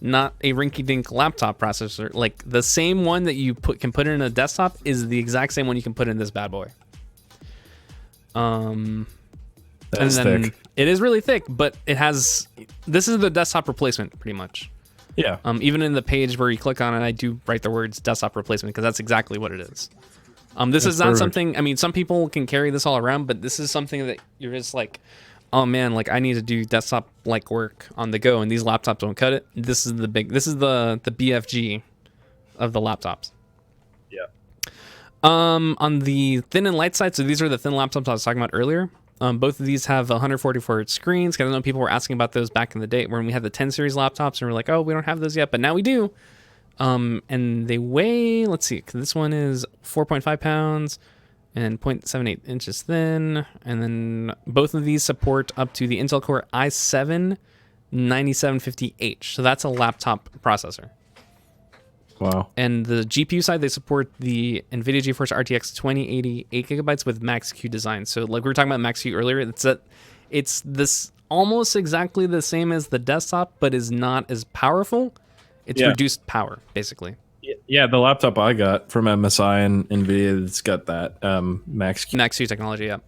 not a rinky-dink laptop processor. Like, the same one that you can put in a desktop is the exact same one you can put in this bad boy. That's thick. It is really thick, but this is the desktop replacement, pretty much. Yeah. Even in the page where you click on it, I do write the words desktop replacement, because that's exactly what it is. This is not perfect. something, I mean, some people can carry this all around, but this is something that you're just like, oh man, like I need to do desktop like work on the go, and these laptops don't cut it. This is the BFG of the laptops. On the thin and light side, so these are the thin laptops I was talking about earlier. Both of these have 144 hertz screens. Because I know people were asking about those back in the day when we had the 10 series laptops, and we're like, oh, we don't have those yet, but now we do. And they weigh, let's see, this one is 4.5 pounds and 0.78 inches thin. And then both of these support up to the Intel Core i7 9750H. So that's a laptop processor. Wow. And the GPU side, they support the NVIDIA GeForce RTX 2080 8GB with Max-Q design. So like we were talking about Max-Q earlier, it's this almost exactly the same as the desktop, but is not as powerful. It's reduced power, basically. Yeah, the laptop I got from MSI and NVIDIA, it's got that Max-Q technology, yeah.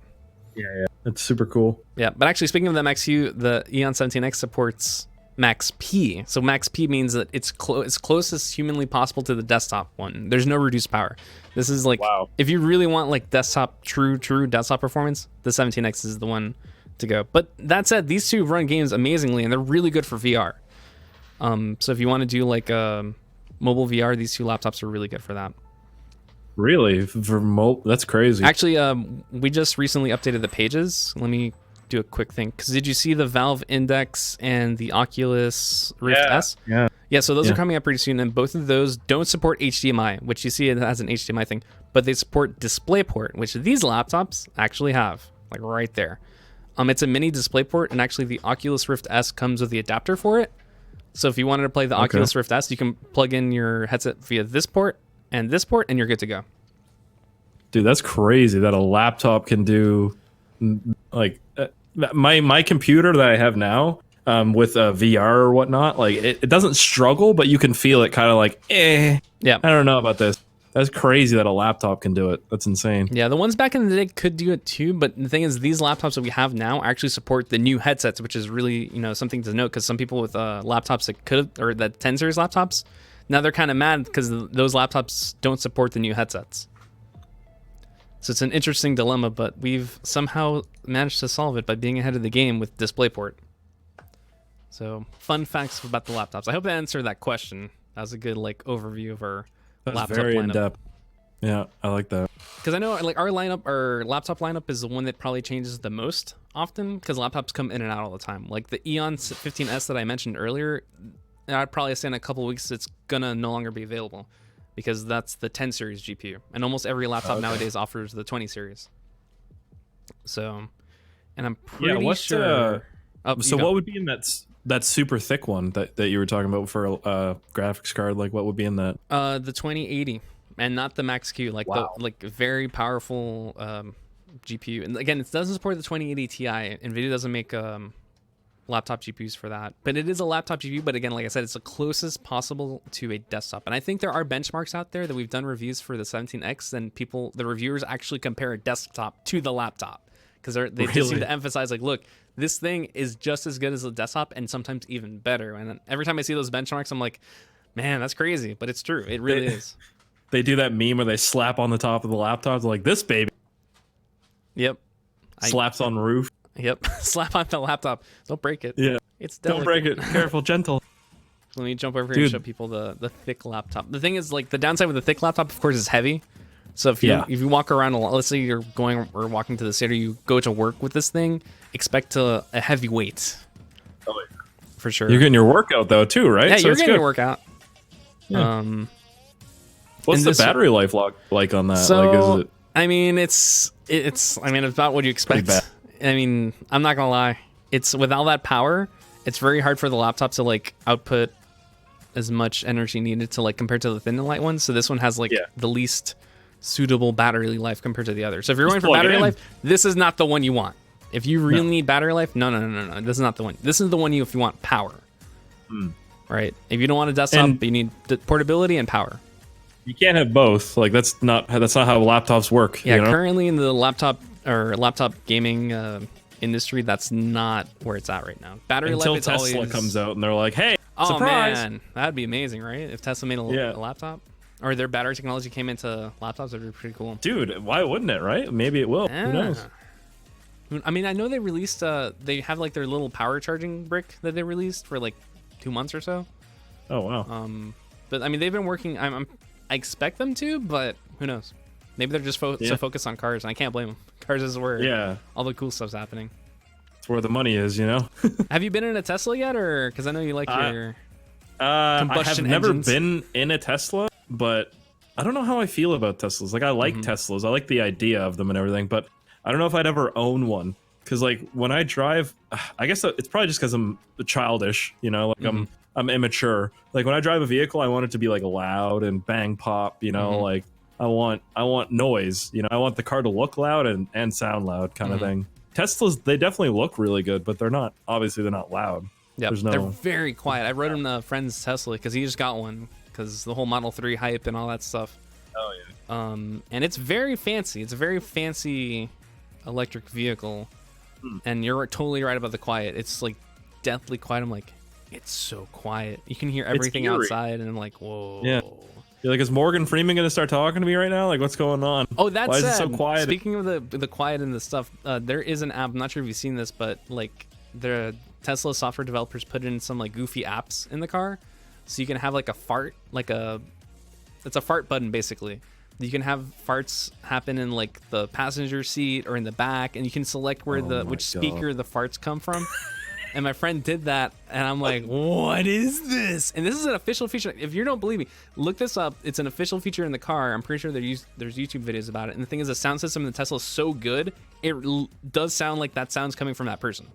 Yeah. It's super cool. Yeah, but actually, speaking of the Max-Q, the Eon 17X supports Max-P. So Max-P means that it's close as humanly possible to the desktop one. There's no reduced power. This is like, if you really want like desktop, true desktop performance, the 17X is the one to go. But that said, these two run games amazingly, and they're really good for VR. So if you want to do like mobile VR, these two laptops are really good for that. Really? That's crazy. Actually, we just recently updated the pages. Let me do a quick thing. Because did you see the Valve Index and the Oculus Rift S? Yeah, so those are coming up pretty soon, and both of those don't support HDMI, which you see it as an HDMI thing, but they support DisplayPort, which these laptops actually have, like right there. It's a mini DisplayPort, and actually the Oculus Rift S comes with the adapter for it. So if you wanted to play the Oculus Rift S, you can plug in your headset via this port, and you're good to go. Dude, that's crazy that a laptop can do like my computer that I have now with VR or whatnot. Like it doesn't struggle, but you can feel it kind of like, yeah, I don't know about this. That's crazy that a laptop can do it. That's insane. Yeah, the ones back in the day could do it too, but the thing is, these laptops that we have now actually support the new headsets, which is really, something to note, because some people with laptops that could have, or the 10 series laptops, now they're kind of mad because those laptops don't support the new headsets. So it's an interesting dilemma, but we've somehow managed to solve it by being ahead of the game with DisplayPort. So fun facts about the laptops. I hope that answered that question. That was a good overview of our laptop very lineup. in depth. Yeah, I like that. Because I know our laptop lineup is the one that probably changes the most often, because laptops come in and out all the time. Like the Eon 15S that I mentioned earlier, I'd probably say in a couple of weeks it's gonna no longer be available, because that's the 10 series GPU, and almost every laptop nowadays offers the 20 series. So, and I'm pretty sure. So what would be in that super thick one that you were talking about for a graphics card? Like what would be in that? The 2080, and not the Max-Q. The very powerful GPU. And again, it doesn't support the 2080 Ti. NVIDIA doesn't make laptop GPUs for that, but it is a laptop GPU. But again, like I said, it's the closest possible to a desktop. And I think there are benchmarks out there that we've done reviews for the 17X, and the reviewers actually compare a desktop to the laptop, because they just seem to emphasize look, this thing is just as good as a desktop and sometimes even better. And every time I see those benchmarks, I'm like, man, that's crazy, but it's true. It really is. They do that meme where they slap on the top of the laptop, like this baby. Yep. Slaps on roof. Yep. Slap on the laptop. Don't break it. Yeah. It's delicate. Don't break it. Careful, gentle. Let me jump over here and show people the thick laptop. The thing is, the downside with the thick laptop, of course, is heavy. So if you walk around a lot, let's say you're going or walking to the city, or you go to work with this thing, expect a heavy weight. Oh, yeah. For sure. You're getting your workout though too, right? Yeah, so you're getting your workout. Yeah. What's the battery life like on that? So, is it? I mean, it's about what you expect. I mean, I'm not gonna lie. It's with all that power, it's very hard for the laptop to output as much energy needed to compared to the thin and light ones. So this one has the least suitable battery life compared to the other. So if you're going for battery life, this is not the one you want. If you really need battery life, no. This is not the one. This is the one if you want power. Right? If you don't want a desktop, but you need portability and power. You can't have both. That's not how laptops work. Yeah, currently in the laptop gaming industry, that's not where it's at right now. Battery life is Tesla always comes out and they're like, "Hey, oh surprise!" Man, that'd be amazing, right? If Tesla made a laptop, or their battery technology came into laptops, that'd be pretty cool. Dude, why wouldn't it? Right? Maybe it will. Who knows? I mean, I know they released. They have their little power charging brick that they released for 2 months or so. Oh wow. But I mean, they've been working. I expect them to, but who knows? Maybe they're just so focused on cars, and I can't blame them. Cars is where all the cool stuff's happening. It's where the money is, you know. Have you been in a Tesla yet, or because I know you like your I have never engines. been in a Tesla, but I don't know how I feel about Teslas. Like I like Teslas, I like the idea of them and everything, but I don't know if I'd ever own one. Because like when I drive, I guess it's probably just because I'm childish, you know, like I'm immature. Like when I drive a vehicle, I want it to be like loud and bang pop, you know, like I want noise, you know, I want the car to look loud and sound loud kind of thing. Teslas, they definitely look really good, but they're not loud. Yeah, There's they're very quiet. I rode in a friend's Tesla because he just got one because the whole Model 3 hype and all that stuff. Oh yeah. And it's very fancy. It's a very fancy electric vehicle. And you're totally right about the quiet. It's like deathly quiet. I'm like, it's so quiet. You can hear everything outside, and I'm like, whoa. Yeah. You're like, is Morgan Freeman gonna start talking to me right now? Like, what's going on? Oh, that's why is it so quiet? Speaking of the quiet and the stuff, there is an app. I'm not sure if you've seen this, but like the Tesla software developers put in some like goofy apps in the car, so you can have like a fart, it's a fart button basically. You can have farts happen in like the passenger seat or in the back, and you can select where which speaker the farts come from. And my friend did that, and I'm like, what is this? And this is an official feature. If you don't believe me, look this up. It's an official feature in the car. I'm pretty sure there's YouTube videos about it. And the thing is, the sound system in the Tesla is so good, it does sound like that sound's coming from that person.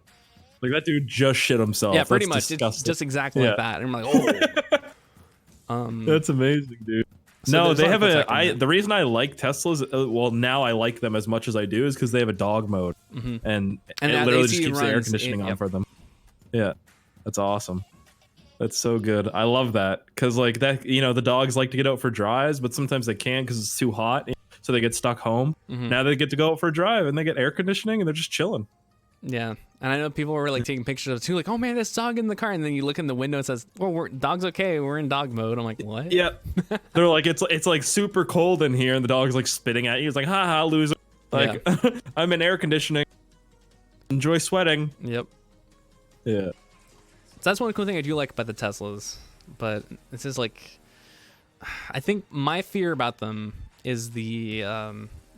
Like that dude just shit himself. Yeah, pretty much. Disgusting. It's just exactly like that. And I'm like, oh. That's amazing, dude. So no, they have the reason I like Teslas, well, now I like them as much as I do is because they have a dog mode, and it literally just keeps the air conditioning on for them. Yeah, that's awesome. That's so good. I love that because like that, you know, the dogs like to get out for drives, but sometimes they can't because it's too hot, so they get stuck home. Now they get to go out for a drive and they get air conditioning and they're just chilling. Yeah, and I know people were like taking pictures of it too, like, oh man, this dog in the car, and then you look in the window and it says, well, dog's okay, we're in dog mode. I'm like, what? Yeah, they're like, it's like super cold in here, and the dog's like spitting at you. It's like, haha, loser. Like, I'm in air conditioning. Enjoy sweating. Yep. Yeah. So that's one cool thing I do like about the Teslas, but this is like, I think my fear about them is the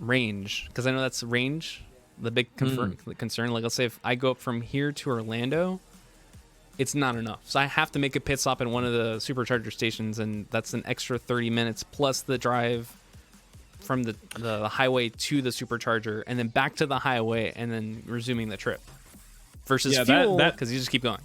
range, because I know that's range. The big concern, like let's say if I go up from here to Orlando, it's not enough. So I have to make a pit stop at one of the supercharger stations, and that's an extra 30 minutes plus the drive from the highway to the supercharger, and then back to the highway, and then resuming the trip. Versus fuel, because you just keep going.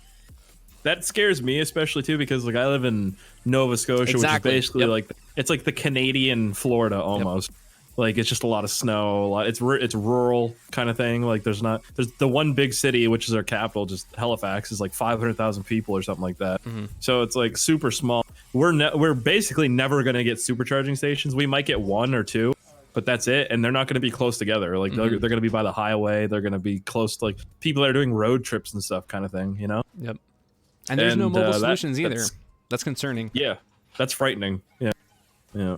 That scares me especially too, because like I live in Nova Scotia, which is basically like it's like the Canadian Florida almost. Like it's just a lot of snow. It's rural kind of thing. Like there's the one big city, which is our capital, just Halifax, is like 500,000 people or something like that. So it's like super small. We're basically never gonna get supercharging stations. We might get one or two, but that's it. And they're not gonna be close together. Like they're gonna be by the highway. They're gonna be close to like people that are doing road trips and stuff, kind of thing. You know? Yep. And there's no mobile solutions either. That's concerning. Yeah, that's frightening. Yeah, yeah.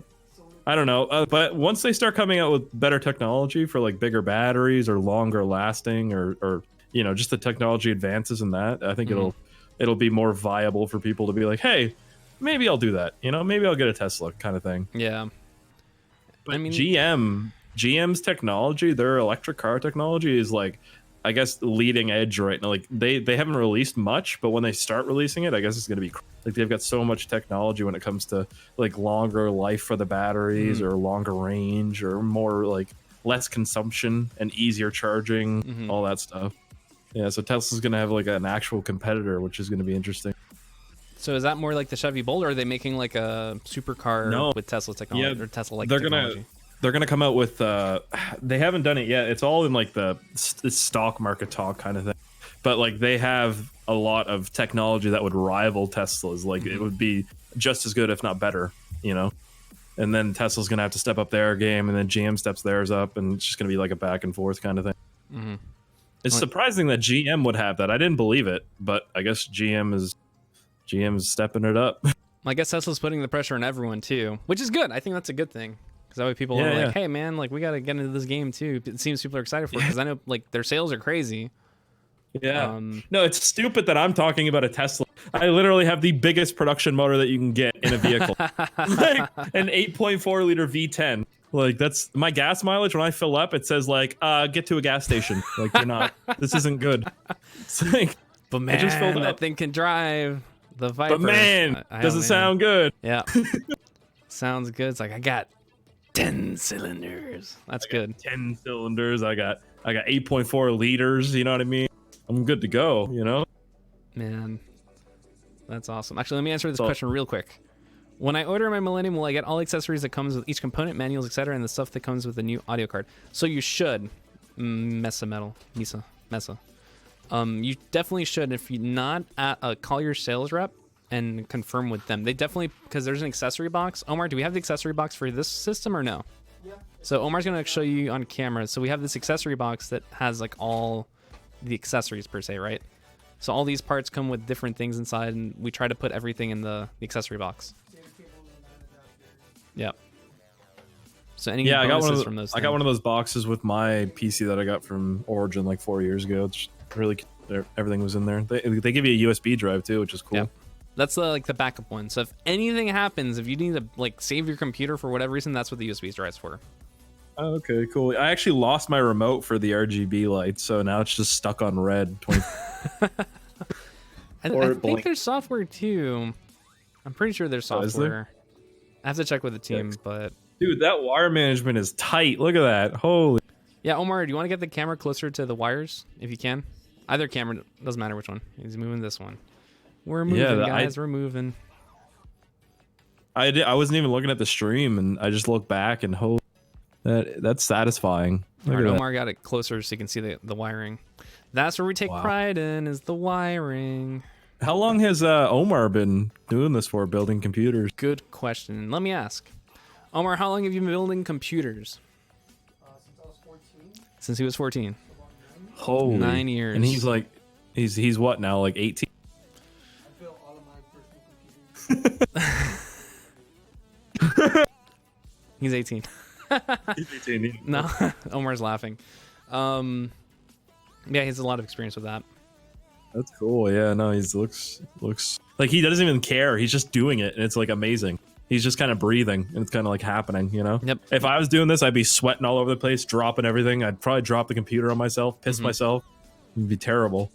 I don't know, but once they start coming out with better technology for like bigger batteries or longer lasting, or you know, just the technology advances in that, I think it'll be more viable for people to be like, hey, maybe I'll do that. You know, maybe I'll get a Tesla kind of thing. Yeah. But I mean, GM's technology, their electric car technology is like, I guess, leading edge right now. Like they haven't released much, but when they start releasing it, I guess it's going to be like they've got so much technology when it comes to like longer life for the batteries or longer range or more like less consumption and easier charging, all that stuff. Yeah, so Tesla's going to have like an actual competitor, which is going to be interesting. So is that more like the Chevy Bolt, or are they making like a supercar with Tesla technology or Tesla-like technology? They're gonna come out with. They haven't done it yet. It's all in like the stock market talk kind of thing. But like they have a lot of technology that would rival Tesla's. Like it would be just as good, if not better. You know. And then Tesla's gonna have to step up their game, and then GM steps theirs up, and it's just gonna be like a back and forth kind of thing. It's surprising that GM would have that. I didn't believe it, but I guess GM is stepping it up. I guess Tesla's putting the pressure on everyone too, which is good. I think that's a good thing. Because that way people are like, hey man, like we got to get into this game too. It seems people are excited for it because I know like their sales are crazy. Yeah. No, it's stupid that I'm talking about a Tesla. I literally have the biggest production motor that you can get in a vehicle. Like, an 8.4 liter V10. Like that's my gas mileage when I fill up. It says like, get to a gas station. Like you're not. This isn't good. It's like, But man, I just filled that up. thing can drive the Viper. But man, I does don't it know. sound good? Yeah. Sounds good. It's like I got 10 cylinders. That's good. 10 cylinders. I got 8.4 liters. You know what I mean? I'm good to go. You know. Man, that's awesome. Actually, let me answer this So- question real quick. When I order my Millennium, will I get all accessories that comes with each component, manuals, etc., and the stuff that comes with the new audio card? So you should. Mesa. You definitely should. If you're not at call your sales rep and confirm with them. They definitely, because there's an accessory box. Omar, do we have the accessory box for this system or no? Yeah. So Omar's gonna show you on camera. So we have this accessory box that has like all the accessories per se, right? So all these parts come with different things inside, and we try to put everything in the accessory box. Data cable and adapter. Yep. So any Yeah, I got bonuses from those. I got one of those boxes with my PC that I got from Origin like 4 years ago. It's really everything was in there. They give you a USB drive too, which is cool. Yep. That's like the backup one. So if anything happens, if you need to like save your computer for whatever reason, that's what the USB drive's for. Oh, okay, cool. I actually lost my remote for the RGB light, so now it's just stuck on red. I Or think blank. there's software too. I'm pretty sure there's Oh, is there? software. I have to check with the team, Yes. but Dude, that wire management is tight. Look at that. Holy. yeah, Omar, do you want to get the camera closer to the wires if you can? Either camera, doesn't matter which one. He's moving this one. We're moving, guys. We're moving. I wasn't even looking at the stream, and I just looked back and holy, that's satisfying. All Look right, at that. Omar got it closer so you can see the wiring. That's where we take Wow. pride in, is the wiring. How long has Omar been doing this for, building computers? Good question. Let me ask. Omar, how long have you been building computers? Since I was 14, Since he was 14. about 9. Holy. 9 years. And he's like, he's what now, like 18? I built all of my personal computers. He's 18. He's 18. No, Omar's laughing. Yeah, he has a lot of experience with that. That's cool. Yeah, no, looks like he doesn't even care. He's just doing it, and it's like amazing. He's just kind of breathing, and it's kind of like happening, you know? Yep. If I was doing this, I'd be sweating all over the place, dropping everything. I'd probably drop the computer on myself, piss myself. It'd be terrible.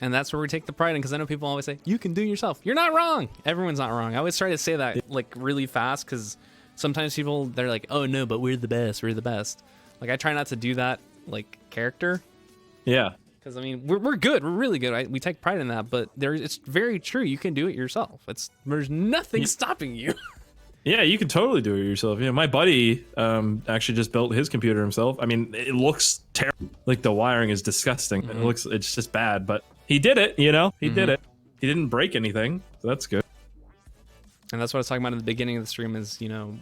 And that's where we take the pride in, because I know people always say, you can do it yourself. You're not wrong. Everyone's not wrong. I always try to say that like really fast, because sometimes people, they're like, oh no, but we're the best. We're the best. Like I try not to do that like character. Yeah. Because I mean, we're good. We're really good. Right? We take pride in that. But it's very true. You can do it yourself. There's nothing stopping you. Yeah, you can totally do it yourself. Yeah, my buddy actually just built his computer himself. I mean, it looks terrible. Like the wiring is disgusting. It's just bad. But he did it. You know, he did it. He didn't break anything. So that's good. And that's what I was talking about in the beginning of the stream. Is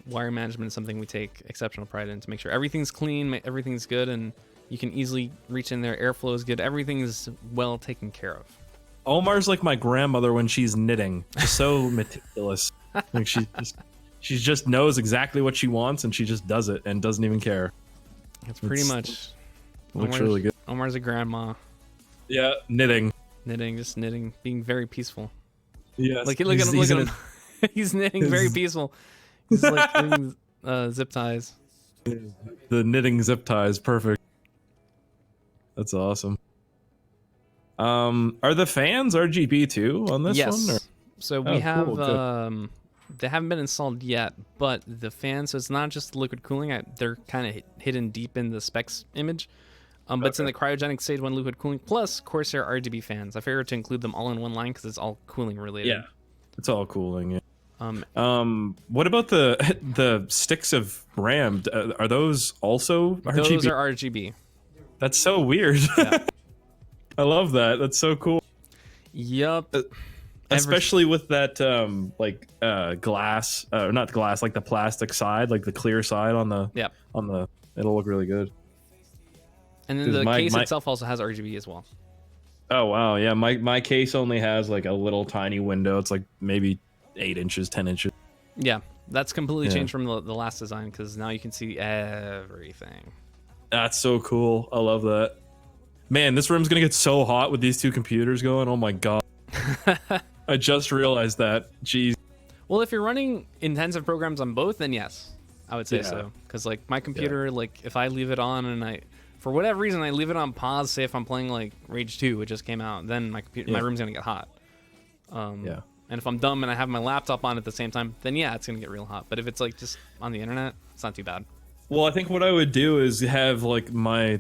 wire management is something we take exceptional pride in, to make sure everything's clean, everything's good, and you can easily reach in there. Airflow is good. Everything is well taken care of. Omar's like my grandmother when she's knitting. Just so meticulous. Like she just knows exactly what she wants, and she just does it and doesn't even care. It's pretty much. Looks really good. Omar's a grandma. Yeah, knitting. Just knitting, being very peaceful. Yes. Look at him. He's knitting very peaceful. He's like doing zip ties. The knitting zip ties, perfect. That's awesome. Are the fans RGB too on this Yes. one? Or? So we Oh, have cool, good. they haven't been installed yet, but the fans, so it's not just liquid cooling. They're kind of hidden deep in the specs image. But it's in the cryogenic stage 1 liquid cooling plus Corsair RGB fans. I figured to include them all in one line because it's all cooling related. Yeah, it's all cooling. Yeah. What about the sticks of RAM? Are those also RGB? Those are RGB. That's so weird. Yeah. I love that. That's so cool. Yup. Especially with that glass, or not glass, like the plastic side, like the clear side on the it'll look really good. And then the case itself also has RGB as well. Oh wow, yeah. My case only has like a little tiny window. It's like maybe 8 inches, 10 inches. Yeah, that's completely changed from the last design, because now you can see everything. That's so cool. I love that. Man, this room's gonna get so hot with these two computers going. Oh my god. I just realized that. Jeez. Well, if you're running intensive programs on both, then yes. I would say so, because like my computer, like if I leave it on and for whatever reason I leave it on pause, say if I'm playing like Rage 2, which just came out, then my computer, my room's gonna get hot. And if I'm dumb and I have my laptop on at the same time, then yeah, it's gonna get real hot. But if it's like just on the internet, it's not too bad. Well, I think what I would do is have like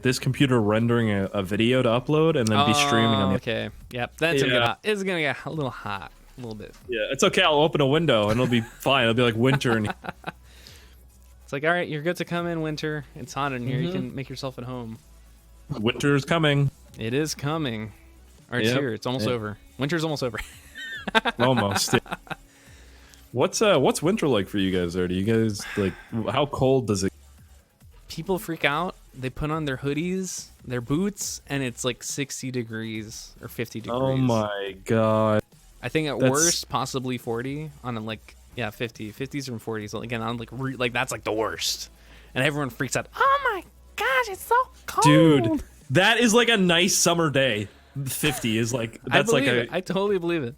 this computer rendering a video to upload and then be streaming on the. Okay. Yep. That's gonna get hot. It's gonna get a little hot, a little bit. Yeah, it's okay. I'll open a window and it'll be fine. It'll be like winter and. It's like, all right, you're good to come in, winter. It's hot in here. You can make yourself at home. Winter's coming. It is coming. Or it's here. It's almost over. Winter's almost over. Almost. Yeah. What's winter like for you guys there? Do you guys like how cold does it? People freak out. They put on their hoodies, their boots, and it's like 60 degrees or 50 degrees. Oh my god. I think at worst possibly 40 on a 50. 50s and 40s. So again, on like that's like the worst. And everyone freaks out. Oh my gosh, it's so cold. Dude, that is like a nice summer day. 50 is like that's like I totally believe it.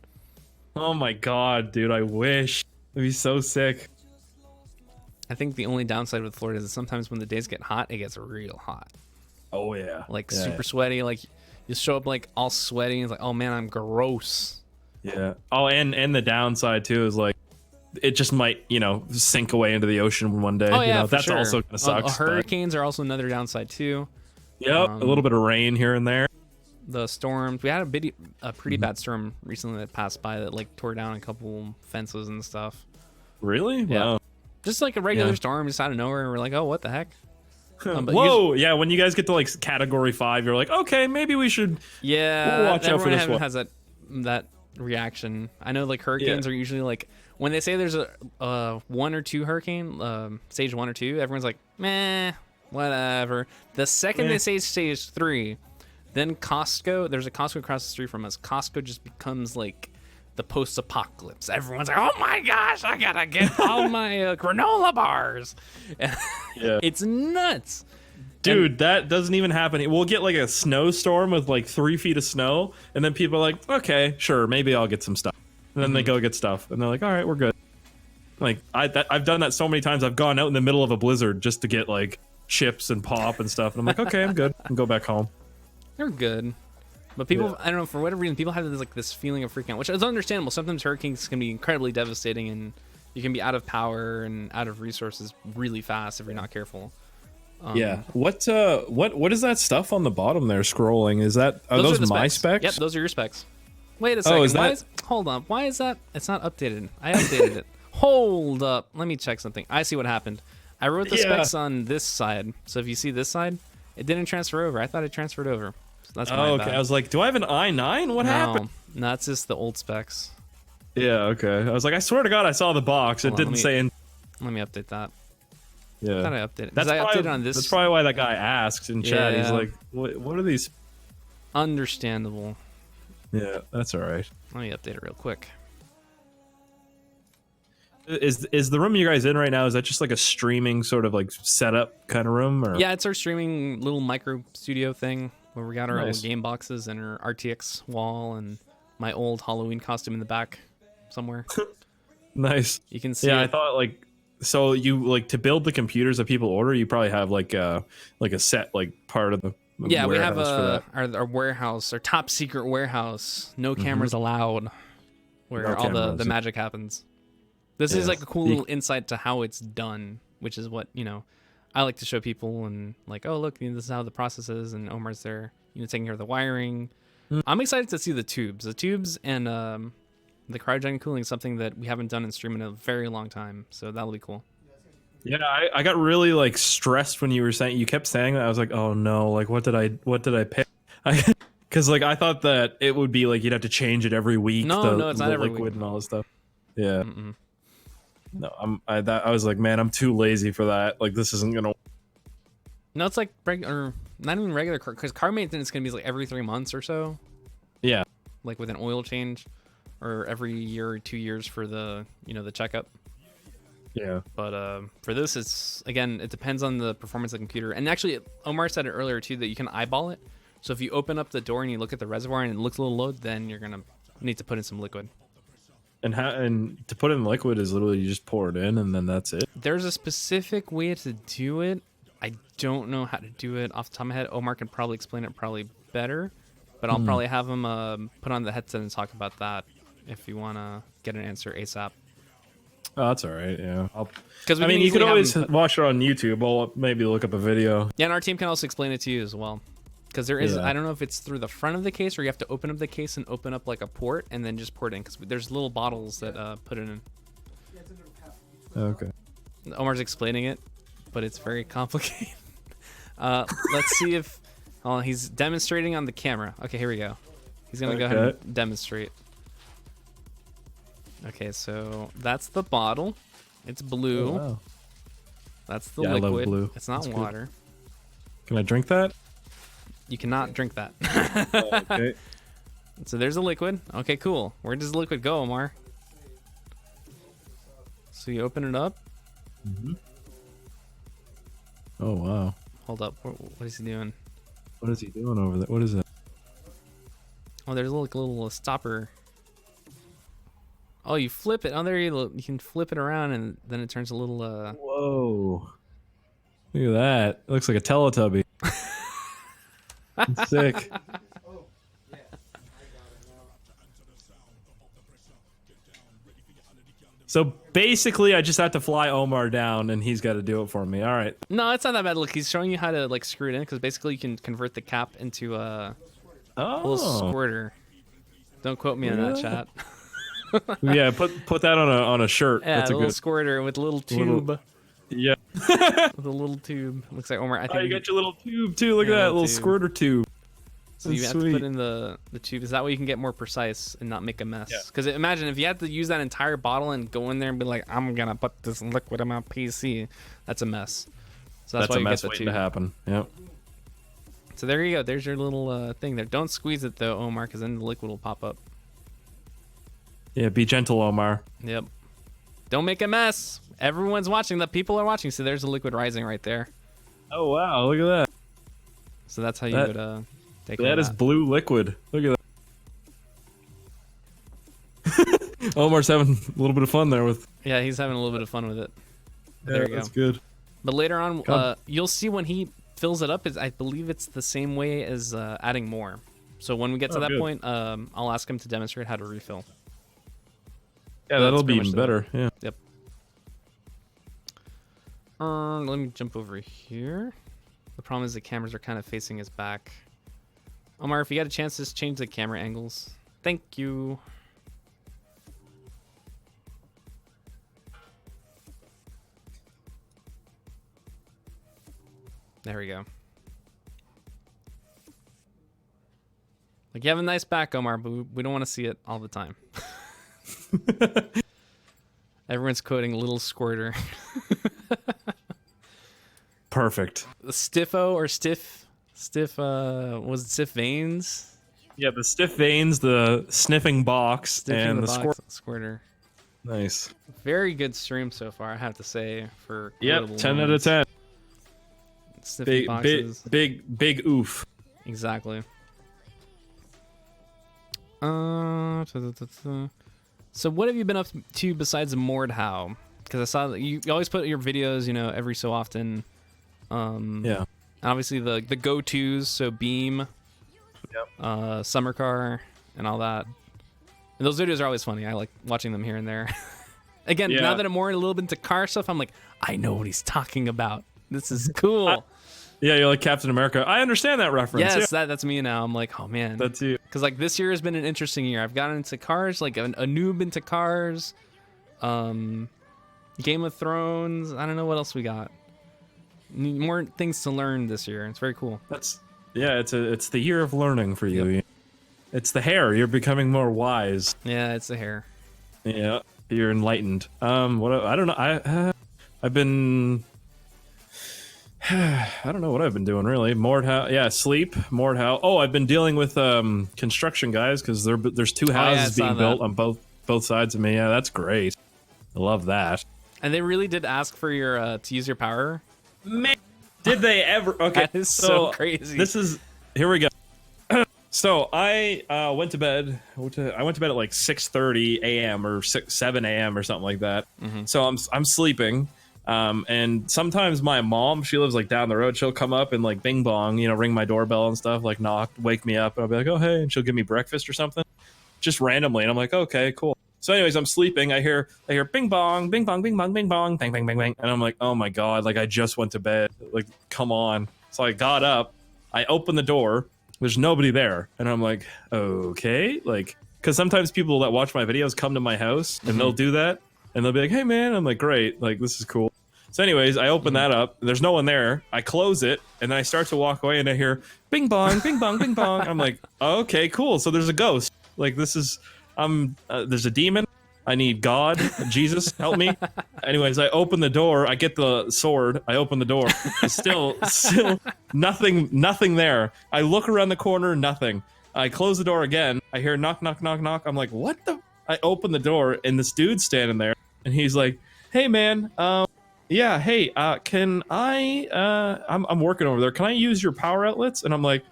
Oh my god, dude, I wish. It'd be so sick. I think the only downside with Florida is that sometimes when the days get hot, it gets real hot. Oh yeah. Like super sweaty. Like you show up like all sweaty and it's like, oh man, I'm gross. Yeah. Oh, and the downside too is like it just might, sink away into the ocean one day. Oh yeah, that's sure. also gonna suck. Hurricanes are also another downside too. Yep, a little bit of rain here and there. The storms. We had a pretty bad storm recently that passed by that like tore down a couple fences and stuff. Really? Yeah. Wow. Just like a regular storm, just out of nowhere, and we're like, oh, what the heck? Whoa! Yeah, when you guys get to like Category 5, you're like, okay, maybe we should. Yeah, we'll watch out for this one. Has that reaction. I know like hurricanes are usually like when they say there's a 1 or 2 hurricane, stage 1 or 2, everyone's like, meh, whatever. The second they say stage 3, then Costco. There's a Costco across the street from us. Costco just becomes like the post-apocalypse. Everyone's like, oh my gosh, I gotta get all my granola bars. It's nuts. Dude, that doesn't even happen. We'll get like a snowstorm with like 3 feet of snow, and then people are like, okay, sure, maybe I'll get some stuff. And then they go get stuff, and they're like, all right, we're good. Like, I've done that so many times. I've gone out in the middle of a blizzard just to get like chips and pop and stuff, and I'm like, okay, I'm good. And go back home. They're good. But people, I don't know, for whatever reason, people have this feeling of freaking out, which is understandable. Sometimes hurricanes can be incredibly devastating, and you can be out of power and out of resources really fast if you're not careful. Yeah. What is that stuff on the bottom there scrolling? Are those my specs? Yep, those are your specs. Wait a second. Hold on. Why is that? It's not updated. I updated it. Hold up. Let me check something. I see what happened. I wrote the specs on this side. So if you see this side, it didn't transfer over. I thought it transferred over. So that's my bad. I was like, do I have an i9? What happened? No, it's just the old specs. Yeah, okay. I was like, I swear to God, I saw the box. It didn't say. Let me update that. Yeah. I thought I updated it. I updated on this. That's probably why that guy asked in chat. Yeah. He's like, what are these? Understandable. Yeah, that's all right. Let me update it real quick. Is the room you guys in right now, is that just like a streaming sort of like setup kind of room? Or? Yeah, it's our streaming little micro studio thing where we got our old game boxes and our RTX wall and my old Halloween costume in the back somewhere. Nice. You can see. Yeah, I thought like, so you like to build the computers that people order, you probably have like a set like part of the yeah, we have our warehouse, our top secret warehouse, no cameras allowed, where all the magic happens. This is like a cool little insight to how it's done, which is what, I like to show people and like, oh, look, this is how the process is. And Omar's there, taking care of the wiring. I'm excited to see the tubes. The tubes and the cryogenic cooling is something that we haven't done in stream in a very long time. So that'll be cool. Yeah, I got really like stressed when you kept saying that. I was like, oh no, like what did I pick? Because like I thought that it would be like you'd have to change it every week. No, it's not every liquid week. And all this stuff. Yeah. No, I was like, man, I'm too lazy for that. Like this isn't gonna. No, it's like or not even regular car, because car maintenance is gonna be like every 3 months or so. Yeah. Like with an oil change, or every year or 2 years for the the checkup. Yeah. But for this, it's again, it depends on the performance of the computer. And actually, Omar said it earlier too that you can eyeball it. So if you open up the door and you look at the reservoir and it looks a little low, then you're gonna need to put in some liquid. And to put it in liquid is literally you just pour it in and then that's it. There's a specific way to do it. I don't know how to do it off the top of my head. Omar can probably explain it probably better, but I'll probably have him put on the headset and talk about that if you want to get an answer ASAP. Oh, that's all right. Yeah. Because I mean, you could always watch it on YouTube. I'll maybe look up a video. Yeah, and our team can also explain it to you as well. Because there is, Yeah. I don't know if it's through the front of the case or you have to open up the case and open up like a port and then just pour it in. Because there's little bottles that put it in. Yeah, it's a little cap. Okay. Omar's explaining it, but it's very complicated. Let's see if... Oh, he's demonstrating on the camera. Okay, here we go. He's going to go ahead and demonstrate. Okay, so that's the bottle. It's blue. Oh, wow. That's the Yeah, I love liquid. blue. It's not That's good. water. Can I drink that? You cannot drink that. Okay. So there's a liquid. Okay, cool. Where does the liquid go, Omar? So you open it up. Oh wow. Hold up. What is he doing? What is he doing over there? What is that? Oh, there's a little stopper. Oh, you flip it. Oh, there you look. You can flip it around, and then it turns a little. Whoa. Look at that. It looks like a Teletubby. It's sick. Oh, yeah. I got it now. So basically, I just have to fly Omar down, and he's got to do it for me. All right. No, it's not that bad. Look, he's showing you how to like screw it in because basically you can convert the cap into a little Oh. squirter. Don't quote me on that, chat. Yeah. Put that on a shirt. Yeah, That's a a little good. squirter with a little tube. Yeah. With a little tube. Looks like Omar. I Oh, think you got your little tube too. Look Yeah, at that little little tube. squirter tube. so you That's have to put sweet. in the tube. Is that way you can get more precise and not make a mess? Yeah. Because imagine if you had to use that entire bottle and go in there and be like, I'm gonna put this liquid in my PC. That's a mess. So that's why a you mess get the waiting tube. to happen. Yep. So there you go. There's your little thing there. Don't squeeze it though, Omar, because then the liquid will pop up. Yeah. Be gentle, Omar. Yep. Don't make a mess. Everyone's watching. The people are watching. So there's the liquid rising right there. Oh wow! Look at that. So that's how you That- would take That all is blue liquid. Look at that. Omar's having a little bit of fun there with. Yeah, he's having a little bit of fun with it. There you go. That's good. But later on, Come. you'll see when he fills it up. I believe it's the same way as adding more. So when we get to Oh, that good. point, I'll ask him to demonstrate how to refill. Yeah, That's that'll be pretty even much better. Yeah. Yep. Let me jump over here. The problem is the cameras are kind of facing his back. Omar, if you got a chance, just change the camera angles. Thank you. There we go. Like, you have a nice back, Omar, but we don't want to see it all the time. Everyone's quoting Little Squirter. Perfect. The Stiffo or Stiff, was it Stiff Veins? Yeah, the stiff veins, the sniffing box, Stiffing and the box squirter. Nice. Very good stream so far, I have to say. For Yep, quotable 10 out of moments. 10. Sniffing Big, boxes. big oof. Exactly. So what have you been up to besides Mordhau? Because I saw that you always put your videos, every so often. Yeah. Obviously the go-tos, so Beam, Summer Car, and all that. And those videos are always funny. I like watching them here and there. Again, Yeah. now that I'm more a little bit into car stuff, I'm like, I know what he's talking about. This is cool. Yeah, you're like Captain America. I understand that reference. Yes, Yeah, that's me now. I'm like, oh man. that's you. Because like this year has been an interesting year. I've gotten into cars, like a noob into cars. Game of Thrones. I don't know what else we got. More things to learn this year. It's very coel It's the year of learning for you. Yep. It's the hair. You're becoming more wise. Yeah, it's the hair. Yeah, you're enlightened. I don't know. I've been. I don't know what I've been doing really. Mordhau, yeah, sleep. Mordhau. Oh, I've been dealing with construction guys because there's two yeah, I houses saw being that. built on both sides of me. Yeah, that's great. I love that. And they really did ask for your to use your power. Man, did they ever? Okay, That is so crazy. This is here we go. So I went to bed. I went to bed at like 6:30 a.m. or 7 a.m. or something like that. So I'm sleeping. And sometimes my mom, she lives like down the road. She'll come up and like bing bong, you know, ring my doorbell and stuff, like knock, wake me up. And I'll be like, oh, hey. And she'll give me breakfast or something just randomly. And I'm like, okay, cool. So anyways, I'm sleeping. I hear bing bong, bing bong, bing bong, bing bong, bang, bang, bang, bang. And I'm like, oh my God, like I just went to bed. Like, come on. So I got up, I opened the door. There's nobody there. And I'm like, okay. Like, because sometimes people that watch my videos come to my house and they'll do that. And they'll be like, hey man. I'm like, great. Like, this is cool. So anyways, I open that up. There's no one there. I close it. And then I start to walk away and I hear bing bong, bing bong, bing bong. I'm like, okay, cool. So there's a ghost. Like, this is, there's a demon. I need God, Jesus, help me. Anyways, I open the door. I get the sword. I open the door. Still nothing there. I look around the corner, nothing. I close the door again. I hear knock, knock, knock, knock. I'm like, what the? I open the door and this dude's standing there, and he's like, hey man, yeah, hey, can I? I'm working over there. Can I use your power outlets? And I'm like,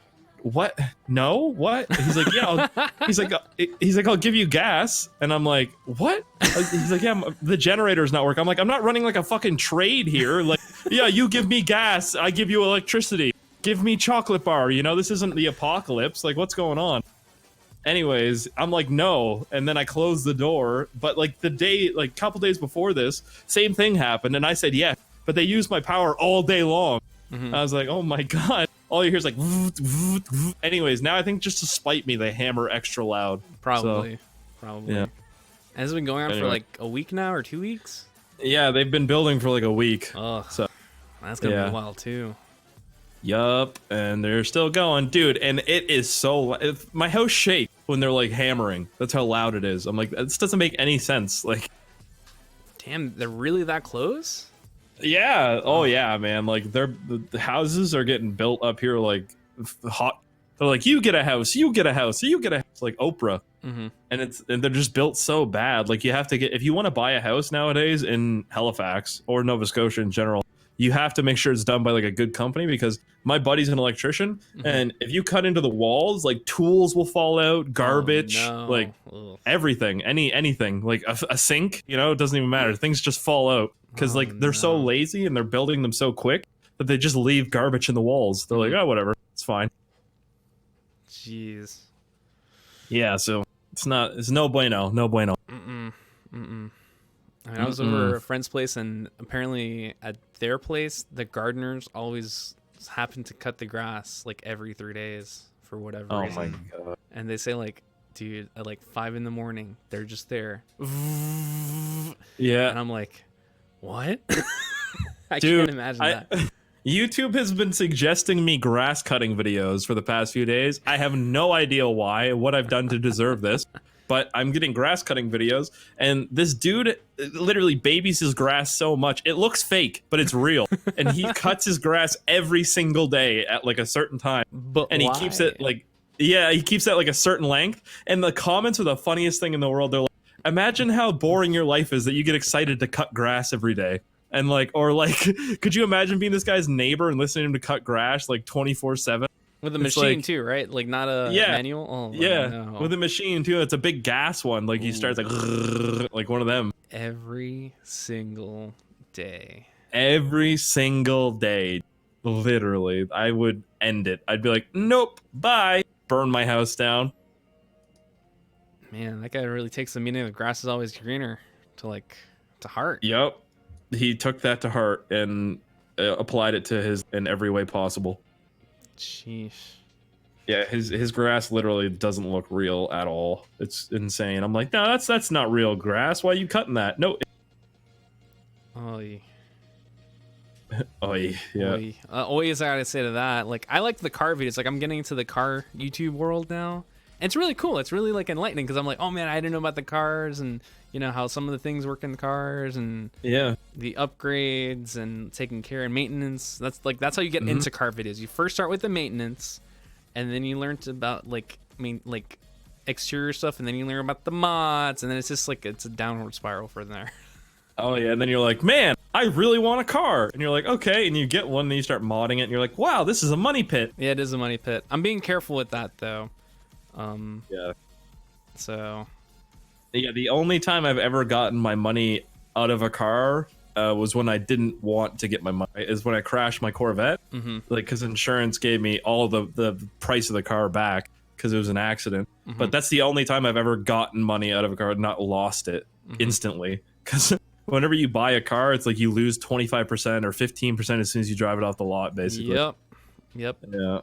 what? No, what? He's like, yeah. He's like, I'll give you gas. And I'm like, what? He's like, yeah, the generator's not working. I'm like, I'm not running like a fucking trade here. Like, yeah, you give me gas, I give you electricity. Give me chocolate bar. You know, this isn't the apocalypse. Like, what's going on? Anyways, I'm like, no. And then I closed the door. But like the day, like a couple days before this, same thing happened. And I said, yes. But they used my power all day long. I was like, oh my God. All you hear is like, anyways, now I think just to spite me, they hammer extra loud. Probably. Yeah. Has it been going on for like a week now or 2 weeks? Yeah, they've been building for like a week. Oh, so that's gonna be a while too. Yup, and they're still going, dude. And it is so my house shakes when they're like hammering. That's how loud it is. I'm like, this doesn't make any sense. Like, damn, they're really that close? Yeah. Oh yeah, man. Like the houses are getting built up here like hot. They're like, you get a house, you get a house, you get a house, like Oprah. And they're just built so bad. Like you have to get, if you want to buy a house nowadays in Halifax or Nova Scotia in general, you have to make sure it's done by like a good company, because my buddy's an electrician, and if you cut into the walls, like tools will fall out, garbage, like everything, anything, like a sink, you know, it doesn't even matter. Things just fall out because like they're so lazy and they're building them so quick that they just leave garbage in the walls. They're like, oh, whatever, it's fine. Jeez. Yeah, so it's no bueno, no bueno. I mean, I was over a friend's place, and apparently at their place, the gardeners always happen to cut the grass like every 3 days for whatever reason. Oh my God. And they say like, dude, at like 5 a.m, they're just there. Yeah. And I'm like, what? I Dude, can't imagine that. YouTube has been suggesting me grass cutting videos for the past few days. I have no idea why, what I've done to deserve this. But I'm getting grass cutting videos, and this dude literally babies his grass so much. It looks fake, but it's real. And he cuts his grass every single day at like a certain time. And he keeps it like, yeah, he keeps that like a certain length. And the comments are the funniest thing in the world. They're like, imagine how boring your life is that you get excited to cut grass every day. And like, or like, could you imagine being this guy's neighbor and listening to him to cut grass like 24/7? With a machine too, right? Like not a manual? Oh, yeah, no. With a machine too. It's a big gas one. Like he starts like one of them. Every single day. Every single day. Literally. I would end it. I'd be like, nope, bye. Burn my house down. Man, that guy really takes the meaning of the grass is always greener to heart. Yep. He took that to heart and applied it to his in every way possible. Sheesh. Yeah, his grass literally doesn't look real at all. It's insane. I'm like, no, that's not real grass. Why are you cutting that? No. Oy. Oy, yeah. Oy. Oy is I gotta say to that. Like, I like the car videos. Like, I'm getting into the car YouTube world now. And it's really cool. It's really like enlightening because I'm like, oh man, I didn't know about the cars and you know how some of the things work in the cars and the upgrades and taking care and maintenance. That's how you get into car videos. You first start with the maintenance, and then you learn about like exterior stuff, and then you learn about the mods, and then it's just like it's a downward spiral from there. Oh yeah, and then you're like, man, I really want a car, and you're like, okay, and you get one, and then you start modding it, and you're like, wow, this is a money pit. Yeah, it is a money pit. I'm being careful with that though. Yeah. So Yeah, the only time I've ever gotten my money out of a car was when I didn't want to get my money. Is when I crashed my Corvette, like because insurance gave me all the price of the car back because it was an accident. But that's the only time I've ever gotten money out of a car, not lost it instantly. Because whenever you buy a car, it's like you lose 25% or 15% as soon as you drive it off the lot, basically. Yep. Yeah.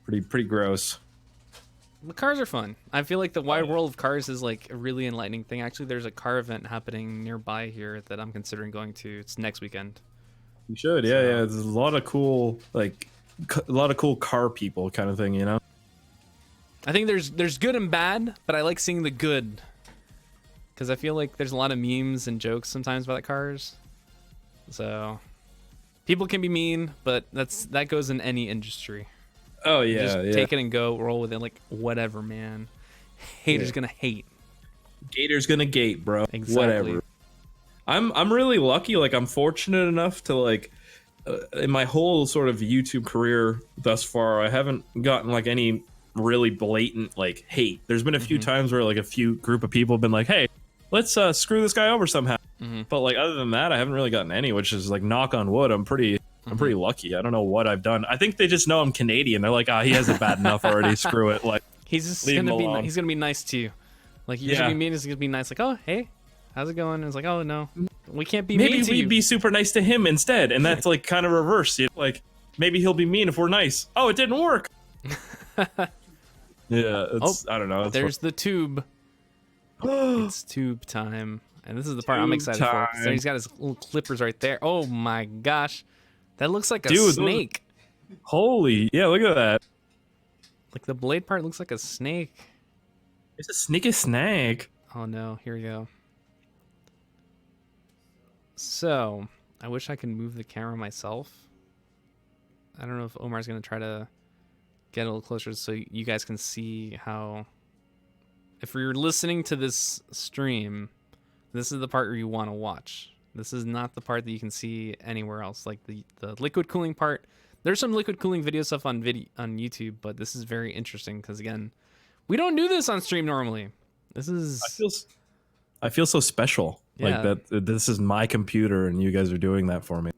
Pretty gross. The cars are fun. I feel like the wide world of cars is like a really enlightening thing. Actually, there's a car event happening nearby here that I'm considering going to. It's next weekend. You should, yeah. There's a lot of cool, like, a lot of cool car people kind of thing, you know? I think there's good and bad, but I like seeing the good. Because I feel like there's a lot of memes and jokes sometimes about cars. So, people can be mean, but that goes in any industry. Oh yeah, just take it and go, roll with it, like whatever, man. Haters gonna hate. Gator's gonna gate, bro. Exactly. Whatever. I'm really lucky. Like I'm fortunate enough to like in my whole sort of YouTube career thus far, I haven't gotten like any really blatant like hate. There's been a few times where like a few group of people have been like, "Hey, let's screw this guy over somehow." But like other than that, I haven't really gotten any, which is like knock on wood. I'm pretty lucky. I don't know what I've done. I think they just know I'm Canadian. They're like, he has it bad enough already. Screw it. Like he's just he's gonna be nice to you. Like you're gonna be mean, he's gonna be nice. Like, oh hey, how's it going? And it's like, oh no, we can't be mean to you. Maybe we'd be super nice to him instead, and that's like kind of reverse. You know? Like maybe he'll be mean if we're nice. Oh, it didn't work. Yeah, I don't know. There's the tube. It's tube time, and this is the part I'm excited for. So he's got his little clippers right there. Oh my gosh. That looks like a snake. Holy, yeah, look at that. Like the blade part looks like a snake. It's a sneaky snake. Oh no, here we go. So, I wish I could move the camera myself. I don't know if Omar's going to try to get a little closer so you guys can see how... If you're listening to this stream, this is the part where you want to watch. This is not the part that you can see anywhere else. Like the liquid cooling part. There's some liquid cooling video stuff on YouTube, but this is very interesting because again, we don't do this on stream normally. This is I feel so special. Yeah. Like that this is my computer and you guys are doing that for me.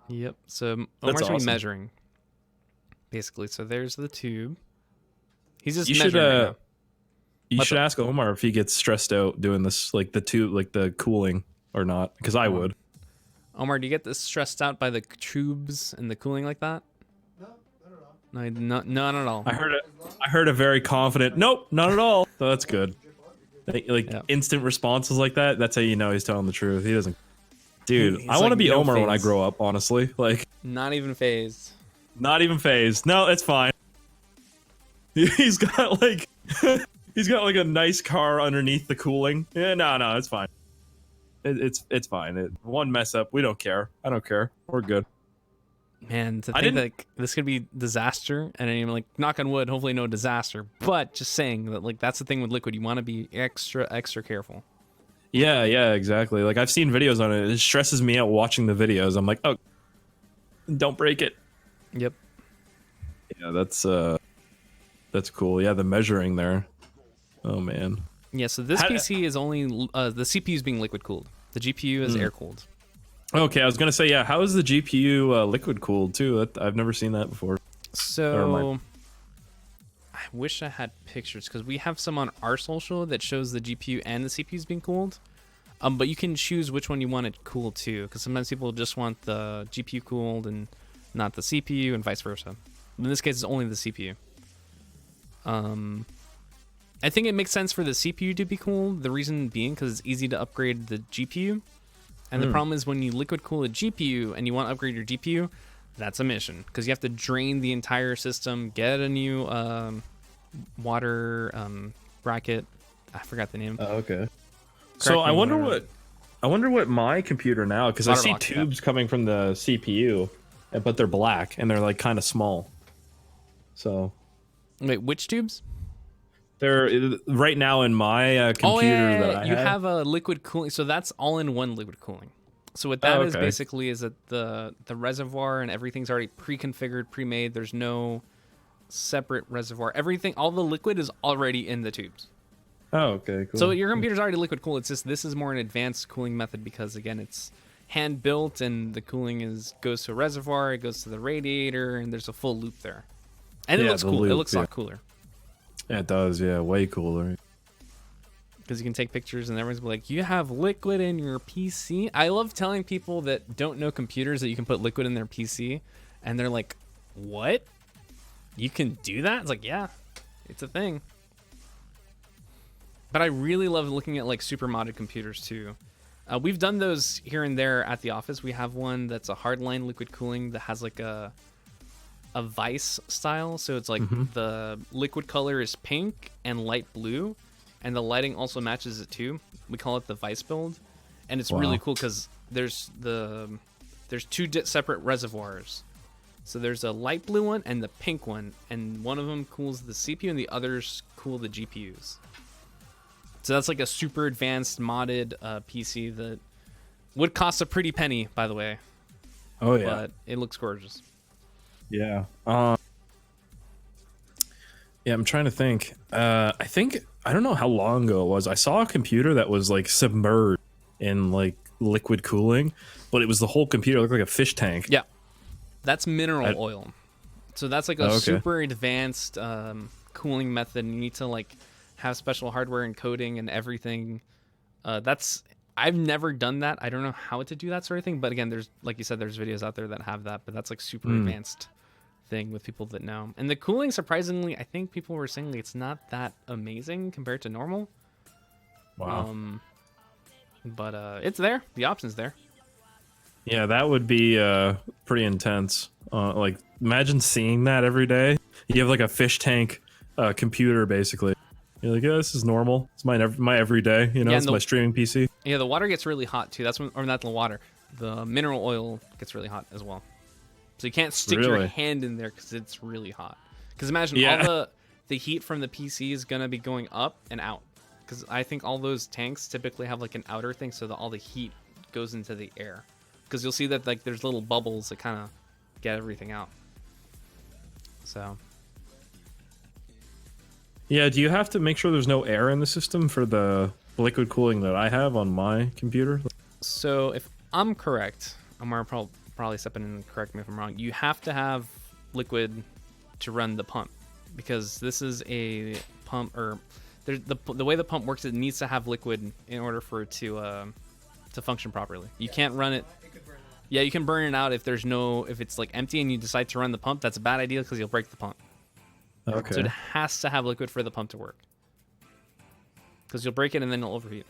Yep. So That's Omar's gonna be awesome. measuring. Basically. So there's the tube. He's just You measuring should right now. you should ask Omar if he gets stressed out doing this, like the tube, like the cooling or not, because I would. Omar, do you get this stressed out by the tubes and the cooling like that? No, not at all. No, not at all. I heard a very confident nope, not at all. So that's good. Like instant responses like that. That's how you know he's telling the truth. He doesn't. Dude, He's I want to like, be no Omar when I phase. grow up. Honestly, like Not even phased. not even phased. No, it's fine. He's got like he's got like a nice car underneath the cooling. Yeah, no, it's fine. It's fine. One mess up, we don't care. I don't care. We're good. Man, to think like this could be disaster, and I'm like, knock on wood, hopefully no disaster. But just saying that, like, that's the thing with liquid. You want to be extra careful. Yeah, exactly. Like I've seen videos on it. It stresses me out watching the videos. I'm like, oh, don't break it. Yep. Yeah, that's cool. Yeah, the measuring there. Oh man. Yeah. So this PC is only the CPU is being liquid cooled. The GPU is air cooled. Okay, I was gonna say, yeah. How is the GPU liquid cooled too? I've never seen that before. So I wish I had pictures because we have some on our social that shows the GPU and the CPUs being cooled. But you can choose which one you want it cooled to, because sometimes people just want the GPU cooled and not the CPU, and vice versa. In this case, it's only the CPU. I think it makes sense for the CPU to be cooled. The reason being because it's easy to upgrade the GPU. And the problem is when you liquid cool a GPU and you want to upgrade your GPU, that's a mission because you have to drain the entire system, get a new water bracket. I forgot the name. Oh, okay. So I wonder what my computer now, because I see tubes coming from the CPU, but they're black and they're like kind of small. So wait, which tubes? They're right now in my computer that I have a liquid cooling, so that's all in one liquid cooling. So what that is basically is that the reservoir and everything's already pre-configured, pre-made. There's no separate reservoir. Everything, all the liquid is already in the tubes. Oh, okay, cool. So your computer's already liquid cooled. It's just this is more an advanced cooling method because again, it's hand built and the cooling goes to a reservoir, it goes to the radiator, and there's a full loop there. And it looks cool. It looks a lot cooler. Yeah, it does. Yeah, way cooler. Because you can take pictures and everyone's like, you have liquid in your PC? I love telling people that don't know computers that you can put liquid in their PC. And they're like, what? You can do that? It's like, yeah, it's a thing. But I really love looking at like super modded computers too. We've done those here and there at the office. We have one that's a hardline liquid cooling that has like a vice style. So it's like the liquid color is pink and light blue. And the lighting also matches it too. We call it the vice build. And it's really cool because there's two separate reservoirs. So there's a light blue one and the pink one. And one of them cools the CPU and the others cool the GPUs. So that's like a super advanced modded PC that would cost a pretty penny, by the way. Oh, yeah. But it looks gorgeous. Yeah. Yeah, I'm trying to think. I don't know how long ago it was. I saw a computer that was like submerged in like liquid cooling, but it was the whole computer. It looked like a fish tank. Yeah. That's mineral oil. So that's like a super advanced cooling method. You need to like have special hardware and coding and everything. I've never done that. I don't know how to do that sort of thing. But again, there's, like you said, there's videos out there that have that, but that's like super advanced thing with people that know. And the cooling, surprisingly, I think people were saying like it's not that amazing compared to normal. Wow. But it's there. The option's there. Yeah, that would be pretty intense. Like, imagine seeing that every day. You have like a fish tank computer, basically. You're like, yeah, this is normal. It's my everyday. You know, it's my streaming PC. Yeah, the water gets really hot too. That's when, or not the water. The mineral oil gets really hot as well. So you can't stick your hand in there because it's really hot. Because imagine all the heat from the PC is gonna be going up and out. Because I think all those tanks typically have like an outer thing, so that all the heat goes into the air. Because you'll see that like there's little bubbles that kind of get everything out. So. Yeah, do you have to make sure there's no air in the system for the liquid cooling that I have on my computer? So if I'm correct, I'm gonna probably step in and correct me if I'm wrong. You have to have liquid to run the pump because this is a pump, or the way the pump works, it needs to have liquid in order for it to function properly. You can't run it. Yeah, you can burn it out if it's like empty and you decide to run the pump. That's a bad idea because you'll break the pump. Okay. So it has to have liquid for the pump to work. Because you'll break it and then it'll overheat.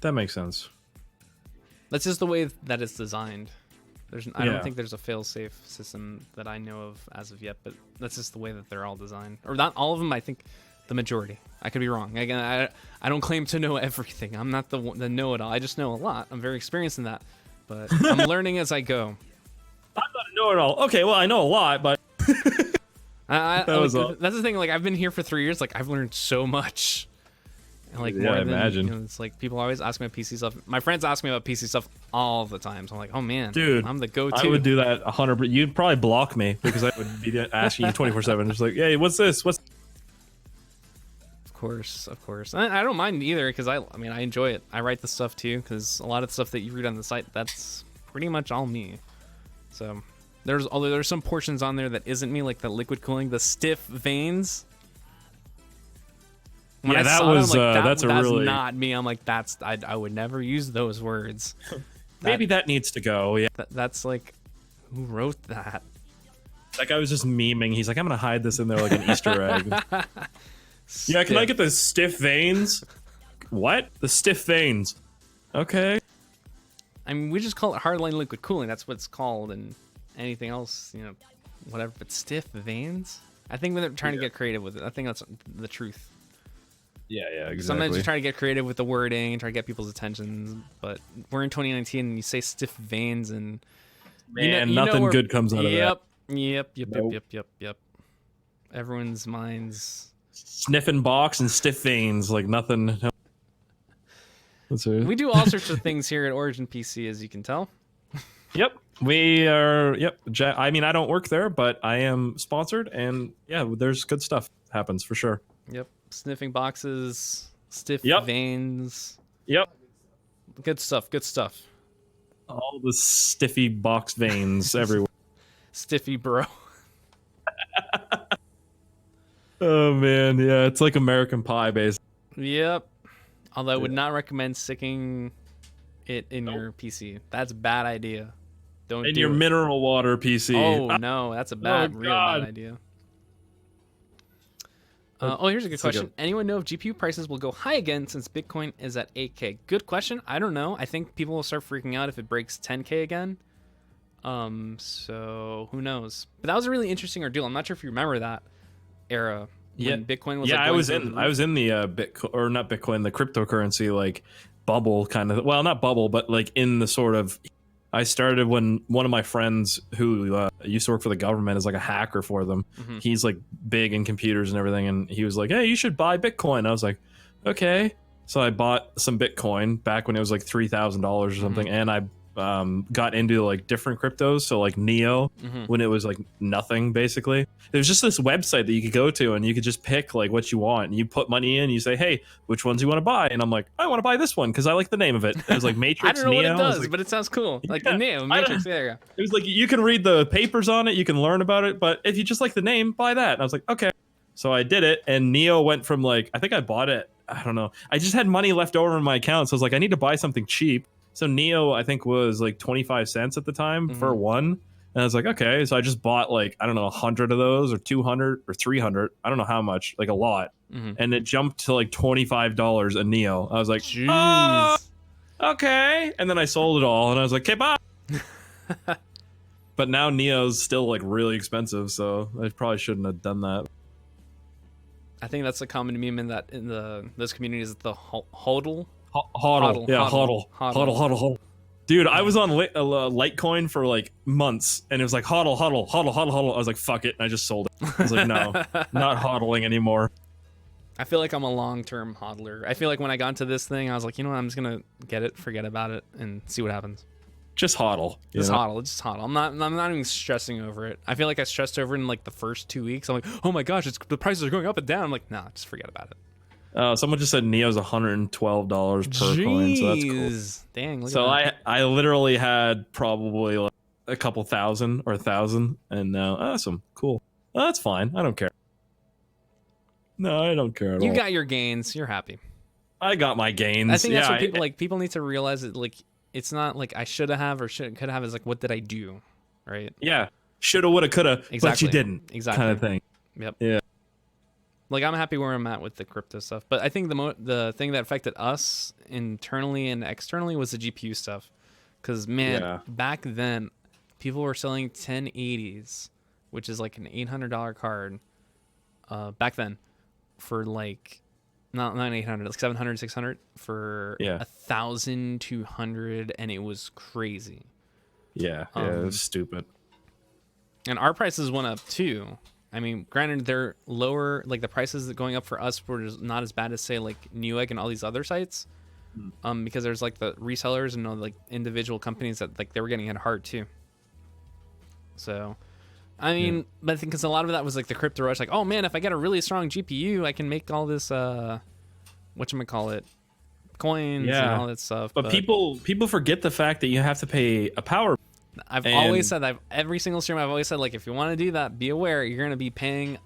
That makes sense. That's just the way that it's designed. I don't think there's a fail-safe system that I know of as of yet, but that's just the way that they're all designed. Or not all of them, I think the majority. I could be wrong. Again, I don't claim to know everything. I'm not the know-it-all. I just know a lot. I'm very experienced in that. But I'm learning as I go. I'm not a know-it-all. Okay, well, I know a lot, but that's the thing. Like, I've been here for 3 years. Like, I've learned so much. And, like, more than, imagine. It's like people always ask me about PC stuff. My friends ask me about PC stuff all the time. So I'm like, oh man, dude, I'm the go-to. I would do that 100%. You'd probably block me because I would be asking you 24/7. Just like, hey, what's this? What's? Of course. I don't mind either because I enjoy it. I write the stuff too because a lot of the stuff that you read on the site, that's pretty much all me. So there's some portions on there that isn't me, like the liquid cooling, the stiff veins. When that's really not me. I'm like, I would never use those words. Maybe that needs to go. Yeah, that's like, who wrote that? That guy was just memeing. He's like, I'm gonna hide this in there like an Easter egg. Stiff. Yeah, can I get the stiff veins? What? The stiff veins. Okay. I mean, we just call it hardline liquid cooling. That's what it's called, and anything else, whatever. But stiff veins? I think they're trying to get creative with it. I think that's the truth. Yeah, exactly. Sometimes you try to get creative with the wording and try to get people's attention, but we're in 2019 and you say stiff veins and... nothing good comes out of that. Yep. Everyone's minds... Sniffing box and stiff veins, like nothing. We do all sorts of things here at Origin PC, as you can tell. Yep. We are. Yep. I mean, I don't work there, but I am sponsored, and yeah, there's good stuff happens for sure. Yep. Sniffing boxes, stiff Yep. veins. Yep. Good stuff. Good stuff. All the stiffy box veins everywhere. Stiffy bro. Oh man, yeah, it's like American Pie, basically. Yep. Although I would not recommend sticking it in your PC. That's a bad idea. Don't In do your it. mineral water PC. Oh no, that's a bad, real bad idea. Here's a good question. Anyone know if GPU prices will go high again since Bitcoin is at 8K? Good question. I don't know. I think people will start freaking out if it breaks 10K again. So who knows? But that was a really interesting ordeal. I'm not sure if you remember that era when Bitcoin was. Yeah, like, I was in the Bitcoin, or not Bitcoin, the cryptocurrency like bubble kind of. Well, not bubble, but like in the sort of. I started when one of my friends who used to work for the government is like a hacker for them. Mm-hmm. He's like big in computers and everything, and he was like, "Hey, you should buy Bitcoin." I was like, "Okay." So I bought some Bitcoin back when it was like $3,000 or something, and I got into like different cryptos. So like Neo, when it was like nothing basically. There's just this website that you could go to and you could just pick like what you want. And you put money in, you say, "Hey, which ones you want to buy?" And I'm like, "I want to buy this one because I like the name of it." It was like Matrix. I don't know Neo. what it does, like, but it sounds cool. Like Neo, Matrix. There you go. It was like you can read the papers on it, you can learn about it, but if you just like the name, buy that. And I was like, okay. So I did it, and Neo went from like, I think I bought it, I don't know. I just had money left over in my account, so I was like, I need to buy something cheap. So Neo, I think, was like 25 cents at the time for one. And I was like, okay. So I just bought like, I don't know, 100 of those or 200 or 300. I don't know how much, like a lot. And it jumped to like $25 a Neo. I was like, okay. And then I sold it all and I was like, okay, bye. But now Neo's still like really expensive. So I probably shouldn't have done that. I think that's a common meme in those communities. The hodl. Hodl. Yeah, hodl. Dude, I was on Litecoin for like months, and it was like hodl. I was like, fuck it, and I just sold it. I was like, no, not hodling anymore. I feel like I'm a long-term hodler. I feel like when I got into this thing, I was like, you know what, I'm just gonna get it, forget about it, and see what happens. Just hodl. Just hodl. I'm not even stressing over it. I feel like I stressed over it in like the first 2 weeks. I'm like, oh my gosh, the prices are going up and down. I'm like, nah, just forget about it. Someone just said Neo's $112 per coin, so that's cool. Dang, look so at that. I literally had probably like a couple thousand or 1,000, and now awesome, cool. That's fine. I don't care. No, I don't care at all. You got your gains. You're happy. I got my gains. I think that's what people like. People need to realize that like it's not like I should have or could have. Is like what did I do, right? Yeah, shoulda, woulda, coulda, but you didn't. Exactly. Kind of thing. Yep. Yeah. Like I'm happy where I'm at with the crypto stuff, but I think the thing that affected us internally and externally was the GPU stuff, because man, back then people were selling 1080s, which is like an $800 card, back then, for like not 800, like 700, 600 for 1,200, and it was crazy. Yeah, it was stupid. And our prices went up too. I mean, granted, they're lower, like the prices that going up for us were not as bad as say like Newegg and all these other sites, because there's like the resellers and all like individual companies that like they were getting hit hard too. So, I mean, but I think because a lot of that was like the crypto rush, like, oh man, if I get a really strong GPU, I can make all this whatchamacallit, coins and all that stuff. But people forget the fact that you have to pay a power. I've always said that every single stream. I've always said, like, if you want to do that, be aware you're going to be paying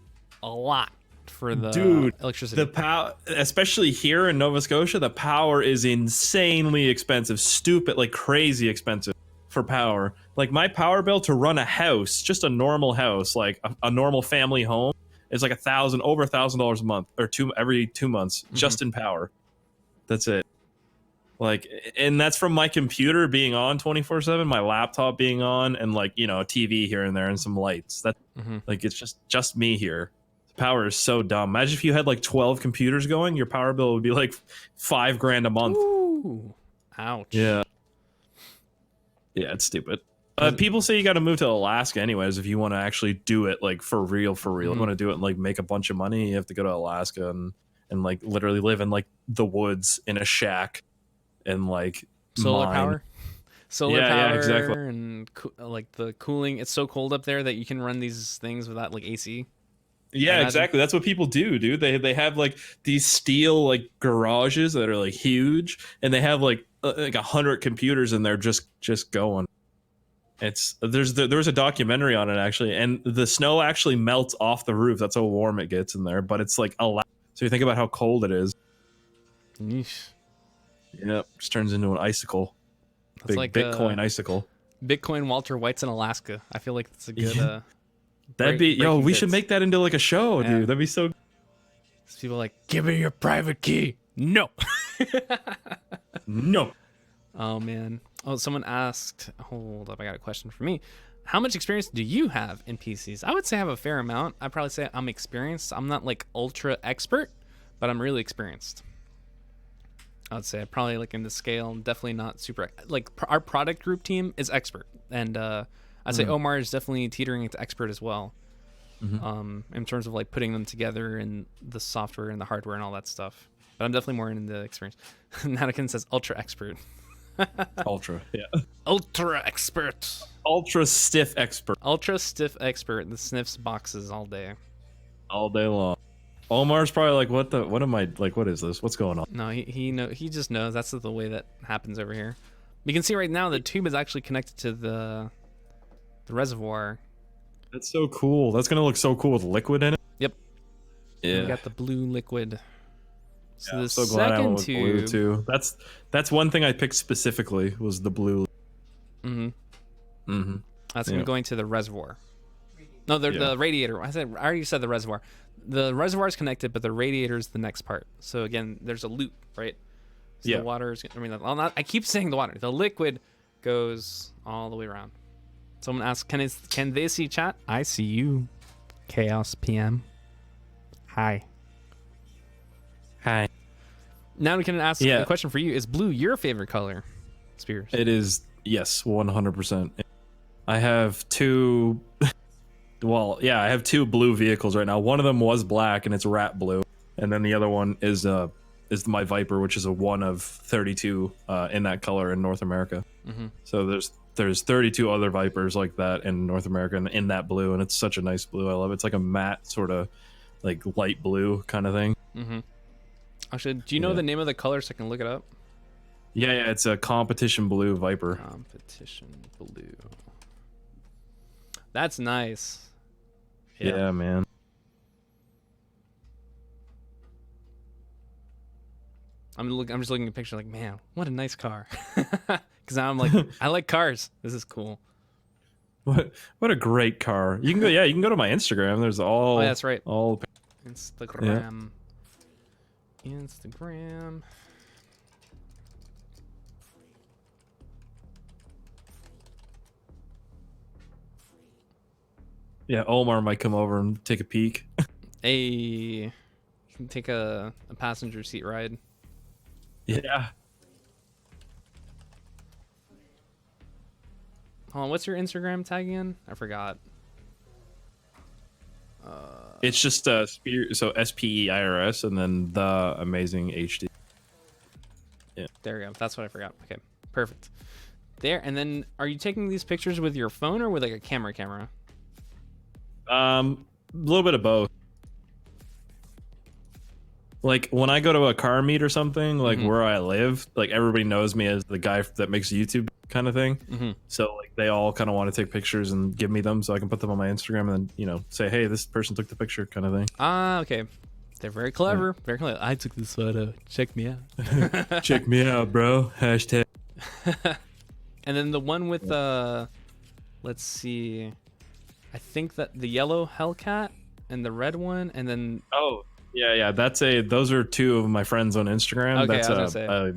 a lot for the electricity. The power, especially here in Nova Scotia, the power is insanely expensive, stupid, like crazy expensive for power. Like my power bill to run a house, just a normal house, like a normal family home, is like over $1,000 a month or every 2 months just in power. That's it. Like, and that's from my computer being on 24/7, my laptop being on, and like, you know, a TV here and there and some lights. That like, it's just me here. The power is so dumb. Imagine if you had like 12 computers going, your power bill would be like $5,000 a month. Ooh, ouch. Yeah, it's stupid. People say you got to move to Alaska anyways if you want to actually do it like for real. You want to do it and like make a bunch of money, you have to go to Alaska and like literally live in like the woods in a shack. And like solar power. solar Yeah, power yeah, exactly. and like the cooling. It's so cold up there that you can run these things without like AC. Yeah, Imagine. exactly. That's what people do, dude. They have like these steel like garages that are like huge, and they have like 100 computers in there just going. There's a documentary on it actually, and the snow actually melts off the roof. That's how warm it gets in there. But it's like so you think about how cold it is. Yeesh. Yeah, just turns into an icicle. That's Big like Bitcoin icicle. Bitcoin Walter White's in Alaska. I feel like that's a good. That'd be breaking we should bits. make that into like a show, Yeah. dude. That'd be so. People are like, give me your private key. No. No. Oh man. Oh, someone asked. Hold up, I got a question for me. How much experience do you have in PCs? I would say I have a fair amount. I'd probably say I'm experienced. I'm not like ultra expert, but I'm really experienced. I would say probably like in the scale, definitely not super. Like our product group team is expert, and I'd say Omar is definitely teetering into expert as well. In terms of like putting them together and the software and the hardware and all that stuff. But I'm definitely more in the experience. Natakin says ultra expert. Ultra. Yeah. Ultra expert. Ultra stiff expert. Ultra stiff expert that sniffs boxes all day. All day long. Omar's probably like, what am I like? What is this? What's going on? No, he just knows that's the way that happens over here. You can see right now the tube is actually connected to the reservoir. That's so cool. That's gonna look so cool with liquid in it. Yep. Yeah. We got the blue liquid. So Yeah, the I'm so glad I went second with blue tube. too. That's one thing I picked specifically was the blue. That's gonna be going to the reservoir. No, the radiator. I already said the reservoir. The reservoir is connected, but the radiator is the next part. So again, there's a loop, right? So Yeah. the water is. I keep saying the water. The liquid goes all the way around. Someone asked, "Can they see chat?" I see you, Chaos PM. Hi. Hi. Now we can ask a question for you. Is blue your favorite color, Speirs? It is, yes, 100%. I have two. Well, yeah, I have two blue vehicles right now. One of them was black and it's rat blue, and then the other one is my Viper, which is a one of 32 in that color in North America. So there's 32 other Vipers like that in North America and in that blue, and it's such a nice blue. I love it. It's like a matte sort of like light blue kind of thing. Actually, do you know the name of the color so I can look it up? Yeah, it's a competition blue Viper. Competition blue. That's nice. Yeah, man. I'm just looking at a picture like, man, what a nice car. Because now I'm like, I like cars. This is cool. What a great car. You can go to my Instagram. There's all. Oh, yeah, that's right. All. Instagram. Instagram. Yeah, Omar might come over and take a peek. Hey, you can take a passenger seat ride. Yeah. Hold on, what's your Instagram tag again? I forgot. It's just Speirs, so SPEIRS, and then the amazing HD. Yeah. There we go. That's what I forgot. Okay, perfect. There, and then are you taking these pictures with your phone or with like a camera? A little bit of both. Like when I go to a car meet or something, like where I live, like everybody knows me as the guy that makes YouTube kind of thing. So like they all kind of want to take pictures and give me them so I can put them on my Instagram and then, say, hey, this person took the picture kind of thing. Ah, okay. They're very clever. Very clever. I took this photo. Check me out. Check me out, bro. Hashtag. And then the one with let's see. I think that the yellow Hellcat and the red one, and then Yeah. Those are two of my friends on Instagram. Okay, That's I was a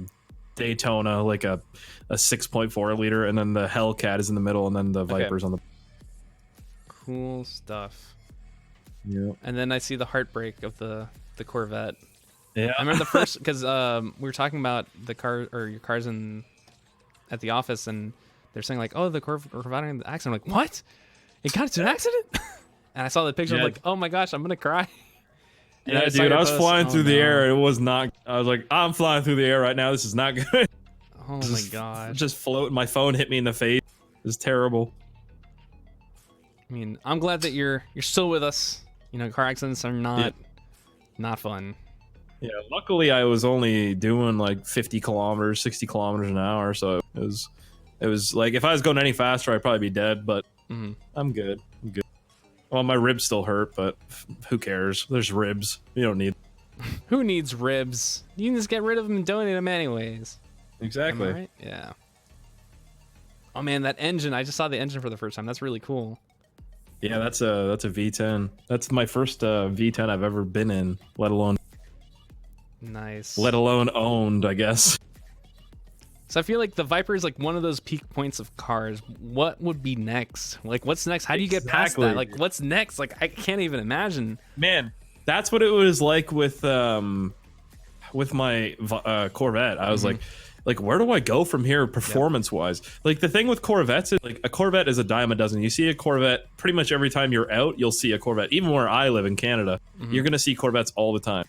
Daytona, like a 6.4 liter, and then the Hellcat is in the middle, and then the Viper's on the. Cool stuff. Yeah. And then I see the heartbreak of the Corvette. Yeah. I remember the first because we were talking about the car or your cars at the office, and they're saying like, oh, the Corvette had an accident. I'm like, what? It got into an accident? And I saw the picture. I'm like, oh my gosh, I'm gonna cry. And Yeah, dude, I was flying through the air. It was not. I was like, I'm flying through the air right now. This is not good. Oh my gosh. Just floating. My phone hit me in the face. It was terrible. I mean, I'm glad that you're still with us. You know, car accidents are not fun. Yeah, luckily I was only doing like 50 kilometers, 60 kilometers an hour, so it was like if I was going any faster, I'd probably be dead. But I'm good. I'm good. Well, my ribs still hurt, but who cares? There's ribs. You don't need. Who needs ribs? You can just get rid of them and donate them anyways. Exactly. Am I right? Yeah. Oh man, that engine! I just saw the engine for the first time. That's really cool. Yeah, that's a V10. That's my first V10 I've ever been in, let alone owned, I guess. So I feel like the Viper is like one of those peak points of cars. What would be next? Like, what's next? How do you get past that? Like, what's next? Like, I can't even imagine. Man, that's what it was like with my Corvette. I was like, where do I go from here performance wise? Like, the thing with Corvettes is like a Corvette is a dime a dozen. You see a Corvette pretty much every time you're out, you'll see a Corvette. Even where I live in Canada, you're going to see Corvettes all the time.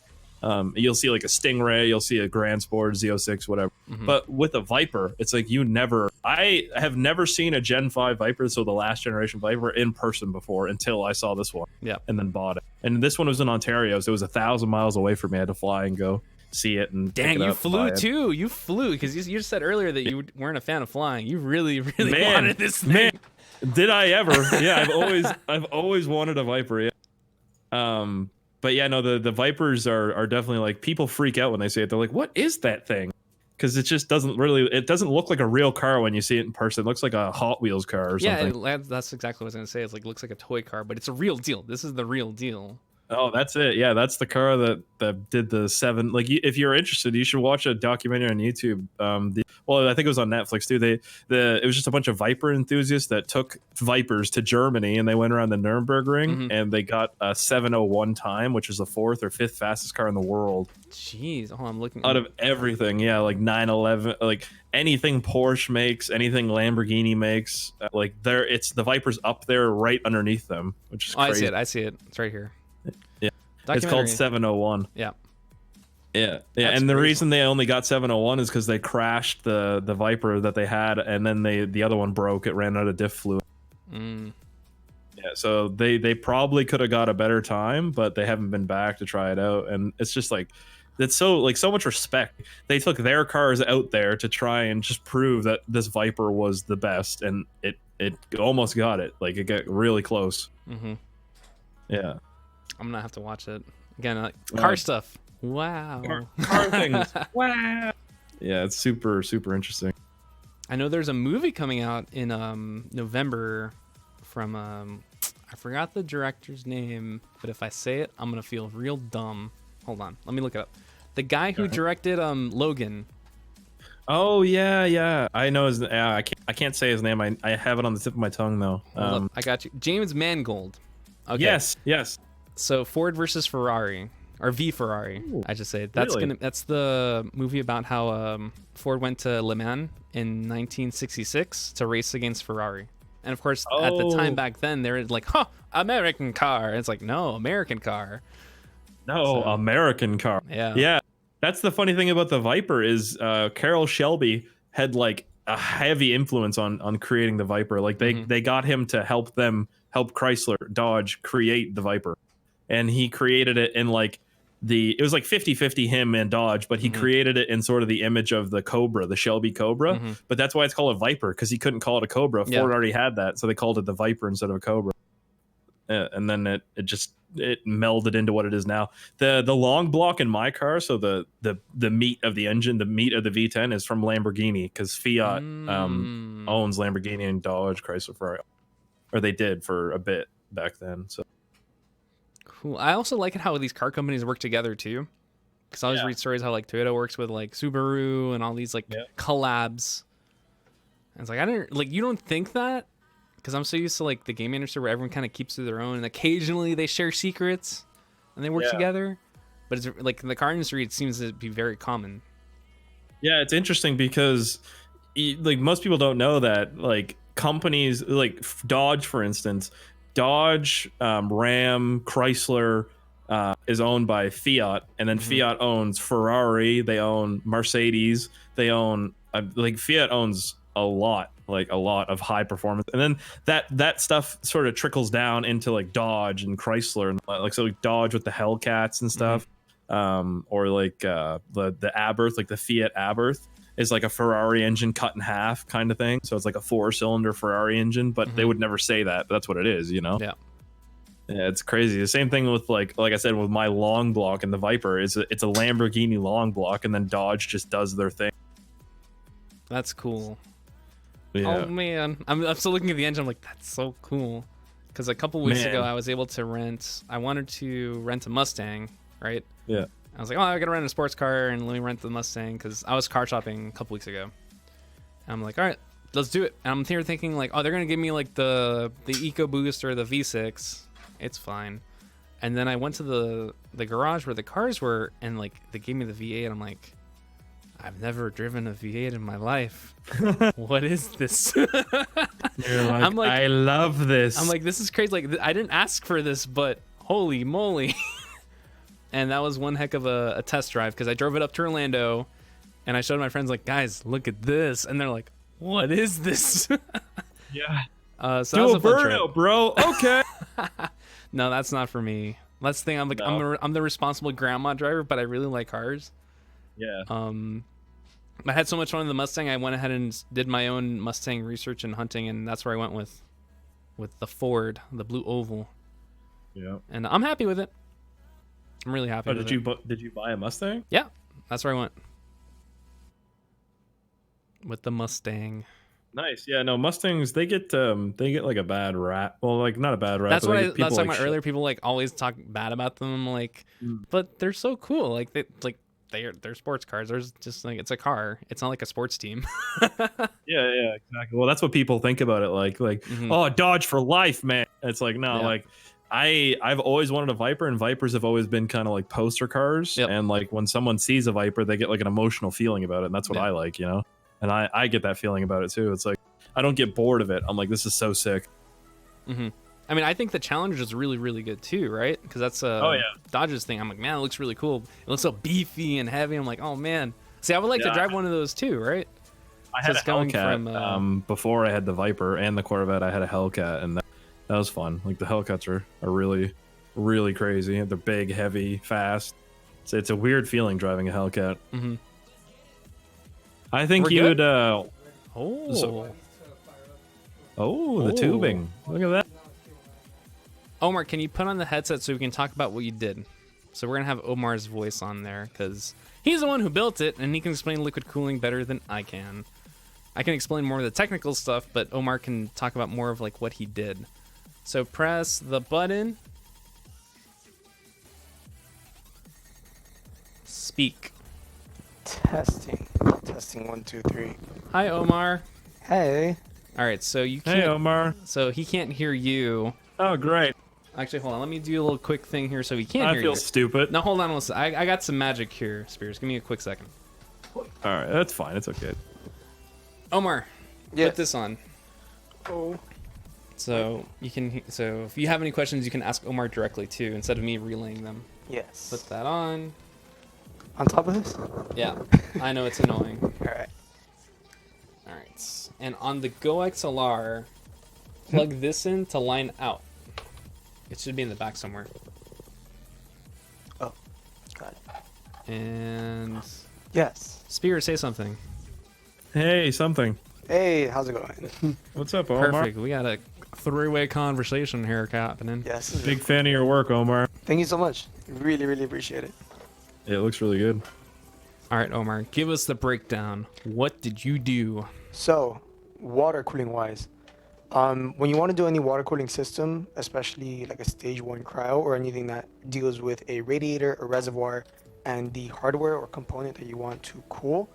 You'll see like a Stingray, you'll see a Grand Sport, Z06, whatever. But with a Viper, it's like I have never seen a Gen 5 Viper, so the last generation Viper, in person before until I saw this one. Yeah. And then bought it. And this one was in Ontario, so it was 1,000 miles away from me. I had to fly and go see it and dang, you flew too. You flew because you just said earlier that you weren't a fan of flying. You really wanted this thing. Man, did I ever? Yeah, I've always wanted a Viper. Yeah. But yeah, no, the Vipers are definitely like, people freak out when they see it. They're like, what is that thing? Because it just doesn't look like a real car when you see it in person. It looks like a Hot Wheels car or something. Yeah, that's exactly what I was going to say. It's like, looks like a toy car, but it's a real deal. This is the real deal. Oh, that's it. Yeah, that's the car that did the 7. Like, if you're interested, you should watch a documentary on YouTube. Well, I think it was on Netflix too. It was just a bunch of Viper enthusiasts that took Vipers to Germany, and they went around the Nürburgring, and they got a 701 time, which is the 4th or 5th fastest car in the world. Jeez, I'm looking out of everything. Yeah, like 911, like anything Porsche makes, anything Lamborghini makes. Like it's the Viper's up there right underneath them, which is crazy. I see it. It's right here. Yeah, it's called 701. Yeah. And the reason they only got 701 is because they crashed the Viper that they had, and then the other one broke. It ran out of diff fluid. Yeah, so they probably could have got a better time, but they haven't been back to try it out. And it's just like, it's so much respect. They took their cars out there to try and just prove that this Viper was the best, and it almost got it. Like, it got really close. Yeah. I'm gonna have to watch it again. Car stuff. Wow. Car things. Wow. Yeah, it's super interesting. I know there's a movie coming out in November from I forgot the director's name, but if I say it, I'm gonna feel real dumb. Hold on, let me look it up. The guy who directed Logan. Oh yeah. I know his. I can't say his name. I have it on the tip of my tongue though. I got you. James Mangold. Okay. Yes. So Ford versus Ferrari, or V Ferrari, I should say. That's the movie about how Ford went to Le Mans in 1966 to race against Ferrari. And of course, at the time back then, they were like, American car. And it's like, no, American car. American car. Yeah. That's the funny thing about the Viper is Carroll Shelby had like a heavy influence on creating the Viper. Like they got him to help Chrysler, Dodge create the Viper. And he created it in like it was like 50-50 him and Dodge, but he created it in sort of the image of the Cobra, the Shelby Cobra. But that's why it's called a Viper, because he couldn't call it a Cobra. Ford already had that, so they called it the Viper instead of a Cobra. And then it melded into what it is now. The long block in my car, so the meat of the engine, the meat of the V10 is from Lamborghini, because Fiat owns Lamborghini and Dodge, Chrysler, Ferrari, or they did for a bit back then. So. Cool. I also like how these car companies work together too, because I always read stories how like Toyota works with like Subaru and all these like collabs. And it's like, you don't think that, because I'm so used to like the game industry where everyone kind of keeps to their own, and occasionally they share secrets and they work together. But it's like in the car industry, it seems to be very common. Yeah, it's interesting because like most people don't know that like companies like Dodge, for instance. Dodge, Ram, Chrysler is owned by Fiat, and then Fiat owns Ferrari, they own Mercedes, they own like Fiat owns a lot of high performance, and then that stuff sort of trickles down into like Dodge and Chrysler, and like so like Dodge with the Hellcats and stuff, or like the Abarth, like the Fiat Abarth is like a Ferrari engine cut in half kind of thing. So it's like a 4-cylinder Ferrari engine, but they would never say that, but that's what it is, you know? Yeah. Yeah, it's crazy. The same thing with like I said with my long block and the Viper, it's a Lamborghini long block, and then Dodge just does their thing. That's cool. Yeah. Oh man, I'm still looking at the engine. I'm like, that's so cool. Because a couple weeks ago, I was able to rent. I wanted to rent a Mustang, right? Yeah. I was like, oh, I gotta rent a sports car and let me rent the Mustang because I was car shopping a couple weeks ago. And I'm like, all right, let's do it. And I'm here thinking like, oh, they're gonna give me like the EcoBoost or the V6. It's fine. And then I went to the garage where the cars were, and like they gave me the V8. I'm like, I've never driven a V8 in my life. What is this? You're like, I'm like, I love this. I'm like, this is crazy. Like, I didn't ask for this, but holy moly. And that was one heck of a test drive because I drove it up to Orlando and I showed my friends, like, guys, look at this. And they're like, what is this? Yeah. So do that was a a fun burnout, trip. bro. Okay. No, that's not for me. That's the thing. I'm like, No. I'm the responsible grandma driver, but I really like cars. Yeah. I had so much fun in the Mustang. I went ahead and did my own Mustang research and hunting, and that's where I went with the Ford, the blue oval. Yeah. And I'm happy with it. I'm really happy. Oh, with did you buy a Mustang? Yeah, that's where I went with the Mustang. Nice. Yeah. No, Mustangs they get like a bad rap. Well, like not a bad rap. That's but what they I get people was talking like about earlier. People like always talk bad about them, like, but they're so cool. Like they're sports cars. There's just like it's a car. It's not like a sports team. Yeah, exactly. Well, that's what people think about it. Like, oh, Dodge for life, man. It's like no, Yeah. like I've always wanted a Viper, and Vipers have always been kind of like poster cars. Yep. And like when someone sees a Viper, they get like an emotional feeling about it, and that's what I like, you know. And I get that feeling about it too. It's like I don't get bored of it. I'm like, this is so sick. I mean, I think the Challenger is really, really good too, right? Because that's Dodge's thing. I'm like, man, it looks really cool. It looks so beefy and heavy. I'm like, oh man. See, I would like to drive one of those too, right? I had a Hellcat before I had the Viper and the Corvette. I had a Hellcat, and that was fun. Like the Hellcats are really, really crazy. They're big, heavy, fast. It's a weird feeling driving a Hellcat. I think you would. The tubing. Look at that. Omar, can you put on the headset so we can talk about what you did? So we're gonna have Omar's voice on there because he's the one who built it, and he can explain liquid cooling better than I can. I can explain more of the technical stuff, but Omar can talk about more of like what he did. So press the button. Speak. Testing 1 2 3. Hi, Omar. Hey. All right, so you can't. Hey, Omar. So he can't hear you. Oh, great. Actually, hold on. Let me do a little quick thing here so he can't hear you. I feel stupid. No, hold on. Listen, I got some magic here, Speirs. Give me a quick second. All right, that's fine. It's okay. Omar, Yes. put this on. Oh. So you can. So if you have any questions, you can ask Omar directly too, instead of me relaying them. Yes. Put that on. On top of this? Yeah, I know it's annoying. All right. All right, and on the Go XLR, plug this in to line out. It should be in the back somewhere. Oh, got it. And Yes. Speirs, say something. Hey, something. Hey, how's it going? What's up, Omar? Perfect. We got a three-way conversation here happening. Yes. Big fan of your work, Omar. Thank you so much. Really, really appreciate it. Yeah, it looks really good. All right, Omar, give us the breakdown. What did you do? So, water cooling wise, when you want to do any water cooling system, especially like a stage 1 cryo or anything that deals with a radiator, a reservoir, and the hardware or component that you want to cool,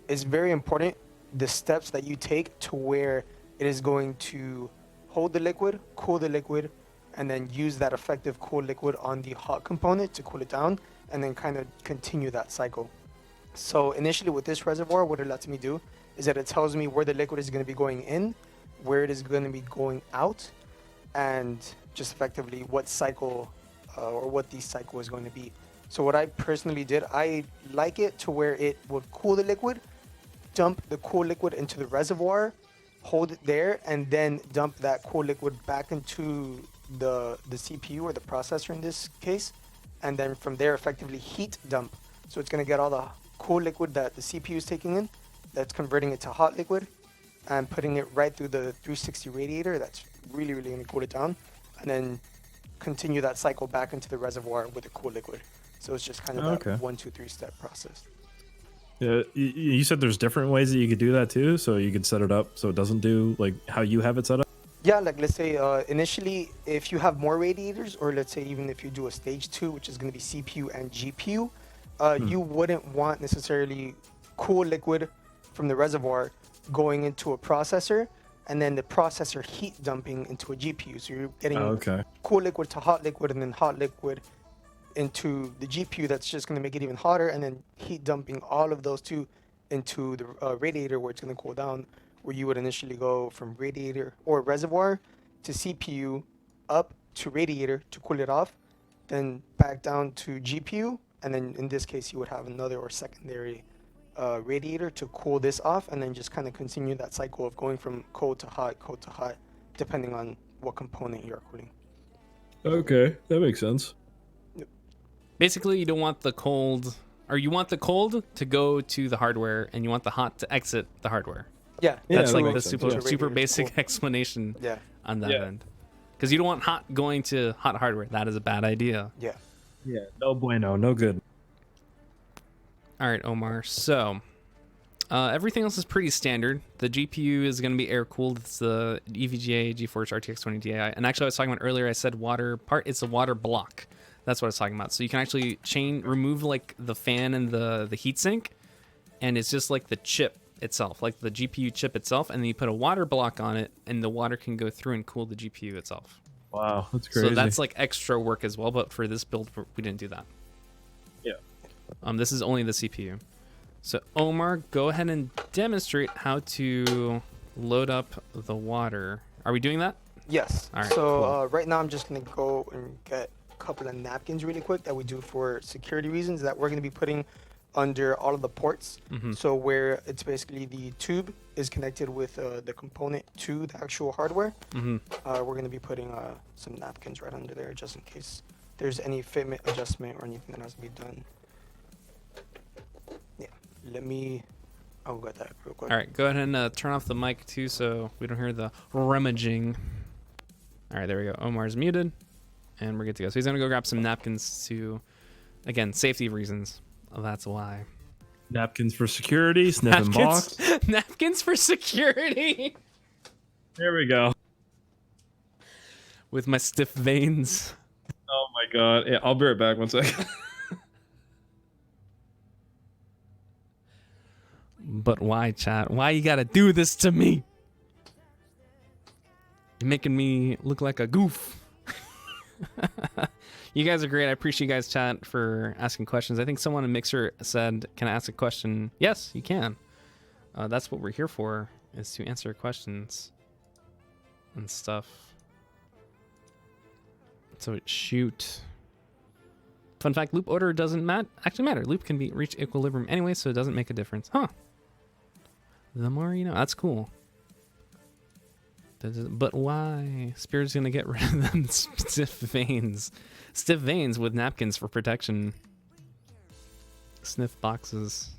it's very important the steps that you take to where it is going to hold the liquid, cool the liquid, and then use that effective cool liquid on the hot component to cool it down, and then kind of continue that cycle. So initially with this reservoir, what it lets me do is that it tells me where the liquid is going to be going in, where it is going to be going out, and just effectively what cycle or what the cycle is going to be. So what I personally did, I like it to where it would cool the liquid dump the cool liquid into the reservoir, hold it there, and then dump that cool liquid back into the CPU or the processor in this case, and then from there effectively heat dump. So it's going to get all the cool liquid that the CPU is taking in, that's converting it to hot liquid, and putting it right through the 360 radiator. That's really going to cool it down, and then continue that cycle back into the reservoir with the cool liquid. So it's just kind of that 1, 2, 3 step process. Yeah, you said there's different ways that you could do that too, so you could set it up so it doesn't do like how you have it set up. Yeah, like let's say initially, if you have more radiators, or let's say even if you do a stage 2, which is going to be CPU and GPU, you wouldn't want necessarily cool liquid from the reservoir going into a processor, and then the processor heat dumping into a GPU. So you're getting cool liquid to hot liquid, and then hot liquid into the GPU. That's just going to make it even hotter, and then heat dumping all of those two into the radiator where it's going to cool down, where you would initially go from radiator or reservoir to CPU, up to radiator to cool it off, then back down to GPU, and then in this case you would have another or secondary radiator to cool this off, and then just kind of continue that cycle of going from cold to hot, depending on what component you're cooling. Okay, that makes sense. Basically, you don't want the cold, or you want the cold to go to the hardware, and you want the hot to exit the hardware. Yeah, that's like that the makes sense. super basic explanation on that end. Because you don't want hot going to hot hardware. That is a bad idea. Yeah. Yeah, no bueno, no good. All right, Omar. So everything else is pretty standard. The GPU is going to be air cooled. It's the EVGA GeForce RTX 20 Ti. And actually, I was talking about earlier. I said water part. It's a water block. That's what I was talking about. So you can actually remove like the fan and the heatsink, and it's just like the chip itself, like the GPU chip itself, and then you put a water block on it, and the water can go through and cool the GPU itself. Wow, that's crazy. So that's like extra work as well, but for this build, we didn't do that. Yeah. This is only the CPU. So Omar, go ahead and demonstrate how to load up the water. Are we doing that? Yes. All right, so cool. right now I'm just going to go and get a couple of napkins really quick that we do for security reasons that we're going to be putting under all of the ports. So where it's basically the tube is connected with the component to the actual hardware, we're going to be putting some napkins right under there just in case there's any fitment adjustment or anything that has to be done. Yeah, I'll get that real quick. All right, go ahead and turn off the mic too so we don't hear the rummaging. All right, there we go. Omar's muted, and we're good to go. So he's going to go grab some napkins to, again, safety reasons. Oh, that's why. Napkins for security, sniffing box. Napkins for security. There we go. With my stiff veins. Oh my god. Yeah, I'll be right back. 1 second. But why, chat? Why you gotta do this to me? You're making me look like a goof. You guys are great. I appreciate you guys, chat, for asking questions. I think someone in Mixer said, can I ask a question? Yes, you can. That's what we're here for, is to answer questions and stuff. So shoot. Fun fact, loop order doesn't actually matter. Loop can reach equilibrium anyway, so it doesn't make a difference. Huh. The more you know. That's cool. But why? Speirs gonna get rid of them stiff veins. Stiff veins with napkins for protection. Sniff boxes.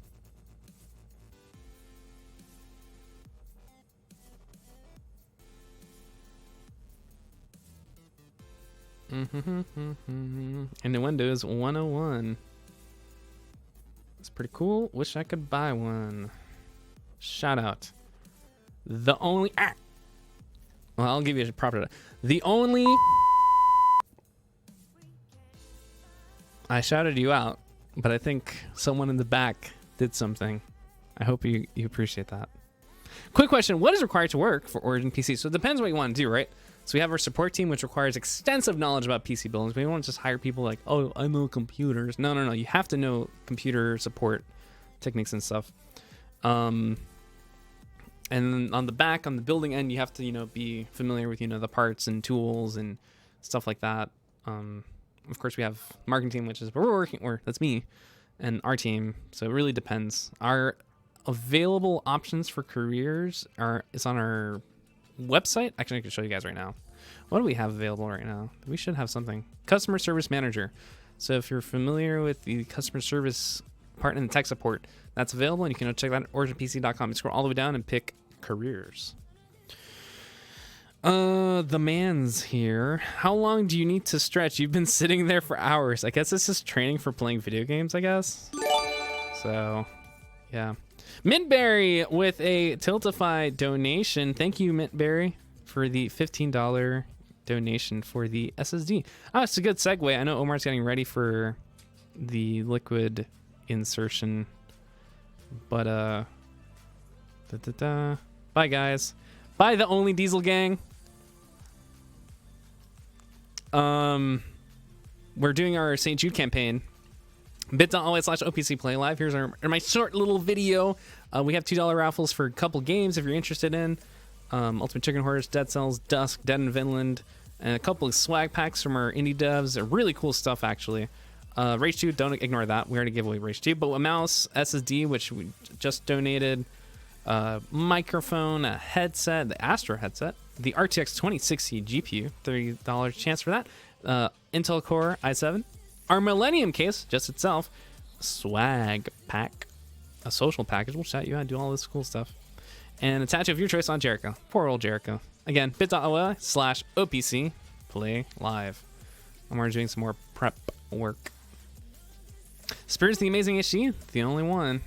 In the Windows 101. It's pretty cool. Wish I could buy one. Shout out. The only... Well, I'll give you a proper... The only... I shouted you out, but I think someone in the back did something. I hope you appreciate that. Quick question. What is required to work for Origin PC? So it depends what you want to do, right? So we have our support team, which requires extensive knowledge about PC buildings. We don't just hire people like, oh, I know computers. No. You have to know computer support techniques and stuff. And on the back, on the building end, you have to, be familiar with, the parts and tools and stuff like that. Of course, we have marketing team, which is where we're working, or that's me, and our team. So it really depends. Our available options for careers is on our website. Actually, I can show you guys right now. What do we have available right now? We should have something. Customer Service Manager. So if you're familiar with the customer service part in the tech support, that's available, and you can go check that at originpc.com. You scroll all the way down and pick careers. The man's here. How long do you need to stretch? You've been sitting there for hours. I guess this is training for playing video games, I guess. So, yeah. Mintberry with a Tiltify donation. Thank you, Mintberry, for the $15 donation for the SSD. Oh, it's a good segue. I know Omar's getting ready for the liquid insertion, but bye guys. Bye the only Diesel gang. We're doing our St. Jude campaign. bit.ly/OPC Play Live. Here's my short little video. We have $2 raffles for a couple games if you're interested in. Ultimate Chicken Horse, Dead Cells, Dusk, Dead in Vinland, and a couple of swag packs from our indie devs. Really cool stuff, actually. Rage 2, don't ignore that. We already gave away Rage 2. But a mouse, SSD, which we just donated, microphone, a headset, the Astro headset, the RTX 2060 GPU, $30 chance for that, Intel Core i7, our Millennium case, just itself, swag pack, a social package. We'll shout you out, do all this cool stuff. And a tattoo of your choice on Jericho. Poor old Jericho. Again, bit.ly/OPC Play Live. I'm doing some more prep work. Speirs the Amazing HD, the only one.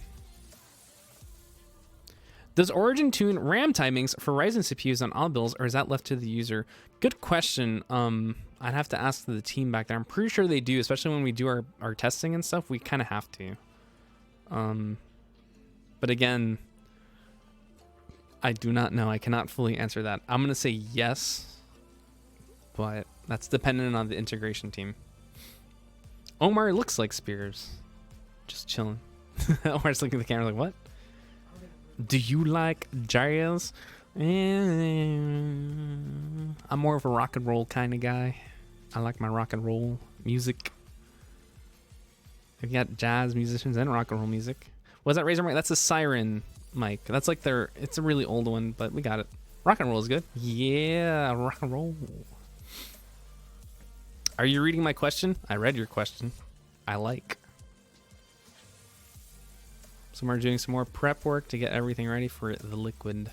Does Origin tune RAM timings for Ryzen CPUs on all builds, or is that left to the user? Good question. I'd have to ask the team back there. I'm pretty sure they do, especially when we do our testing and stuff. We kind of have to. But again, I do not know. I cannot fully answer that. I'm going to say yes, but that's dependent on the integration team. Omar looks like Speirs. Just chilling. Omar's looking at the camera like, what? Do you like jazz? I'm more of a rock and roll kind of guy. I like my rock and roll music. We've got jazz musicians and rock and roll music. Was that Razor mic? That's a Siren mic. That's like it's a really old one, but we got it. Rock and roll is good. Yeah, rock and roll. Are you reading my question? I read your question. I like. So we're doing some more prep work to get everything ready for the liquid.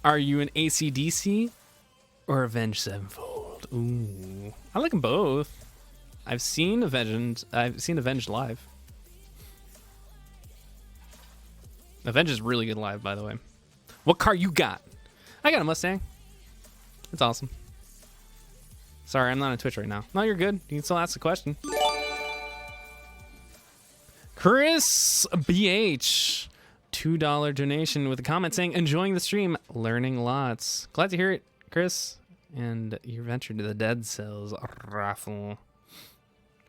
Are you an AC/DC or Avenged Sevenfold? Ooh, I like them both. I've seen Avenged live. Avenged is really good live, by the way. What car you got? I got a Mustang. It's awesome. Sorry, I'm not on Twitch right now. No, you're good. You can still ask the question. Chris BH, $2 donation with a comment saying, enjoying the stream, learning lots. Glad to hear it, Chris. And you ventured to the Dead Cells raffle.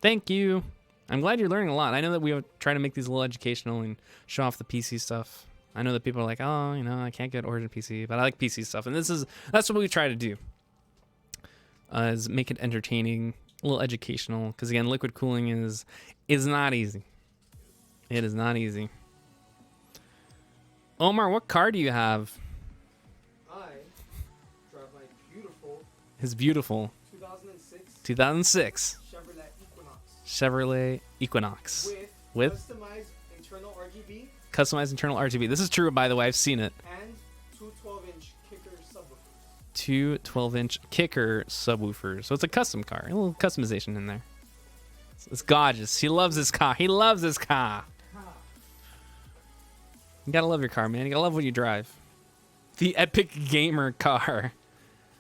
Thank you. I'm glad you're learning a lot. I know that we try to make these a little educational and show off the PC stuff. I know that people are like, oh, I can't get Origin PC, but I like PC stuff. And that's what we try to do. Is make it entertaining, a little educational. Because again, liquid cooling is not easy. It is not easy. Omar, what car do you have? I drive my beautiful. His beautiful. 2006. Chevrolet Equinox. With customized internal RGB. Customized internal RGB. This is true, by the way. I've seen it. And two 12-inch kicker subwoofers. Two 12-inch kicker subwoofers. So it's a custom car. A little customization in there. It's gorgeous. He loves his car. He loves his car. You gotta love your car, man. You gotta love what you drive. The epic gamer car.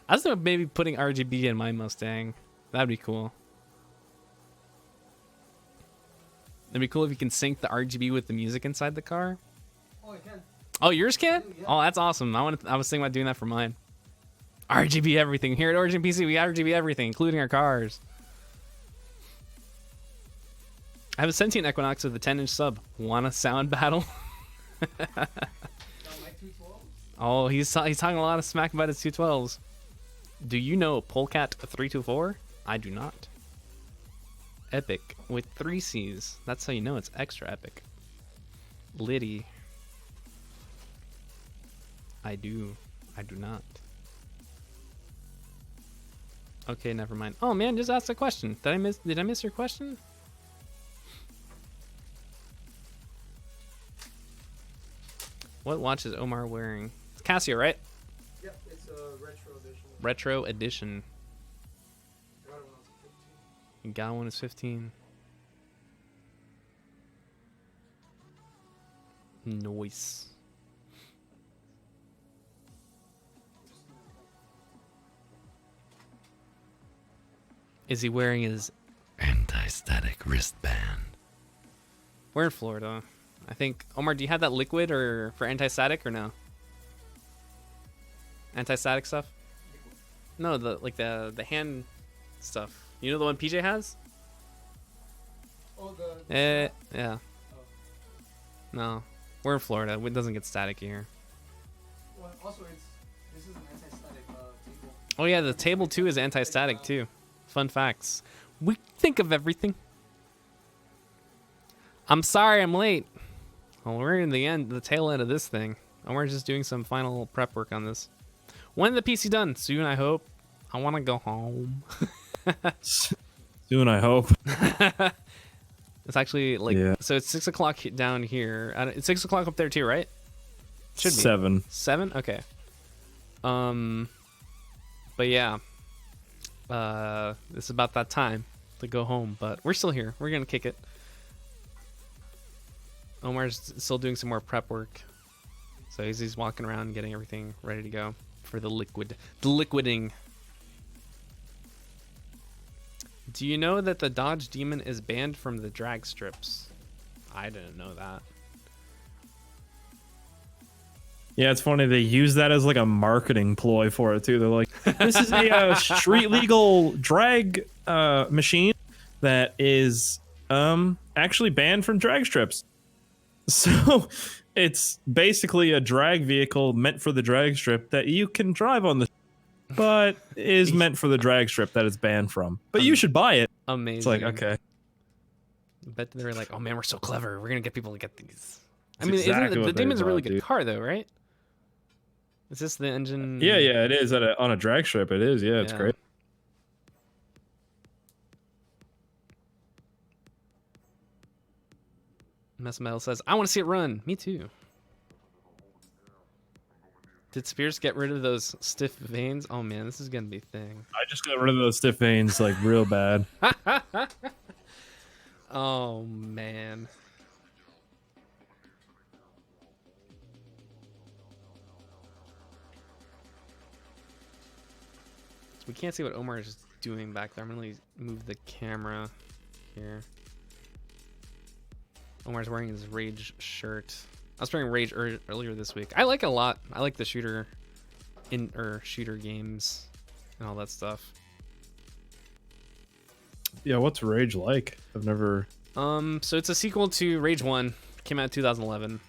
I was thinking of maybe putting RGB in my Mustang. That'd be cool. It'd be cool if you can sync the RGB with the music inside the car. Oh, I can. Oh, yours can? Yeah. Oh, that's awesome. I was thinking about doing that for mine. RGB everything. Here at Origin PC, we got RGB everything, including our cars. I have a sentient Equinox with a 10-inch sub. Want a sound battle? Oh, he's talking a lot of smack about his 212s. Do you know Polecat 324? I do not. Epic with 3 C's. That's how you know it's extra epic. Liddy. I do. I do not. Okay, never mind. Oh man, just ask a question. Did I miss your question? What watch is Omar wearing? It's Casio, right? Yep, it's a retro edition. Retro edition. I got it when I was 15. You got one is 15. Nice. Is he wearing his anti-static wristband? We're in Florida. I think, Omar, do you have that liquid or for anti-static or no? Anti-static stuff? No, the hand stuff. You know the one PJ has? Oh, the Yeah. Oh. No. We're in Florida. It doesn't get static here. Well, also, this is an anti-static table. Oh yeah, the table too is anti-static too. Fun facts. We think of everything. I'm sorry I'm late. Well, we're in the tail end of this thing. And we're just doing some final prep work on this. When the PC done? Soon, I hope. I want to go home. Soon, I hope. It's actually like, Yeah. so it's 6 o'clock down here. It's 6 o'clock up there too, right? Should be. 7. 7? Okay. But yeah. It's about that time to go home, but we're still here. We're gonna kick it. Omar's still doing some more prep work, so he's walking around getting everything ready to go for the liquiding. Do you know that the Dodge Demon is banned from the drag strips? I didn't know that. Yeah, it's funny. They use that as like a marketing ploy for it too. They're like, this is a street legal drag machine that is actually banned from drag strips. So it's basically a drag vehicle meant for the drag strip that you can drive on the, but is meant for the drag strip that it's banned from. But you should buy it. Amazing. It's like, okay. Bet they're like, oh man, we're so clever. We're gonna get people to get these. I That's mean, exactly isn't the what they Demon's a really thought, good dude. car though, right? Is this the engine? Yeah, it is on a drag strip. It is. Yeah, it's Yeah. great. Mess Metal says, I want to see it run. Me too. Did Speirs get rid of those stiff veins? Oh man, this is gonna be a thing. I just got rid of those stiff veins like real bad. Oh man. We can't see what Omar is doing back there. I'm gonna move the camera here. Omar's wearing his Rage shirt. I was wearing Rage earlier this week. I like it a lot. I like the shooter games and all that stuff. Yeah, what's Rage like? I've never. So it's a sequel to Rage 1. Came out in 2011.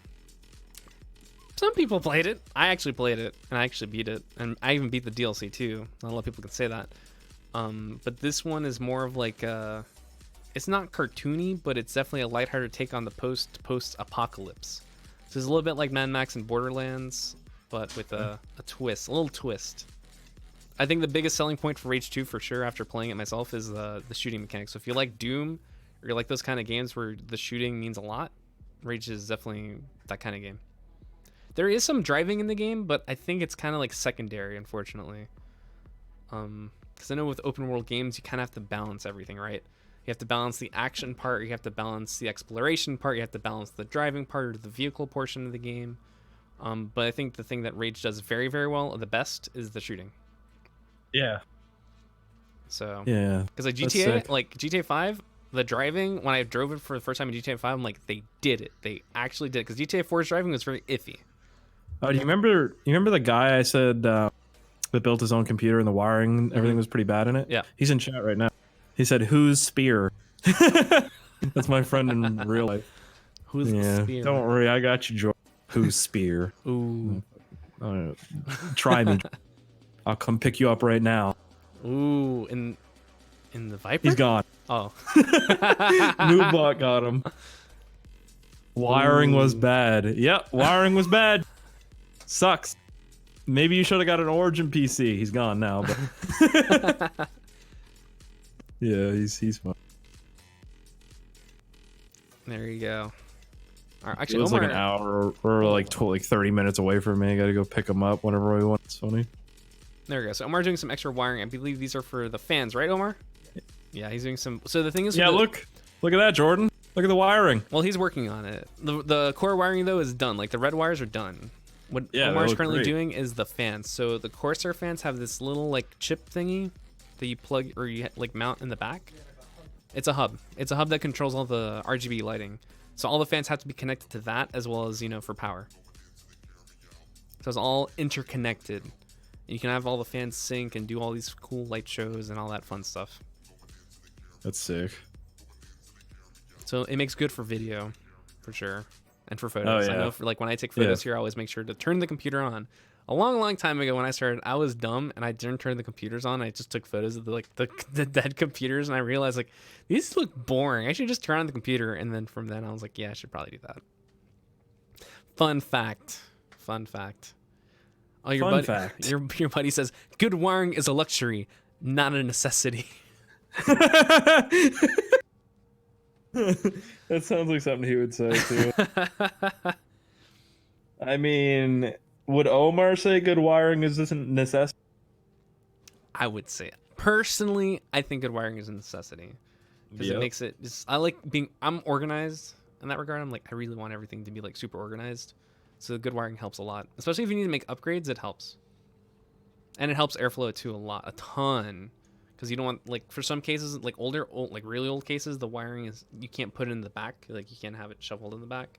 Some people played it. I actually played it, and I actually beat it, and I even beat the DLC too. Not a lot of people can say that. But this one is more of like it's not cartoony, but it's definitely a lighthearted take on the post-apocalypse. So it's a little bit like Mad Max and Borderlands, but with a little twist. I think the biggest selling point for Rage 2 for sure after playing it myself is the shooting mechanics. So if you like Doom or you like those kind of games where the shooting means a lot, Rage is definitely that kind of game. There is some driving in the game, but I think it's kind of like secondary, unfortunately. Because I know with open world games, you kind of have to balance everything, right? You have to balance the action part, you have to balance the exploration part, you have to balance the driving part or the vehicle portion of the game. But I think the thing that Rage does very, very well, the best, is the shooting. Yeah. So Yeah. because like That's GTA, sick. like GTA 5, the driving, when I drove it for the first time in GTA 5, I'm like, they did it. They actually did it. Because GTA 4's driving was very iffy. Oh, do you remember? You remember the guy I said that built his own computer and the wiring, everything was pretty bad in it? Yeah. He's in chat right now. He said, "Who's Spear?" That's my friend in real life. Who's the spear? Don't worry, I got you, George. Who's Spear? Ooh. Try me. I'll come pick you up right now. Ooh, in the Viper? He's gone. Oh. Moobot got him. Wiring was bad. Yep, wiring was bad. Sucks. Maybe you should have got an Origin PC. He's gone now, but yeah, he's fine. There you go. All right, It actually, was Omar, like an hour or like 30 minutes away from me. I gotta go pick him up whenever we want. It's funny. there we go. So Omar's doing some extra wiring. I believe these are for the fans, right, Omar? Yeah, he's doing some. So the thing is, Yeah, look at that, Jordan. Look at the wiring. Well, he's working on it. The core wiring though is done. Like the red wires are done. What Yeah, they Omar's look currently great. doing is the fans. So the Corsair fans have this little like chip thingy that you plug or you like mount in the back. It's a hub. It's a hub that controls all the RGB lighting. So all the fans have to be connected to that as well as, you know, for power. So it's all interconnected. You can have all the fans sync and do all these cool light shows and all that fun stuff. That's sick. So it makes good for video, for sure, and for photos. Oh, I yeah. know, for like when I take photos here, I always make sure to turn the computer on. A long time ago when I started, I was dumb and I didn't turn the computers on. I just took photos of the dead computers, and I realized like these look boring. I should just turn on the computer. And then from then I was like, yeah, I should probably do that. Fun fact. Oh, Fun fact. Your buddy says good wiring is a luxury, not a necessity. That sounds like something he would say too. I mean, would Omar say good wiring is this a necessity? I would say it. Personally, I think good wiring is a necessity because it Yep. makes it just, I'm organized in that regard. I'm like, I really want everything to be like super organized. So good wiring helps a lot, especially if you need to make upgrades, it helps. And it helps airflow too a ton. Because you don't want, like, for some cases, like like really old cases, the wiring is, you can't put it in the back. Like, you can't have it shoveled in the back.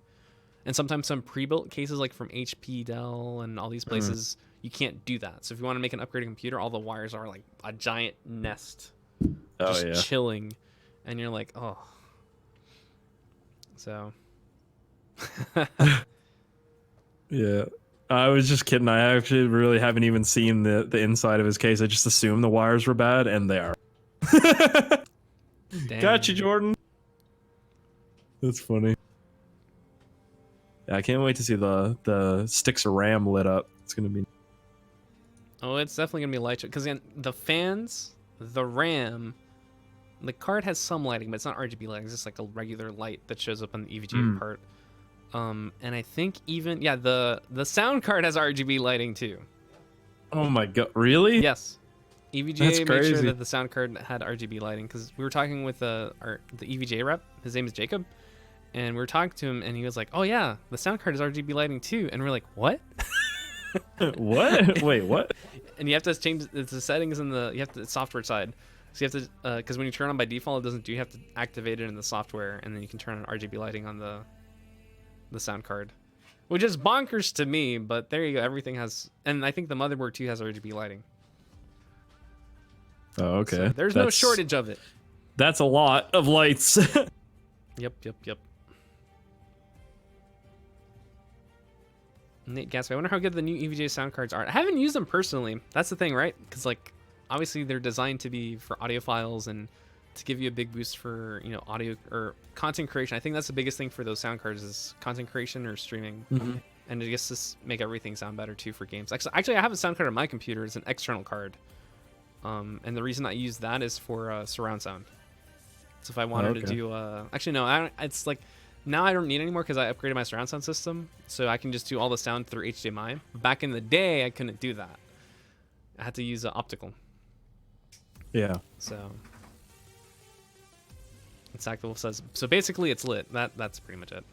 And sometimes some pre-built cases, like from HP, Dell, and all these places, you can't do that. So if you want to make an upgraded computer, all the wires are like a giant nest, just chilling, and you're like, oh. So. Yeah. I was just kidding. I actually really haven't even seen the inside of his case. I just assumed the wires were bad, and they are. Damn. Got you, Jordan. That's funny. Yeah, I can't wait to see the sticks of RAM lit up. It's gonna be. Oh, it's definitely gonna be light show because again, the fans, the RAM, the card has some lighting, but it's not RGB lighting. It's just like a regular light that shows up on the EVGA part. And I think even the sound card has RGB lighting too. Oh my god! Really? Yes, EVGA That's made sure crazy. that the sound card had RGB lighting because we were talking with the EVGA rep. His name is Jacob, and we were talking to him, and he was like, "Oh yeah, the sound card is RGB lighting too." And we're like, "What?" What? Wait, what? And you have to change the settings in the software side. So you have to because when you turn on by default, it doesn't do. You have to activate it in the software, and then you can turn on RGB lighting on the sound card, which is bonkers to me. But there you go. Everything has, and I think the motherboard too has RGB lighting. Oh, okay. So there's no shortage of it. That's a lot of lights. Yep. Nate Gatsby, I wonder how good the new EVGA sound cards are. I haven't used them personally. That's the thing, right? Because like obviously they're designed to be for audiophiles and to give you a big boost for, you know, audio or content creation. I think that's the biggest thing for those sound cards is content creation or streaming. And I guess this make everything sound better too for games. Actually, I have a sound card on my computer. It's an external card. And the reason I use that is for surround sound. So if I wanted to do, actually no, I don't, it's like now I don't need it anymore because I upgraded my surround sound system, so I can just do all the sound through HDMI. Back in the day, I couldn't do that. I had to use optical. Yeah. So, Insactable says, so basically it's lit. That's pretty much it.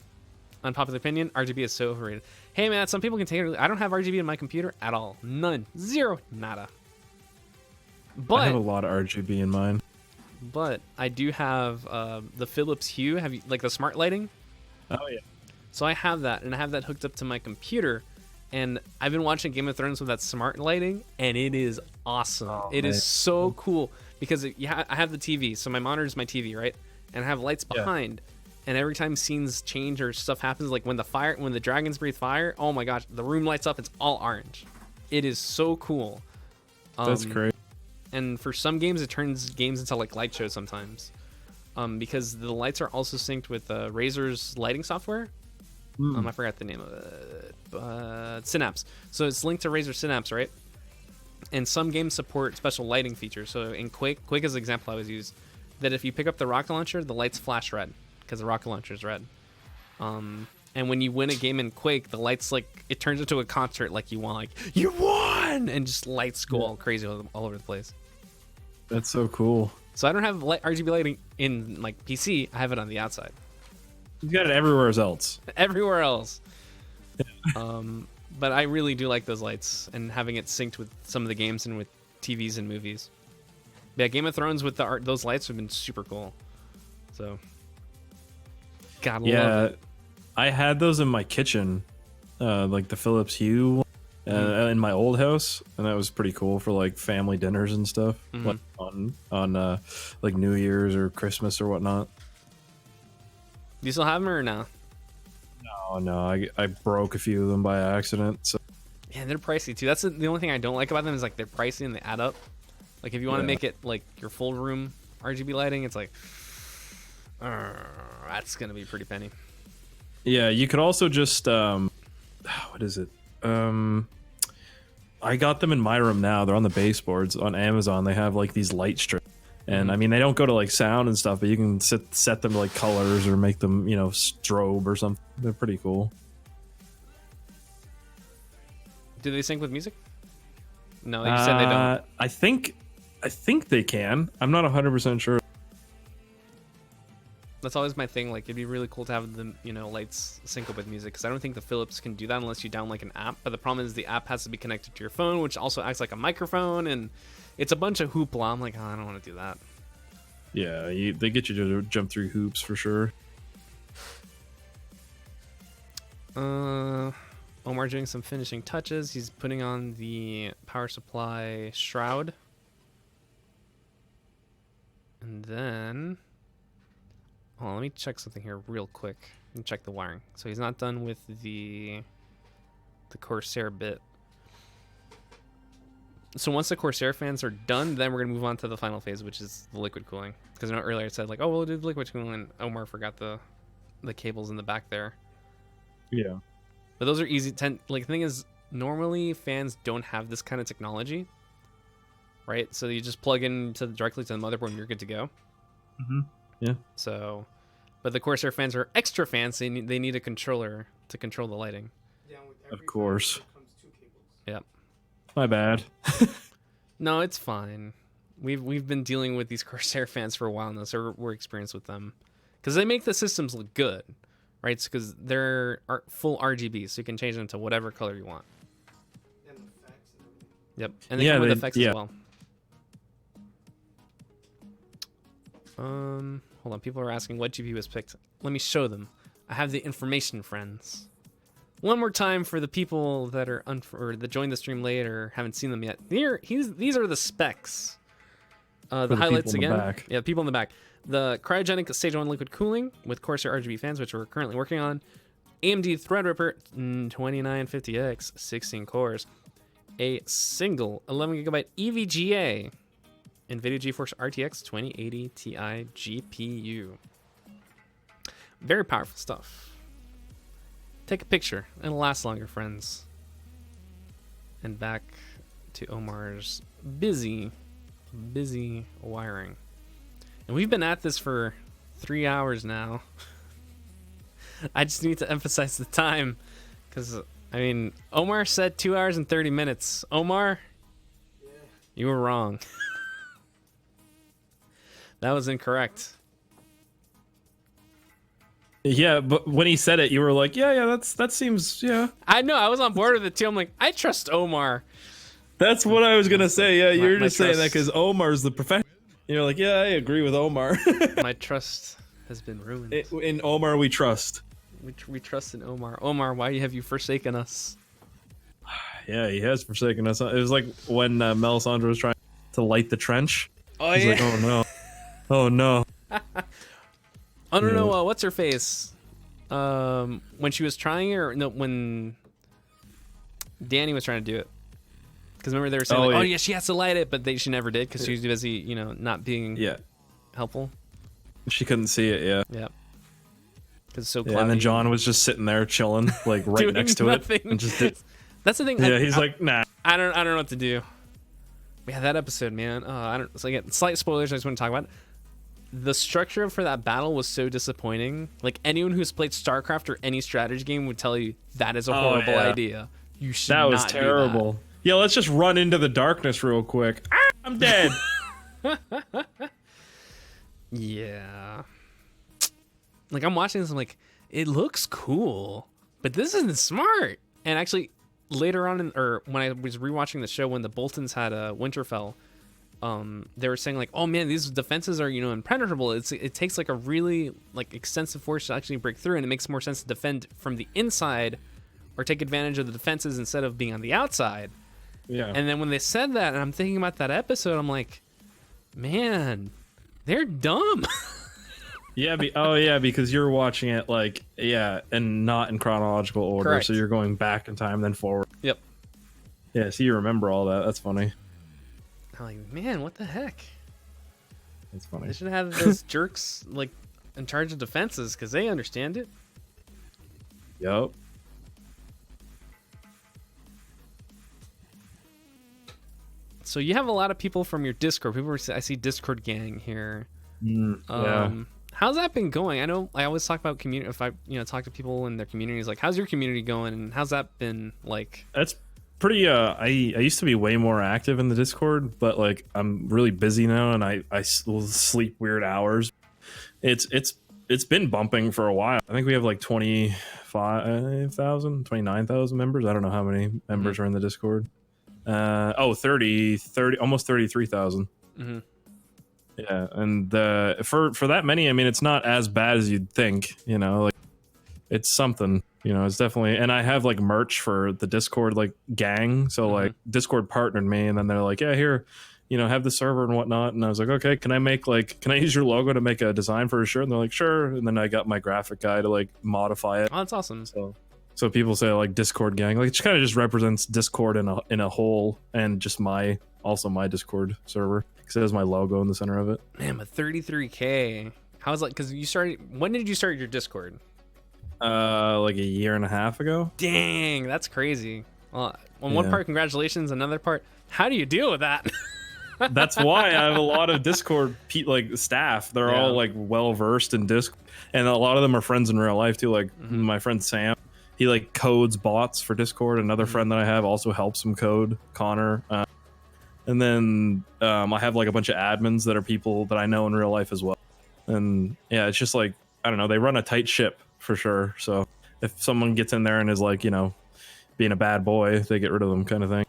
Unpopular opinion, RGB is so overrated. Hey man, some people can take it. I don't have RGB in my computer at all. None. Zero. Nada. But I have a lot of RGB in mine. But I do have the Philips Hue. Have you like the smart lighting? Oh yeah. So I have that, and I have that hooked up to my computer, and I've been watching Game of Thrones with that smart lighting, and it is awesome. It is so cool because I have the TV, so my monitor is my TV, right? And I have lights behind, and every time scenes change or stuff happens, like when the dragons breathe fire, oh my gosh, the room lights up. It's all orange. It is so cool. That's great. And for some games, it turns games into like light shows sometimes, because the lights are also synced with Razer's lighting software. I forgot the name of it. Synapse. So it's linked to Razer Synapse, right? And some games support special lighting features. So in Quake is the example I always use, that if you pick up the rocket launcher, the lights flash red because the rocket launcher is red. And when you win a game in Quake, the lights, like, it turns into a concert, like you won, like, you won, and just lights go all crazy all over the place. That's so cool. So I don't have RGB lighting in, like, PC. I have it on the outside. You got it everywhere else. Everywhere else. But I really do like those lights and having it synced with some of the games and with TVs and movies. Yeah, Game of Thrones with those lights have been super cool. So, God love it. I had those in my kitchen, like the Philips Hue, in my old house, and that was pretty cool for like family dinners and stuff, like on like New Year's or Christmas or whatnot. Do you still have them or no? No, I broke a few of them by accident. So Yeah, they're pricey too. That's the only thing I don't like about them is like they're pricey and they add up. Like if you want to make it like your full room RGB lighting, it's like that's gonna be pretty penny. Yeah, you could also just what is it? I got them in my room now. They're on the baseboards on Amazon. They have like these light strips. And I mean, they don't go to like sound and stuff, but you can set them to like colors or make them, you know, strobe or something. They're pretty cool. Do they sync with music? No, you said they don't. I think they can. I'm not 100% sure. That's always my thing. Like, it'd be really cool to have the, you know, lights sync up with music, because I don't think the Philips can do that unless you download like an app. But the problem is the app has to be connected to your phone, which also acts like a microphone, and it's a bunch of hoopla. I'm like, oh, I don't want to do that. Yeah, they get you to jump through hoops for sure. Omar doing some finishing touches. He's putting on the power supply shroud. And then, hold on, let me check something here real quick and check the wiring. So he's not done with the Corsair bit. So once the Corsair fans are done, then we're gonna move on to the final phase, which is the liquid cooling. Because I know earlier I said like, oh, we'll do the liquid cooling, and Omar forgot the cables in the back there. Yeah. But those are easy. Like, the thing is, normally fans don't have this kind of technology, right? So you just plug in directly to the motherboard and you're good to go. Yeah. So, but the Corsair fans are extra fancy. They need a controller to control the lighting. Yeah, with every Of course. fan comes 2 cables. Yep. My bad. No, it's fine. We've been dealing with these Corsair fans for a while now, so we're experienced with them, because they make the systems look good, right? Because they're full RGB, so you can change them to whatever color you want. And the effects and everything. Yep, and they come with effects as well. Hold on. People are asking what GPU was picked. Let me show them. I have the information, friends. One more time for the people that are or that joined the stream late or haven't seen them yet. These are the specs. The highlights again. Yeah, people in the back. The cryogenic stage 1 liquid cooling with Corsair RGB fans, which we're currently working on. AMD Threadripper 2950X, 16 cores. A single 11GB EVGA NVIDIA GeForce RTX 2080 Ti GPU. Very powerful stuff. Take a picture. It'll last longer, friends. And back to Omar's busy wiring. And we've been at this for 3 hours now. I just need to emphasize the time, because, I mean, Omar said 2 hours and 30 minutes. Omar, you were wrong. That was incorrect. Yeah, but when he said it, you were like, yeah, that seems, yeah. I know, I was on board with it too. I'm like, I trust Omar. That's what I was gonna say. Yeah, you're just saying that trust- because Omar's the professional. You're like, yeah, I agree with Omar. My trust has been ruined. In Omar, we trust. We trust in Omar. Omar, why have you forsaken us? Yeah, he has forsaken us. It was like when Melisandre was trying to light the trench. Oh, He's yeah. like, oh no. Oh no. I don't know. What's her face? When she was trying it, or no, when Danny was trying to do it. Because remember they were saying, oh yeah, she has to light it, but she never did because she was busy, not being helpful. She couldn't see it, yeah. Yeah. it's so Yeah, cloudy. and then John was just sitting there chilling, like right Doing next to nothing. it, and just did. That's the thing. Yeah, he's like, nah. I don't know what to do. Yeah, that episode, man. I don't. So again, slight spoilers. I just want to talk about it. The structure for that battle was so disappointing. Like anyone who's played StarCraft or any strategy game would tell you that is a horrible idea. You should. That was not do terrible. that. Yeah, let's just run into the darkness real quick. Ah, I'm dead. Yeah. Like I'm watching this, I'm like, it looks cool, but this isn't smart. And actually, later on, or when I was rewatching the show, when the Boltons had Winterfell, they were saying like, oh man, these defenses are impenetrable. It takes like a really like extensive force to actually break through, and it makes more sense to defend from the inside or take advantage of the defenses instead of being on the outside. Yeah. And then when they said that, and I'm thinking about that episode, I'm like, man, they're dumb. Yeah, because you're watching it like and not in chronological order, Correct. so you're going back in time then forward. Yep. Yeah, so you remember all that. That's funny. I'm like, man, what the heck? That's funny. They should have those jerks like in charge of defenses because they understand it. Yep. So you have a lot of people from your Discord. I see Discord gang here. Yeah. How's that been going? I know I always talk about community. If I talk to people in their communities, like how's your community going, and how's that been like? That's pretty. I used to be way more active in the Discord, but like I'm really busy now, and I will sleep weird hours. It's been bumping for a while. I think we have like 29,000 members. I don't know how many members are in the Discord. 30, almost 33,000. Mm-hmm. Yeah, and for that many, I mean, it's not as bad as you'd think. Like it's something. It's definitely. And I have like merch for the Discord like gang. So like Discord partnered me, and then they're like, yeah, here, have the server and whatnot. And I was like, okay, can I use your logo to make a design for a shirt? And they're like, sure. And then I got my graphic guy to like modify it. Oh, that's awesome. So people say like Discord gang, like it kind of just represents Discord in a whole, and just my Discord server. Because it has my logo in the center of it. Man, but 33K. How's like? Because you started. When did you start your Discord? Like a year and a half ago. Dang, that's crazy. Well, on one part, congratulations. Another part, how do you deal with that? That's why I have a lot of Discord staff. They're all like well versed in Discord, and a lot of them are friends in real life too. Like my friend Sam, he like codes bots for Discord. Another friend that I have also helps him code, Connor. And then I have like a bunch of admins that are people that I know in real life as well. And yeah, it's just like, I don't know, they run a tight ship for sure. So if someone gets in there and is like, being a bad boy, they get rid of them kind of thing.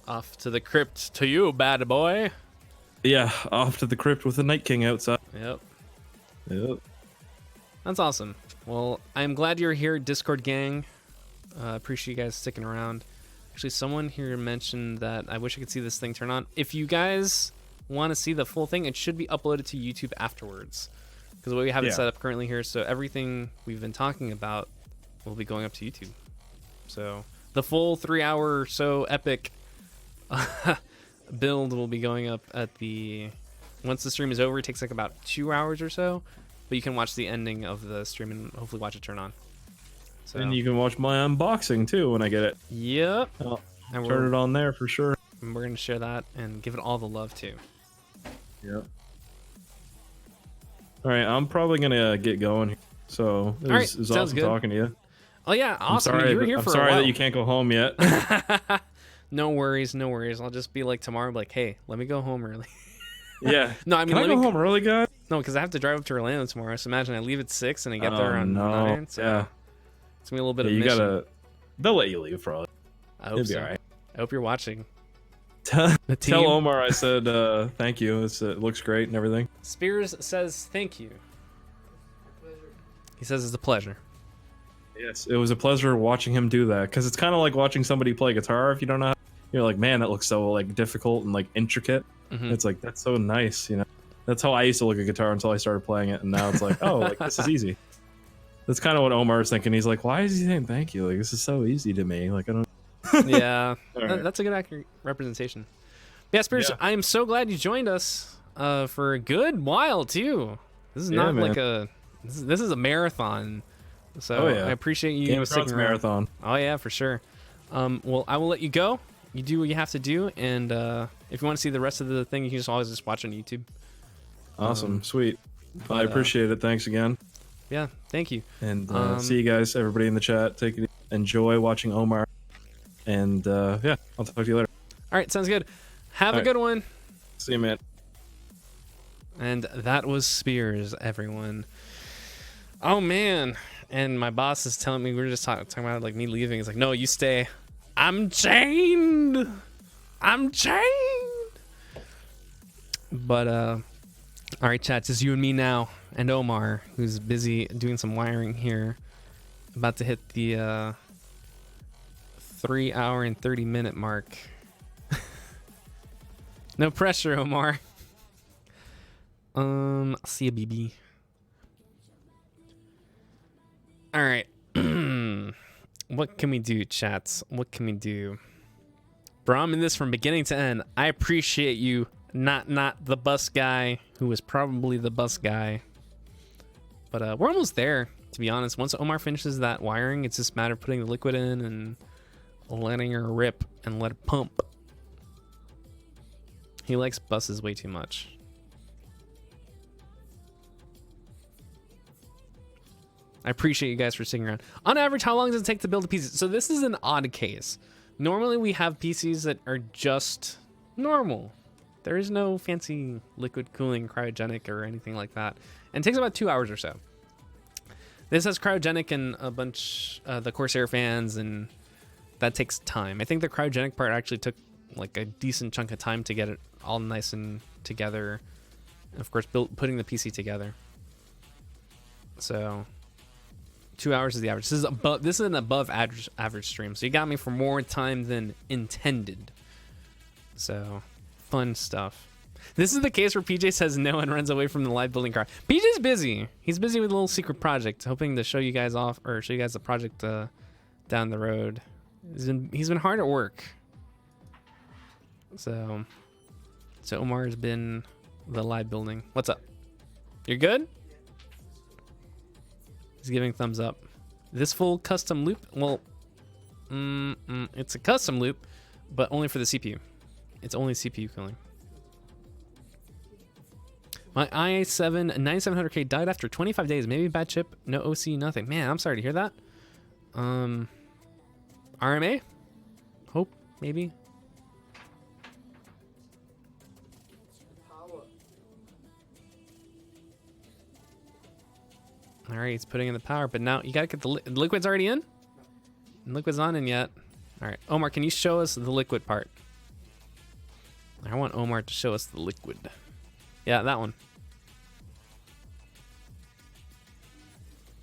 Off to the crypt to you, bad boy. Yeah, off to the crypt with the Night King outside. Yep. Yep. That's awesome. Well, I'm glad you're here, Discord gang. Appreciate you guys sticking around. Actually, someone here mentioned that I wish I could see this thing turn on. If you guys want to see the full thing, it should be uploaded to YouTube afterwards. Because we have it set up currently here, so everything we've been talking about will be going up to YouTube. So the full 3-hour or so epic build will be going up at once the stream is over. It takes like about 2 hours or so, but you can watch the ending of the stream and hopefully watch it turn on. So, and you can watch my unboxing too when I get it. Yep. I'll And turn it on there for sure. we're going to share that and give it all the love too. Yep. All right, I'm probably gonna get going. So it was sounds awesome good. talking to you. Oh yeah, awesome. I'm sorry, You were here I'm for sorry a while. that you can't go home yet. No worries. I'll just be like tomorrow, like, hey, let me go home early. Yeah. No, I mean, Can I go home early, guys? No, because I have to drive up to Orlando tomorrow. So imagine I leave at 6 and I get there around no. 9. So Yeah. it's gonna be a little bit of You mission. they'll let you leave probably. I hope It'll be so. all right. I hope you're watching. Tell team? Omar I said thank you. It looks great and everything. Speirs says thank you. Pleasure. He says it's a pleasure. Yes, it was a pleasure watching him do that because it's kind of like watching somebody play guitar. If you don't know, you're like, man, that looks so like difficult and like intricate. Mhm. It's like that's so nice, That's how I used to look at guitar until I started playing it, and now it's like, oh, like this is easy. That's kind of what Omar's thinking. He's like, why is he saying thank you? Like this is so easy to me. Like I don't. Yeah, right. that's a good accurate representation. Yeah, Speirs, Yeah. I am so glad you joined us for a good while too. This is not man. like a This is a marathon. So Oh, yeah. I appreciate you Game of sticking Thrones around. marathon. Oh yeah, for sure. Well, I will let you go. You do what you have to do, and if you want to see the rest of the thing, you can just always just watch on YouTube. Awesome. Sweet. I appreciate it. Thanks again. Yeah, thank you. And see you guys, everybody in the chat. Take it. Enjoy watching Omar. And yeah, I'll talk to you later. All right, sounds good. Have a right. good one. See you, man. And that was Speirs, everyone. Oh man. And my boss is telling me, we were just talking about like me leaving. He's like, no, you stay. I'm chained. I'm chained. But all right, chat, just you and me now, and Omar, who's busy doing some wiring here. About to hit the 3 hour and 30-minute mark. No pressure, Omar. I'll see you, BB. All right. What can we do, chats? What can we do? Bro, I'm in this from beginning to end. I appreciate you, not the bus guy who was probably the bus guy. But we're almost there, to be honest. Once Omar finishes that wiring, it's just a matter of putting the liquid in and letting her rip and let it pump. He likes buses way too much. I appreciate you guys for sticking around. On average, how long does it take to build a PC? So this is an odd case. Normally we have PCs that are just normal. There is no fancy liquid cooling, cryogenic, or anything like that. And it takes about 2 hours or so. This has cryogenic and a bunch the Corsair fans, and that takes time. I think the cryogenic part actually took like a decent chunk of time to get it all nice and together. And of course, putting the PC together. So 2 hours is the average. This is an above average stream, so you got me for more time than intended. So fun stuff. This is the case where PJ says no and runs away from the live building car. PJ's busy. He's busy with a little secret project, hoping to show you guys off, or show you guys the project down the road. He's been hard at work. So Omar has been the live building. What's up? You're good? He's giving thumbs up. This full custom loop? Well, it's a custom loop, but only for the CPU. It's only CPU cooling. My i7 9700K died after 25 days. Maybe bad chip, no OC, nothing. Man, I'm sorry to hear that. RMA? Hope, maybe. All right, he's putting in the power, but now you gotta get the liquid's already in? The liquid's not in yet. All right, Omar, can you show us the liquid part? I want Omar to show us the liquid. Yeah, that one.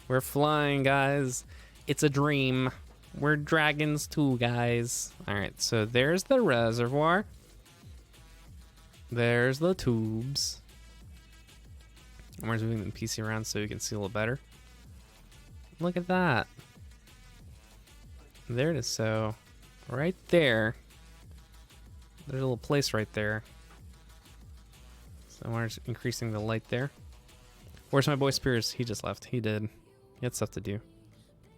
We're flying, guys. It's a dream. We're dragons too, guys. All right, so there's the reservoir. There's the tubes. Omar's moving the PC around so you can see a little better. Look at that. There it is. So right there, there's a little place right there. So Omar's increasing the light there. Where's my boy Speirs? He just left. He did. He had stuff to do.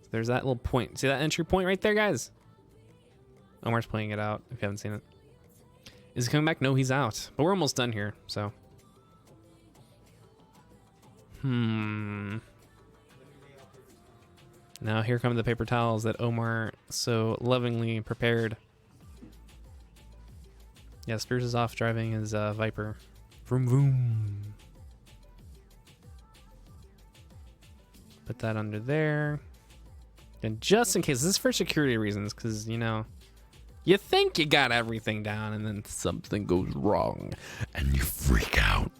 So there's that little point. See that entry point right there, guys? Omar's playing it out if you haven't seen it. Is he coming back? No, he's out. But we're almost done here, so. Now here come the paper towels that Omar so lovingly prepared. Yeah, Speirs is off driving his Viper. Vroom vroom. Put that under there. And just in case, this is for security reasons, because, you know, you think you got everything down and then something goes wrong and you freak out.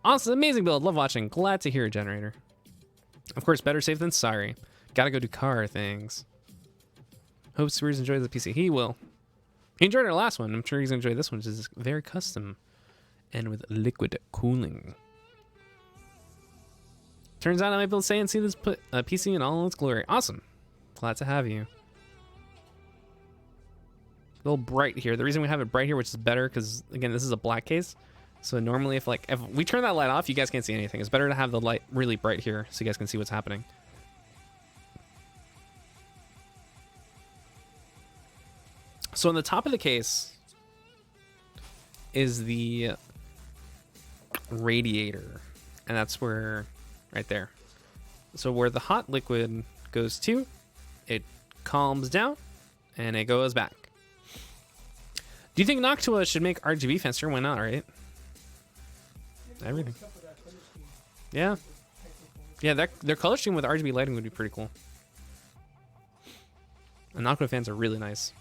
Awesome, amazing build. Love watching. Glad to hear it, generator. Of course, better safe than sorry. Gotta go do car things. Hope Speirs enjoys the PC. He will. He enjoyed our last one. I'm sure he's gonna enjoy this one, which is very custom and with liquid cooling. Turns out I might be able to say and see this PC in all its glory. Awesome. Glad to have you. A little bright here. The reason we have it bright here, which is better, because again, this is a black case. So normally if we turn that light off, you guys can't see anything. It's better to have the light really bright here so you guys can see what's happening. So on the top of the case is the radiator, and that's where, right there. So where the hot liquid goes to, it calms down and it goes back. Do you think Noctua should make RGB faster? Why not, right? Everything. Yeah. Yeah, their color scheme with RGB lighting would be pretty cool. And Noctua fans are really nice.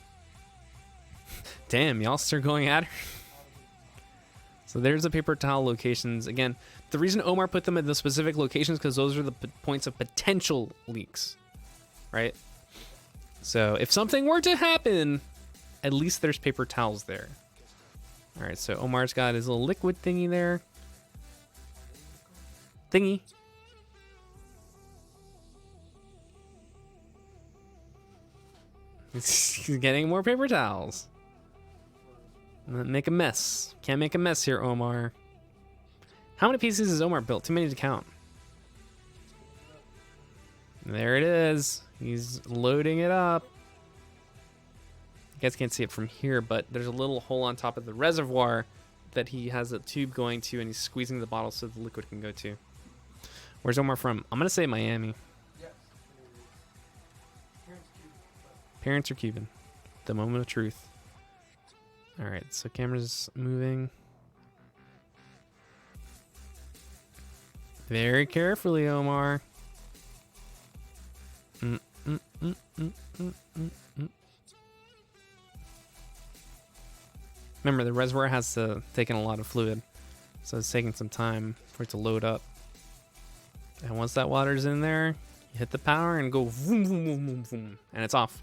Damn, y'all still going at her. So there's the paper towel locations. Again, the reason Omar put them at the specific locations because those are the points of potential leaks, right? So if something were to happen, at least there's paper towels there. All right, so Omar's got his little liquid thingy there. Thingy. He's getting more paper towels. Make a mess. Can't make a mess here, Omar. How many pieces has Omar built? Too many to count. There it is. He's loading it up. You guys can't see it from here, but there's a little hole on top of the reservoir that he has a tube going to, and he's squeezing the bottle so the liquid can go to. Where's Omar from? I'm going to say Miami. Yes. Parents are Cuban. The moment of truth. All right, so camera's moving. Very carefully, Omar. Remember, the reservoir has to take in a lot of fluid, so it's taking some time for it to load up. And once that water's in there, you hit the power and go boom, boom, boom, boom, boom, and it's off.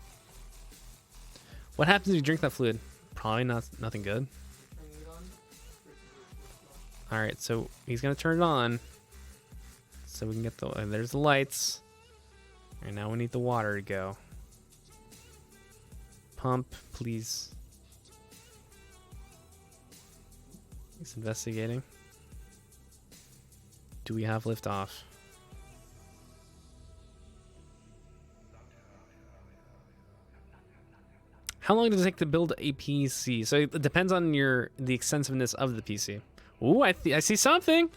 What happens if you drink that fluid? Probably nothing good. All right, so he's gonna turn it on, so we can get there's the lights. And now we need the water to go. Pump, please. He's investigating. Do we have liftoff? How long does it take to build a PC? So it depends on the extensiveness of the PC. Ooh, I see something.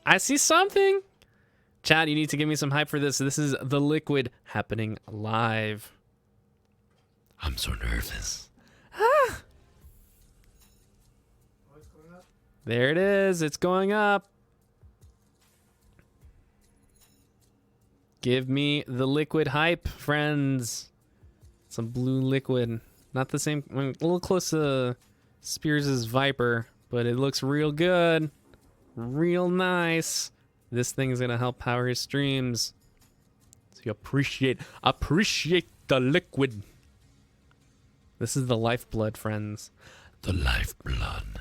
I see something. Chat, you need to give me some hype for this. This is the liquid happening live. I'm so nervous. Ah. There it is. It's going up. Give me the liquid hype, friends. Some blue liquid. Not the same. I mean, a little close to Speirs' Viper, but it looks real good. Real nice. This thing is going to help power his streams. So you appreciate the liquid. This is the lifeblood, friends. The lifeblood.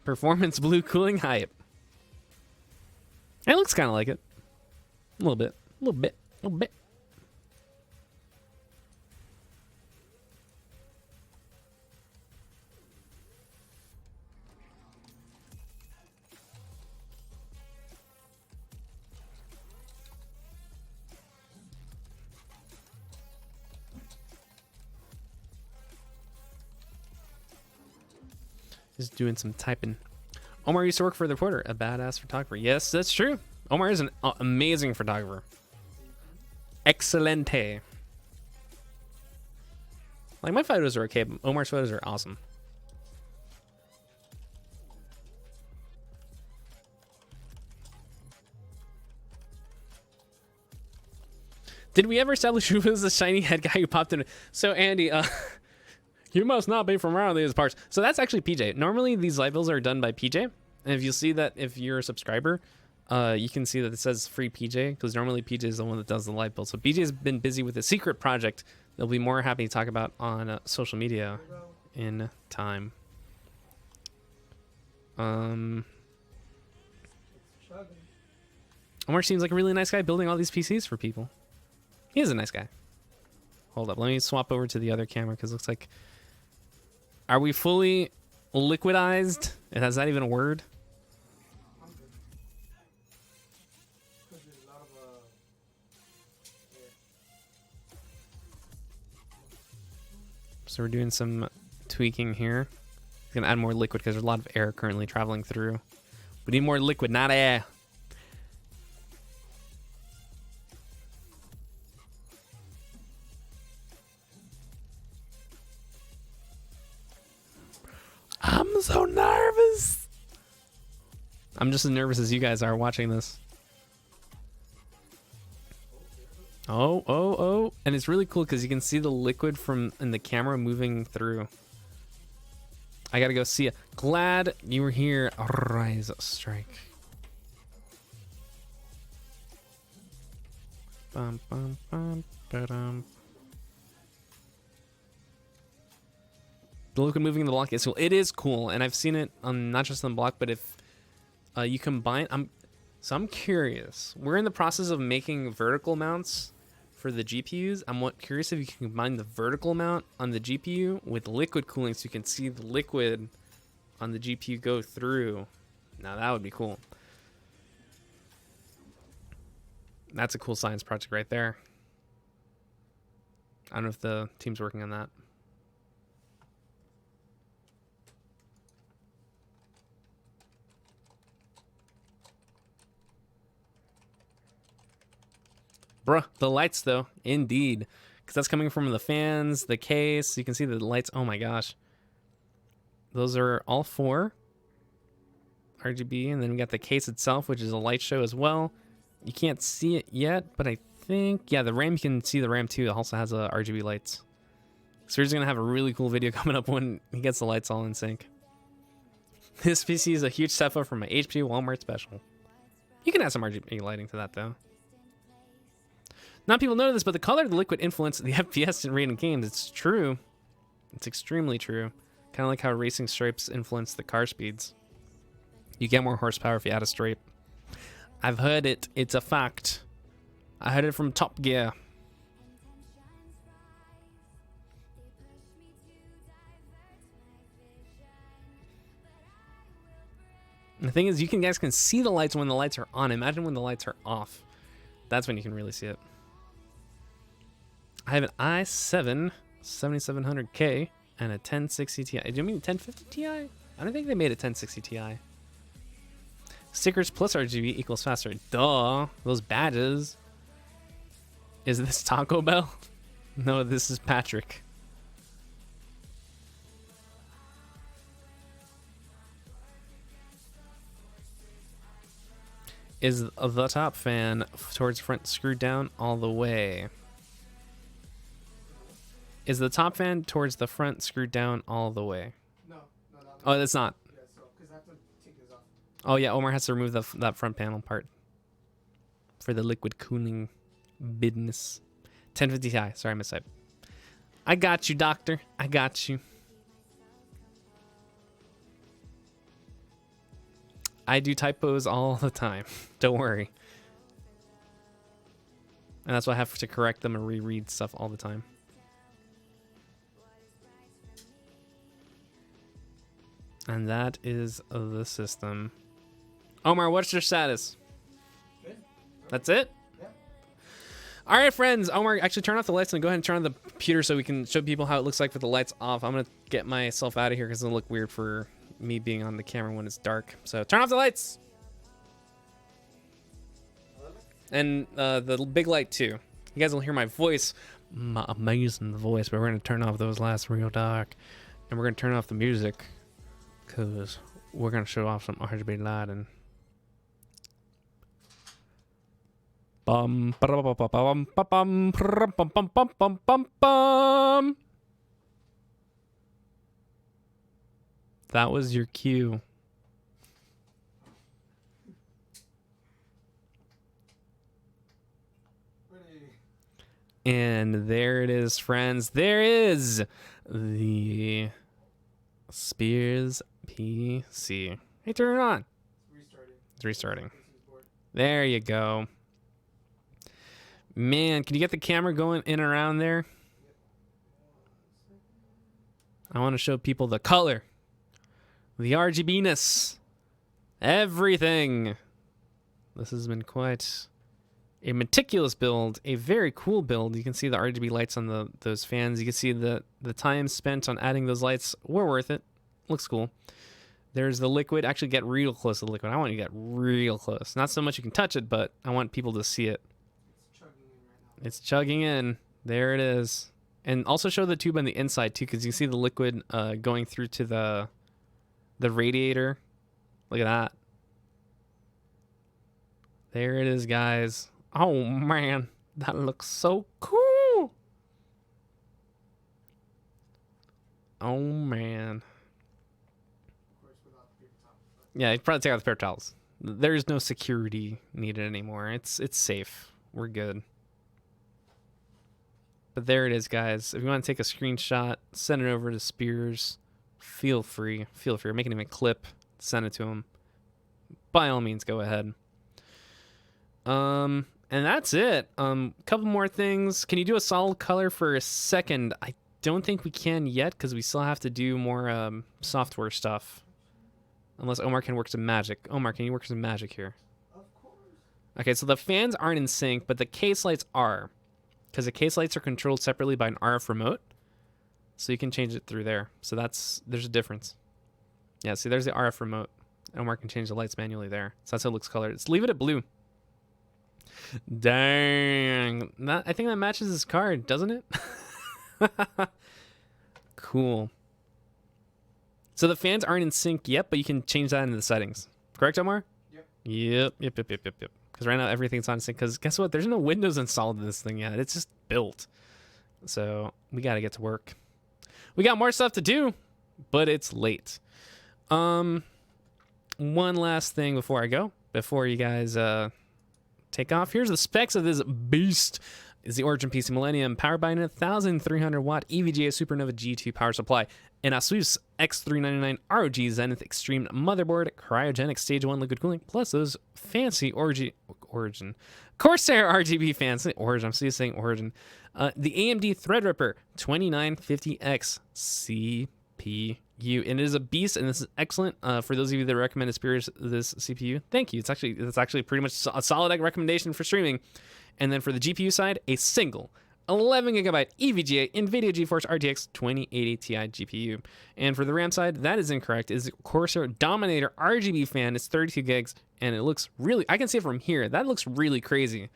Performance blue cooling hype. It looks kind of like it. A little bit. A little bit. A little bit. Just doing some typing. Omar used to work for the Reporter, a badass photographer. Yes, that's true. Omar is an amazing photographer. Excelente. Like, my photos are okay, but Omar's photos are awesome. Did we ever establish who was the shiny head guy who popped in? So, Andy, you must not be from around these parts. So that's actually PJ. Normally, these live builds are done by PJ. And if you see that, if you're a subscriber, you can see that it says free PJ, because normally PJ is the one that does the live build. So PJ has been busy with a secret project they'll be more happy to talk about on social media in time. Omar seems like a really nice guy building all these PCs for people. He is a nice guy. Hold up, let me swap over to the other camera, because it looks like Are we fully liquidized? Is that even a word? I'm good. Because there's a lot of air. So we're doing some tweaking here. It's gonna add more liquid because there's a lot of air currently traveling through. We need more liquid, not air. I'm so nervous. I'm just as nervous as you guys are watching this. Oh. And it's really cool because you can see the liquid from in the camera moving through. I gotta go see it. Glad you were here. Rise strike. Bum, bum, bum, ba-dum. The liquid moving in the block is cool. It is cool, and I've seen it on not just on the block, but if you combine, I'm curious. We're in the process of making vertical mounts for the GPUs. I'm curious if you can combine the vertical mount on the GPU with liquid cooling, so you can see the liquid on the GPU go through. Now that would be cool. That's a cool science project right there. I don't know if the team's working on that. Bruh, the lights though, indeed. Because that's coming from the fans, the case. You can see the lights. Oh my gosh. Those are all 4 RGB. And then we got the case itself, which is a light show as well. You can't see it yet, but I think, yeah, the RAM, you can see the RAM too. It also has RGB lights. So we're just going to have a really cool video coming up when he gets the lights all in sync. This PC is a huge step up from my HP Walmart special. You can add some RGB lighting to that though. Not people know this, but the color of the liquid influenced the FPS in rated games. It's true. It's extremely true. Kind of like how racing stripes influence the car speeds. You get more horsepower if you add a stripe. I've heard it. It's a fact. I heard it from Top Gear. And the thing is, you guys can see the lights when the lights are on. Imagine when the lights are off. That's when you can really see it. I have an i7 7700K and a 1060 Ti. Do you mean 1050 Ti? I don't think they made a 1060 Ti. Stickers plus RGB equals faster. Duh. Those badges. Is this Taco Bell? No, this is Patrick. Is the top fan towards front screwed down all the way? Is the top fan towards the front screwed down all the way? No. Oh, that's not. Yeah, so, because I have to take this off. Oh, yeah, Omar has to remove that front panel part for the liquid cooling business. 1050 Ti. Sorry, I mistyped. I got you, doctor. I got you. I do typos all the time. Don't worry. And that's why I have to correct them and reread stuff all the time. And that is the system. Omar, what's your status? Good. That's it? Yeah. All right, friends. Omar, actually turn off the lights and go ahead and turn on the computer so we can show people how it looks like with the lights off. I'm going to get myself out of here because it'll look weird for me being on the camera when it's dark. So turn off the lights. And the big light too. You guys will hear my voice. My amazing voice. But we're going to turn off those lights real dark. And we're going to turn off the music. Because we're going to show off some RGB lighting. Bum, bum, bum, bum, bum, bum, bum, bum, bum, bum. That was your cue. And there it is, friends. There is the Speirs PC. Hey, turn it on. It's restarting. There you go. Man, can you get the camera going in and around there? I want to show people the color, the RGB-ness, everything. This has been quite a meticulous build, a very cool build. You can see the RGB lights on those fans. You can see the time spent on adding those lights were worth it. Looks cool. There's the liquid. Actually, get real close to the liquid. I want you to get real close. Not so much you can touch it, but I want people to see it. It's chugging in right now. It's chugging in. There it is. And also show the tube on the inside too, because you can see the liquid going through to the radiator. Look at that. There it is, guys. Oh man, that looks so cool. Oh man. Of course, without the paper towel. Yeah, you probably take out the paper towels. There's no security needed anymore. It's safe. We're good. But there it is, guys. If you want to take a screenshot, send it over to Speirs. Feel free. Feel free. Making him a clip. Send it to him. By all means, go ahead. And that's it. Couple more things. Can you do a solid color for a second? I don't think we can yet because we still have to do more software stuff. Unless Omar can work some magic. Omar, can you work some magic here? Of course. Okay, so the fans aren't in sync, but the case lights are. Because the case lights are controlled separately by an RF remote. So you can change it through there. So there's a difference. Yeah, see, there's the RF remote. Omar can change the lights manually there. So that's how it looks colored. Let's leave it at blue. Dang. I think that matches his card, doesn't it? Cool. So the fans aren't in sync yet, but you can change that in the settings. Correct, Omar? Yep. Yep. Because right now everything's on sync. Because guess what? There's no Windows installed in this thing yet. It's just built. So we got to get to work. We got more stuff to do, but it's late. One last thing before I go. Before you guys take off. Here's the specs of this beast. Is the Origin PC Millennium, powered by an 1,300 watt EVGA Supernova G2 power supply, an Asus X399 ROG Zenith Extreme motherboard, cryogenic stage 1 liquid cooling, plus those fancy Origin Corsair RGB fans. Origin, I'm still saying Origin. The AMD Threadripper 2950X CPU. And it is a beast, and this is excellent. For those of you that recommend Speirs this CPU, thank you. It's actually pretty much a solid recommendation for streaming. And then for the GPU side, a single 11 gigabyte EVGA NVIDIA GeForce RTX 2080 Ti GPU. And for the RAM side, that is incorrect. It's Corsair Dominator RGB fan. It's 32 gigs, and it looks really, I can see it from here. That looks really crazy.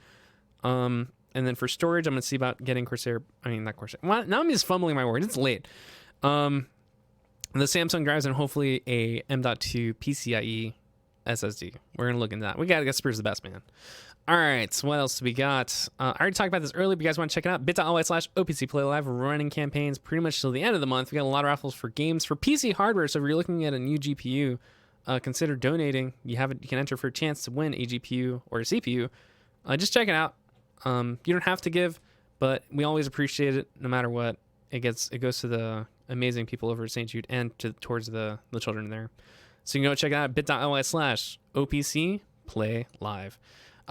And then for storage, I'm gonna see about getting Corsair. I mean, not Corsair. Well, now I'm just fumbling my words. It's late. The Samsung drives and hopefully a M.2 PCIe SSD. We're gonna look into that. We gotta get Speirs the best, man. All right, so what else do we got? I already talked about this earlier, but you guys want to check it out. bit.ly/OPC Play Live. We're running campaigns pretty much till the end of the month. We got a lot of raffles for games for PC hardware. So if you're looking at a new GPU, consider donating. You can enter for a chance to win a GPU or a CPU. Just check it out. You don't have to give, but we always appreciate it no matter what. It goes to the amazing people over at St. Jude and towards the children there. So you can go check it out. bit.ly/OPC Play Live.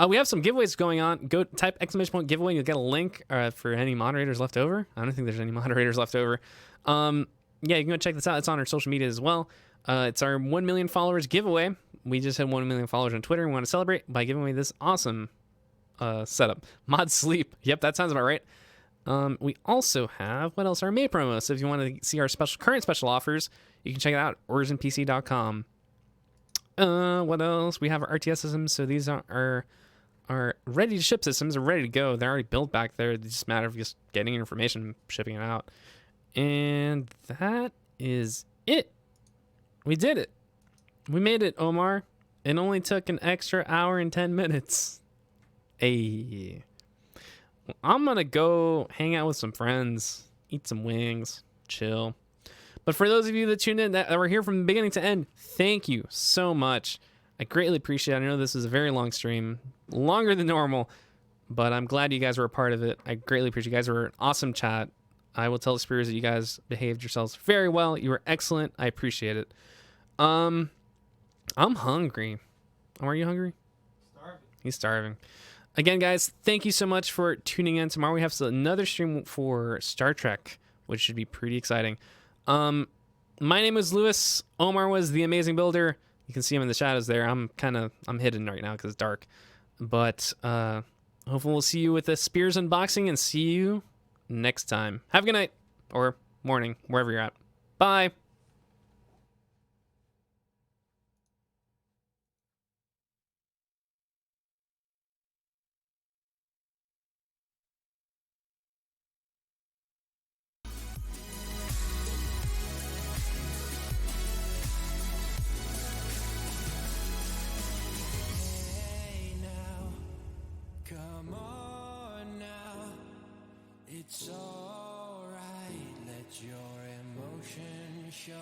We have some giveaways going on. Go type !giveaway. You'll get a link for any moderators left over. I don't think there's any moderators left over. Yeah, you can go check this out. It's on our social media as well. It's our 1 million followers giveaway. We just had 1 million followers on Twitter. We want to celebrate by giving away this awesome setup. Mod Sleep. Yep, that sounds about right. We also have, what else? Our May promo. So if you want to see our current special offers, you can check it out at originpc.com. What else? We have our RTS systems. So these are ready to ship systems. Are ready to go. They're already built back there. It's just a matter of just getting information, shipping it out. And that is it. We did it. We made it, Omar. It only took an extra hour and 10 minutes. Hey. I'm going to go hang out with some friends, eat some wings, chill. But for those of you that tuned in, that were here from the beginning to end, thank you so much. I greatly appreciate it. I know this is a very long stream, longer than normal, but I'm glad you guys were a part of it. I greatly appreciate you guys. Were an awesome chat. I will tell the Speirs that you guys behaved yourselves very well. You were excellent. I appreciate it. I'm hungry. Are you hungry? Starving. He's starving. Again, guys, thank you so much for tuning in. Tomorrow we have another stream for Star Trek, which should be pretty exciting. My name was Lewis. Omar was the amazing builder. You can see him in the shadows there. I'm hidden right now because it's dark. But hopefully we'll see you with a Speirs unboxing and see you next time. Have a good night or morning, wherever you're at. Bye. Come on now, it's alright, let your emotion show.